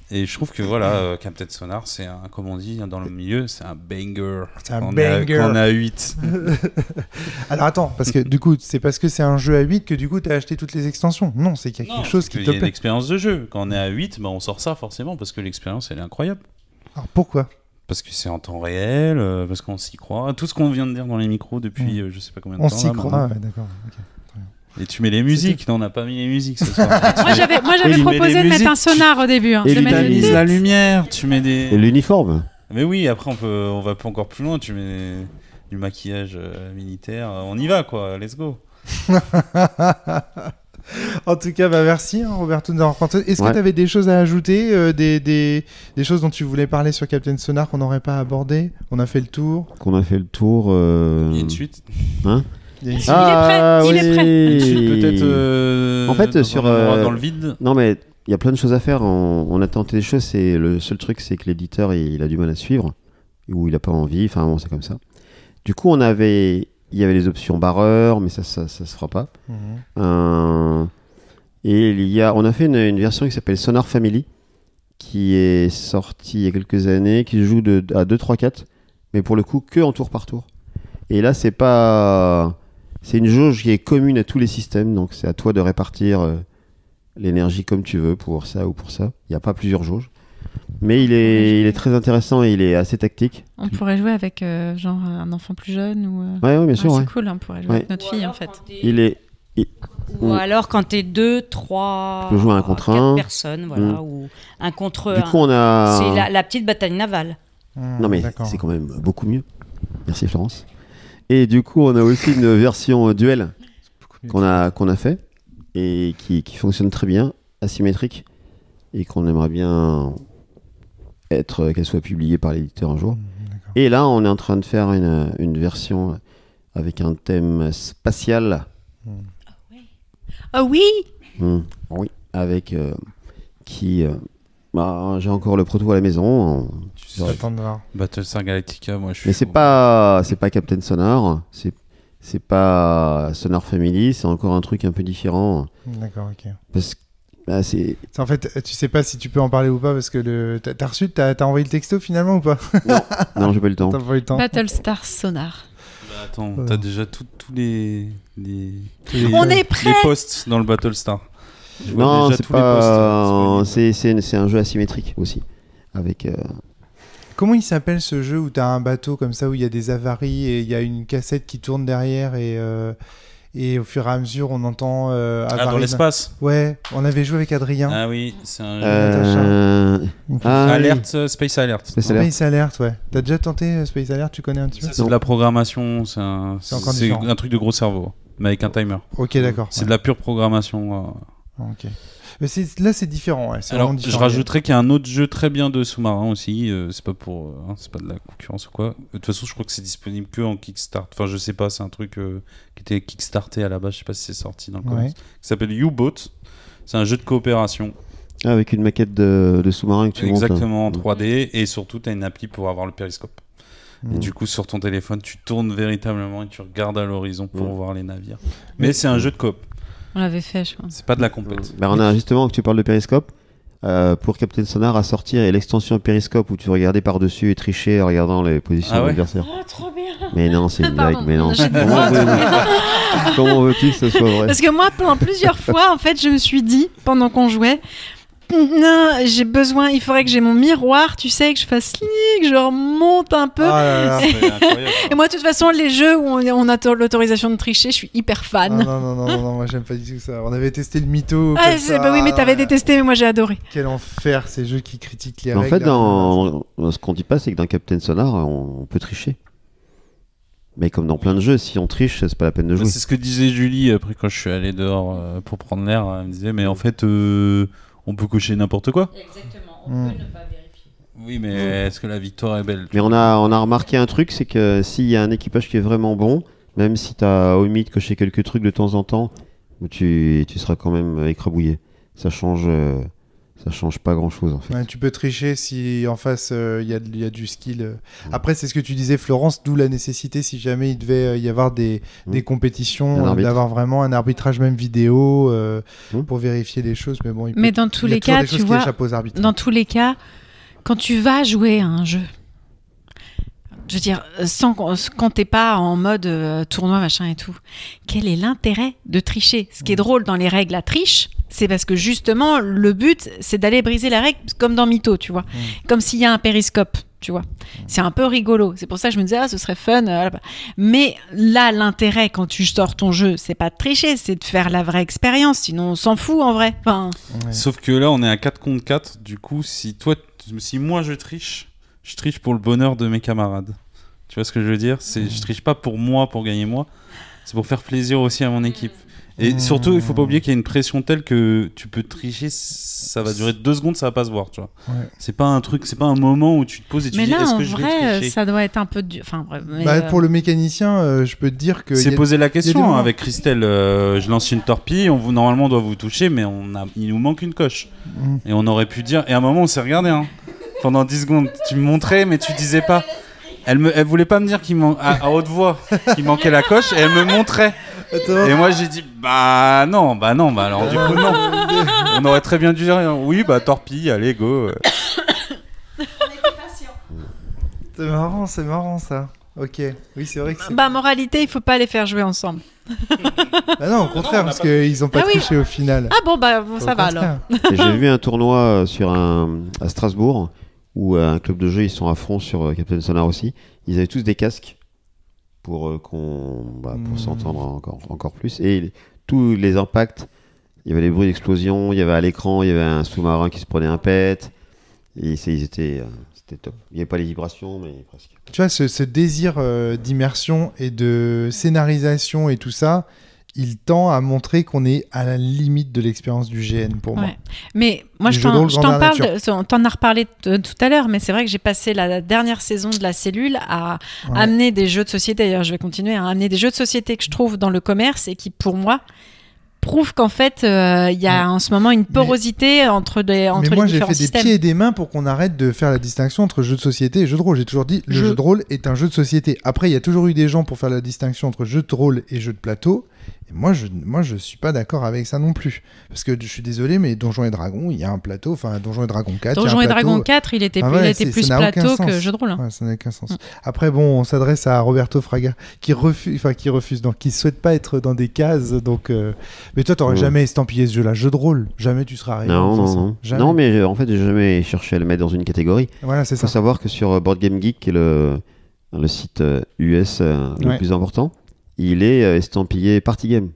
Et je trouve que voilà, Captain Sonar, c'est un, comme on dit dans le milieu, c'est un banger. C'est un Quand banger. on est à 8. Alors attends, parce que du coup, c'est parce que c'est un jeu à 8 que du coup t'as acheté toutes les extensions. Non, c'est qu'il y a quelque chose qui Il te y a plaît. l'expérience de jeu. Quand on est à 8, bah, on sort ça forcément parce que l'expérience elle est incroyable. Alors pourquoi? Parce que c'est en temps réel, parce qu'on s'y croit. Tout ce qu'on vient de dire dans les micros depuis je sais pas combien de On temps. s'y là, croit, maintenant. ouais, d'accord. ok. Et tu mets les musiques. Non, on n'a pas mis les musiques ce soir. Moi, j'avais il met proposé des de mettre musiques, un sonar au début. Hein. Et De lui, mettre t'as une mis Mise petite- la lumière, tu mets des. Et l'uniforme. Mais oui, après on va pas encore plus loin. Tu mets du maquillage militaire. On y va quoi. Let's go. En tout cas, bah merci Roberto d'avoir partagé. Est-ce que Ouais. tu avais des choses à ajouter, des choses dont tu voulais parler sur Captain Sonar qu'on n'aurait pas abordé? On a fait le tour. Qu'on a fait le tour. Il y a une suite. Il y a une- Il est prêt. Une suite peut-être. En fait, dans sur, un endroit dans le vide. Non, mais il y a plein de choses à faire. On a tenté des choses. C'est le seul truc, c'est que l'éditeur il a du mal à suivre ou il a pas envie. Enfin, bon, c'est comme ça. Du coup, il y avait les options barreur, mais ça se fera pas. Et on a fait une version qui s'appelle Sonar Family, qui est sortie il y a quelques années, qui se joue à 2, 3, 4, mais pour le coup que en tour par tour. Et là, c'est une jauge qui est commune à tous les systèmes, donc c'est à toi de répartir l'énergie comme tu veux pour ça ou pour ça. Il n'y a pas plusieurs jauges. Mais il est très intéressant et il est assez tactique. On pourrait jouer avec genre un enfant plus jeune ou. Ouais, bien sûr. c'est Ouais. cool, on pourrait jouer Ouais. avec notre fille en fait. Il est. Ou alors quand t'es 2, 3, Tu peux jouer un contre 4 un. personnes, voilà, ou un contre Du coup, on a. C'est la petite bataille navale. Non, mais d'accord. c'est quand même beaucoup mieux. Merci Florence. Et du coup, on a aussi une version duel qu'on a fait et qui fonctionne très bien, asymétrique, et qu'on aimerait bien qu'elle soit publiée par l'éditeur un jour. D'accord. Et là, on est en train de faire une version avec un thème spatial. Ah oui. Oui, avec j'ai encore le proto à la maison. Tu attends de voir. Battlestar Galactica, moi je suis. Mais c'est pas Captain Sonar, c'est pas Sonar Family, c'est encore un truc un peu différent D'accord, ok. parce que c'est En fait, tu sais pas si tu peux en parler ou pas parce que t'as reçu, t'as envoyé le texto finalement ou pas? non, j'ai pas eu le temps. T'as pas eu le temps. Battlestar Sonar. Bah, attends, t'as déjà tous les On est prêt. les postes dans le Battlestar. Je vois Non, déjà c'est tous les postes, pas disponibles. c'est un jeu asymétrique aussi avec Comment il s'appelle ce jeu où t'as un bateau comme ça où il y a des avaries et il y a une cassette qui tourne derrière et au fur et à mesure on entend Ah, dans avaries. l'espace. Ouais, on avait joué avec Adrien. Ah oui, c'est un Alert. Space Alert. Space Alert. Space Alert, ouais. T'as déjà tenté Space Alert, tu connais un petit peu? Ça, c'est de la programmation, c'est encore différent. un truc de gros cerveau, mais avec un timer. Ok, d'accord. C'est de la pure programmation. Ok. Mais là, c'est différent. Ouais. C'est Alors, vraiment je différent. rajouterais qu'il y a un autre jeu très bien de sous-marin aussi. C'est pas c'est pas de la concurrence ou quoi. De toute façon, je crois que c'est disponible que en Kickstart. Enfin, je sais pas, c'est un truc qui était kickstarté à la base. Je sais pas si c'est sorti dans le commerce. Qui s'appelle U-Boat. C'est un jeu de coopération. Avec une maquette de sous-marin que tu montes. Exactement en 3D. Et surtout, tu as une appli pour avoir le périscope. Et du coup, sur ton téléphone, tu tournes véritablement et tu regardes à l'horizon pour voir les navires. Mais c'est un jeu de coop. On l'avait fait, je pense. C'est pas de la compète. Bah, on a justement que tu parles de périscope. Pour Captain Sonar à sortir et l'extension périscope où tu regardais par-dessus et tricher en regardant les positions Ah ouais adversaires. Oh, trop bien. Mais non, c'est une Pardon, blague. Mais non. j'ai des Comment veux-tu que ce soit vrai? Parce que moi, pendant plusieurs fois, en fait, je me suis dit, pendant qu'on jouait, non, j'ai besoin, il faudrait que j'ai mon miroir, tu sais, que je fasse que je remonte un peu. Ah là là. C'est incroyable. Et moi, de toute façon, les jeux où on a l'autorisation de tricher, je suis hyper fan. Non, moi j'aime pas du tout ça. On avait testé le mytho. Ah, comme ça. bah oui, mais t'avais détesté, mais moi j'ai adoré. Quel enfer, ces jeux qui critiquent les En règles. fait, ce qu'on dit pas, c'est que dans Captain Sonar, on peut tricher. Mais comme dans plein de jeux, si on triche, c'est pas la peine de jouer. C'est ce que disait Julie après quand je suis allé dehors pour prendre l'air. Elle me disait, mais en fait, on peut cocher n'importe quoi. Exactement, on peut ne pas vérifier. Oui, mais est-ce que la victoire est belle? Mais on a remarqué un truc, c'est que s'il y a un équipage qui est vraiment bon, même si t'as omis de cocher quelques trucs de temps en temps, tu seras quand même écrabouillé. Ça change pas grand-chose en fait. Ouais, tu peux tricher si en face il y a du skill. Après, c'est ce que tu disais, Florence, d'où la nécessité, si jamais il devait y avoir des compétitions, d'avoir vraiment un arbitrage même vidéo pour vérifier les choses. Mais bon, mais dans tous les cas, tu vois, dans tous les cas, quand tu vas jouer à un jeu, je veux dire, quand t'es pas en mode tournoi, machin et tout, quel est l'intérêt de tricher? Ce qui est drôle dans les règles à triche, c'est parce que justement, le but, c'est d'aller briser la règle, comme dans Mytho, tu vois. Comme s'il y a un périscope, tu vois. C'est un peu rigolo. C'est pour ça que je me disais, ce serait fun. Mais là, l'intérêt, quand tu sors ton jeu, c'est pas de tricher, c'est de faire la vraie expérience. Sinon, on s'en fout, en vrai. Enfin... Sauf que là, on est à 4 contre 4. Du coup, si moi, je triche pour le bonheur de mes camarades. Tu vois ce que je veux dire? Je triche pas pour moi, pour gagner moi. C'est pour faire plaisir aussi à mon équipe. Et surtout, il faut pas oublier qu'il y a une pression telle que tu peux tricher, ça va durer 2 secondes, ça va pas se voir, tu vois. Ouais. C'est pas un moment où tu te poses et tu dis est-ce que je vais tricher. Mais là, en vrai, ça doit être un peu dur. Enfin, pour le mécanicien, je peux te dire que... C'est poser la question avec Christelle. Je lance une torpille, normalement on doit vous toucher, mais il nous manque une coche. Et on aurait pu dire... Et à un moment, on s'est regardé, pendant 10 secondes. Tu me montrais, mais tu disais pas. Elle voulait pas me dire à haute voix qu'il manquait la coche, et elle me montrait. Et moi j'ai dit bah non, alors du coup non. On aurait très bien dû dire oui, torpille, allez go. On était patients. C'est marrant ça. Ok, oui c'est vrai que c'est... moralité, il faut pas les faire jouer ensemble. Non, au contraire, parce qu'ils ont pas triché au final. Ah bon, ça va alors. J'ai vu un tournoi à Strasbourg où un club de jeu, ils sont à fond sur Captain Sonar aussi. Ils avaient tous des casques pour s'entendre encore plus. Et tous les impacts, il y avait les bruits d'explosion, il y avait à l'écran, il y avait un sous-marin qui se prenait un pet. Et c'était top. Il n'y avait pas les vibrations, mais presque. Tu vois, ce désir d'immersion et de scénarisation et tout ça, il tend à montrer qu'on est à la limite de l'expérience du GN pour moi. Mais moi, je t'en parle, t'en as reparlé tout à l'heure, mais c'est vrai que j'ai passé la dernière saison de la cellule à amener des jeux de société. D'ailleurs, je vais continuer à amener des jeux de société que je trouve dans le commerce et qui, pour moi, prouvent qu'en fait, il y a en ce moment une porosité entre les différents systèmes. Mais moi, j'ai fait des pieds et des mains pour qu'on arrête de faire la distinction entre jeu de société et jeu de rôle. J'ai toujours dit, le jeu de rôle est un jeu de société. Après, il y a toujours eu des gens pour faire la distinction entre jeu de rôle et jeu de plateau. Et moi, je suis pas d'accord avec ça non plus. Parce que je suis désolé, mais Donjons et Dragons, il y a un plateau, enfin Donjons et Dragons 4. Donjons et Dragons 4, il était plus plateau que jeu de rôle. Ouais, ça n'a aucun sens. Après, bon, on s'adresse à Roberto Fraga, qui refuse, donc qui souhaite pas être dans des cases. Donc, mais toi, t'aurais jamais estampillé ce jeu-là, jeu de rôle. Jamais tu serais arrivé. Non, mais en fait, j'ai jamais cherché à le mettre dans une catégorie. Voilà, c'est ça. Faut savoir que sur Board Game Geek, qui est le site US le plus important, il est estampillé Party Game.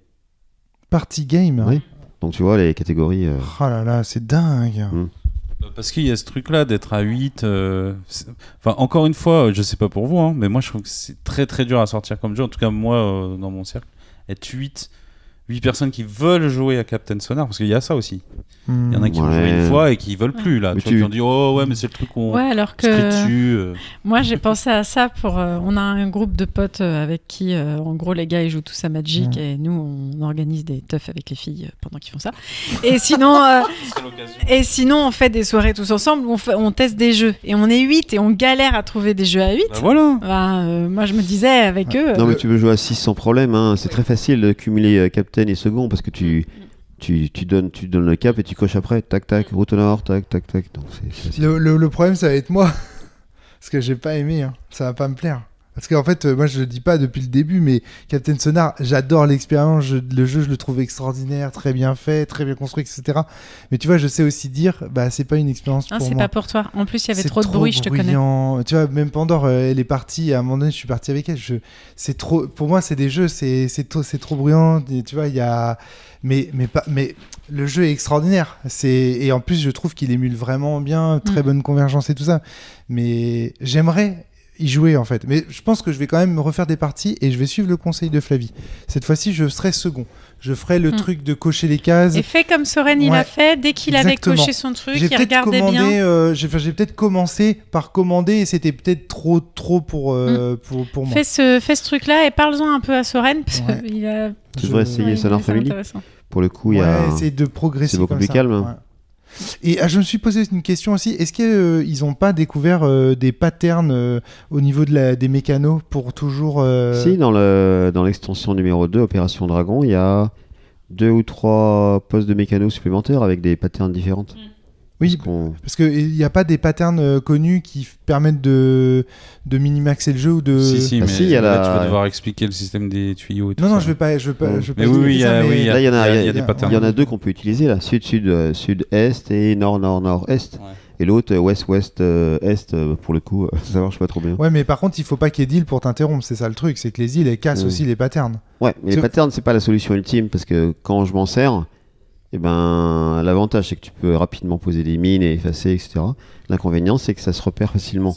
Party Game. Oui. Donc tu vois les catégories. Oh là là, c'est dingue. Parce qu'il y a ce truc-là d'être à 8. Enfin, encore une fois, je sais pas pour vous, mais moi je trouve que c'est très très dur à sortir comme jeu. En tout cas, moi, dans mon cercle, être 8 personnes qui veulent jouer à Captain Sonar, parce qu'il y a ça aussi. Il y en a qui ont joué une fois et qui veulent plus là. Qui ont dit mais c'est le truc qu'on alors que se dessus. Moi j'ai pensé à ça pour on a un groupe de potes avec qui en gros les gars ils jouent tous à Magic et nous on organise des teufs avec les filles pendant qu'ils font ça. Et sinon on fait des soirées tous ensemble où on teste des jeux et on est 8 et on galère à trouver des jeux à 8. Voilà. Moi je me disais avec eux. Non mais tu veux jouer à 6 sans problème. C'est très facile de cumuler Captain et second parce que tu donnes le cap et tu coches après, tac tac, route au nord, tac tac tac. Donc le problème ça va être moi, parce que j'ai pas aimé, ça va pas me plaire. Parce qu'en fait, moi je le dis pas depuis le début, mais Captain Sonar, j'adore l'expérience, le jeu je le trouve extraordinaire, très bien fait, très bien construit, etc. Mais tu vois, je sais aussi dire, bah c'est pas une expérience pour moi. C'est pas pour toi. En plus, il y avait C'est trop de bruit, je te connais. Tu vois, même Pandore, elle est partie, à un moment donné, je suis parti avec elle. C'est trop, pour moi, c'est des jeux, c'est trop bruyant. Tu vois, il y a, mais le jeu est extraordinaire. Et en plus, je trouve qu'il émule vraiment bien, très bonne convergence et tout ça. Mais j'aimerais y jouer en fait, mais je pense que je vais quand même me refaire des parties et je vais suivre le conseil de Flavie. Cette fois-ci, je serai second. Je ferai le truc de cocher les cases. Et fais comme Soren il a fait dès qu'il avait coché son truc, il regardait bien. J'ai peut-être commencé par commander et c'était peut-être trop pour moi. Fais ce truc-là et parle-en un peu à Soren parce qu'il a. Tu devrais essayer Sonar Family. Pour le coup, il y a. Essayer de progresser. C'est beaucoup plus calme. Ouais. Et je me suis posé une question aussi. Est-ce qu'ils n'ont pas découvert des patterns au niveau des mécanos pour toujours... Si, dans l'extension numéro 2, Opération Dragon, il y a 2 ou 3 postes de mécanos supplémentaires avec des patterns différentes. Oui, parce qu'il n'y a pas des patterns connus qui permettent de minimaxer le jeu ou de... Si, mais tu vas devoir expliquer le système des tuyaux et tout ça. Non, je veux pas. Mais oui, là, il y a des patterns. Il y en a 2 qu'on peut utiliser, là. Sud-est et nord-nord-nord-est. Ouais. Et l'autre, ouest-ouest-est, pour le coup, ça marche pas trop bien. Ouais, mais par contre, il faut pas qu'il y ait d'îles pour t'interrompre, c'est ça le truc, c'est que les îles, elles cassent aussi les patterns. Ouais, mais les patterns, c'est pas la solution ultime, parce que quand je m'en sers... Eh ben, l'avantage, c'est que tu peux rapidement poser des mines et effacer, etc. L'inconvénient, c'est que ça se repère facilement.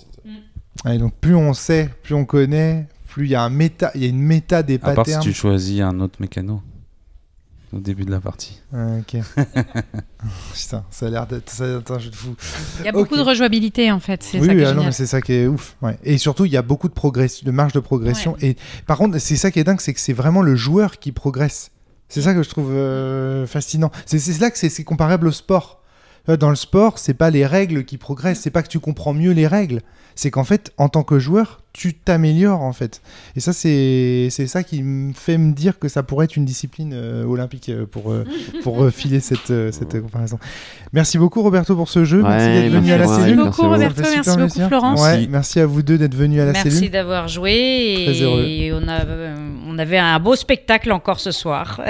Et donc, plus on sait, plus on connaît, plus il y a une méta des patterns. À part si tu choisis un autre mécano au début de la partie. Ok. Putain, ça a l'air d'être un jeu de fou. Il y a beaucoup de rejouabilité, en fait. C'est ça qui est génial. Non, mais c'est ça qui est ouf. Ouais. Et surtout, il y a beaucoup de marge de progression. Ouais. Et par contre, c'est ça qui est dingue, c'est que c'est vraiment le joueur qui progresse. C'est ça que je trouve fascinant. C'est là que c'est comparable au sport. Dans le sport, c'est pas les règles qui progressent, c'est pas que tu comprends mieux les règles. C'est qu'en fait, en tant que joueur, tu t'améliores en fait. Et ça, c'est ça qui me fait me dire que ça pourrait être une discipline olympique pour filer cette comparaison. Merci beaucoup Roberto pour ce jeu. Merci d'être venu à la cellule. Merci beaucoup Roberto, merci beaucoup Florence. Merci à vous deux d'être venus à la cellule. Merci d'avoir joué. Et on avait un beau spectacle encore ce soir.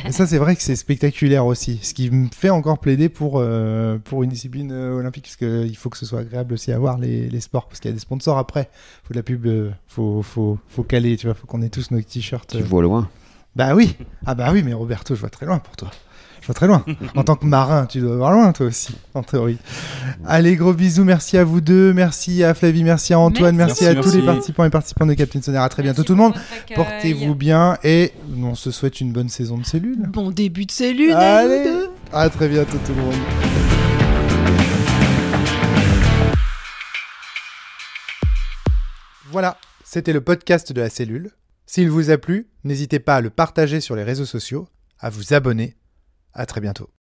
Et ça, c'est vrai que c'est spectaculaire aussi. Ce qui me fait encore plaider pour une discipline olympique, parce qu'il faut que ce soit agréable aussi à voir les sports, parce qu'il y a des sponsors après. Il faut de la pub, faut caler, tu vois, faut qu'on ait tous nos t-shirts. Tu vois loin. Bah oui. Ah bah oui, mais Roberto, je vois très loin pour toi. Je vois très loin. En tant que marin, tu dois voir loin toi aussi, en théorie. Allez, gros bisous, merci à vous deux, merci à Flavie, merci à Antoine, merci à tous les participants et participantes de Captain Sonar. À très bientôt tout le monde. Portez-vous bien et on se souhaite une bonne saison de cellule. Bon début de cellule. Allez, à très bientôt tout le monde. Voilà, c'était le podcast de la cellule. S'il vous a plu, n'hésitez pas à le partager sur les réseaux sociaux, à vous abonner. À très bientôt.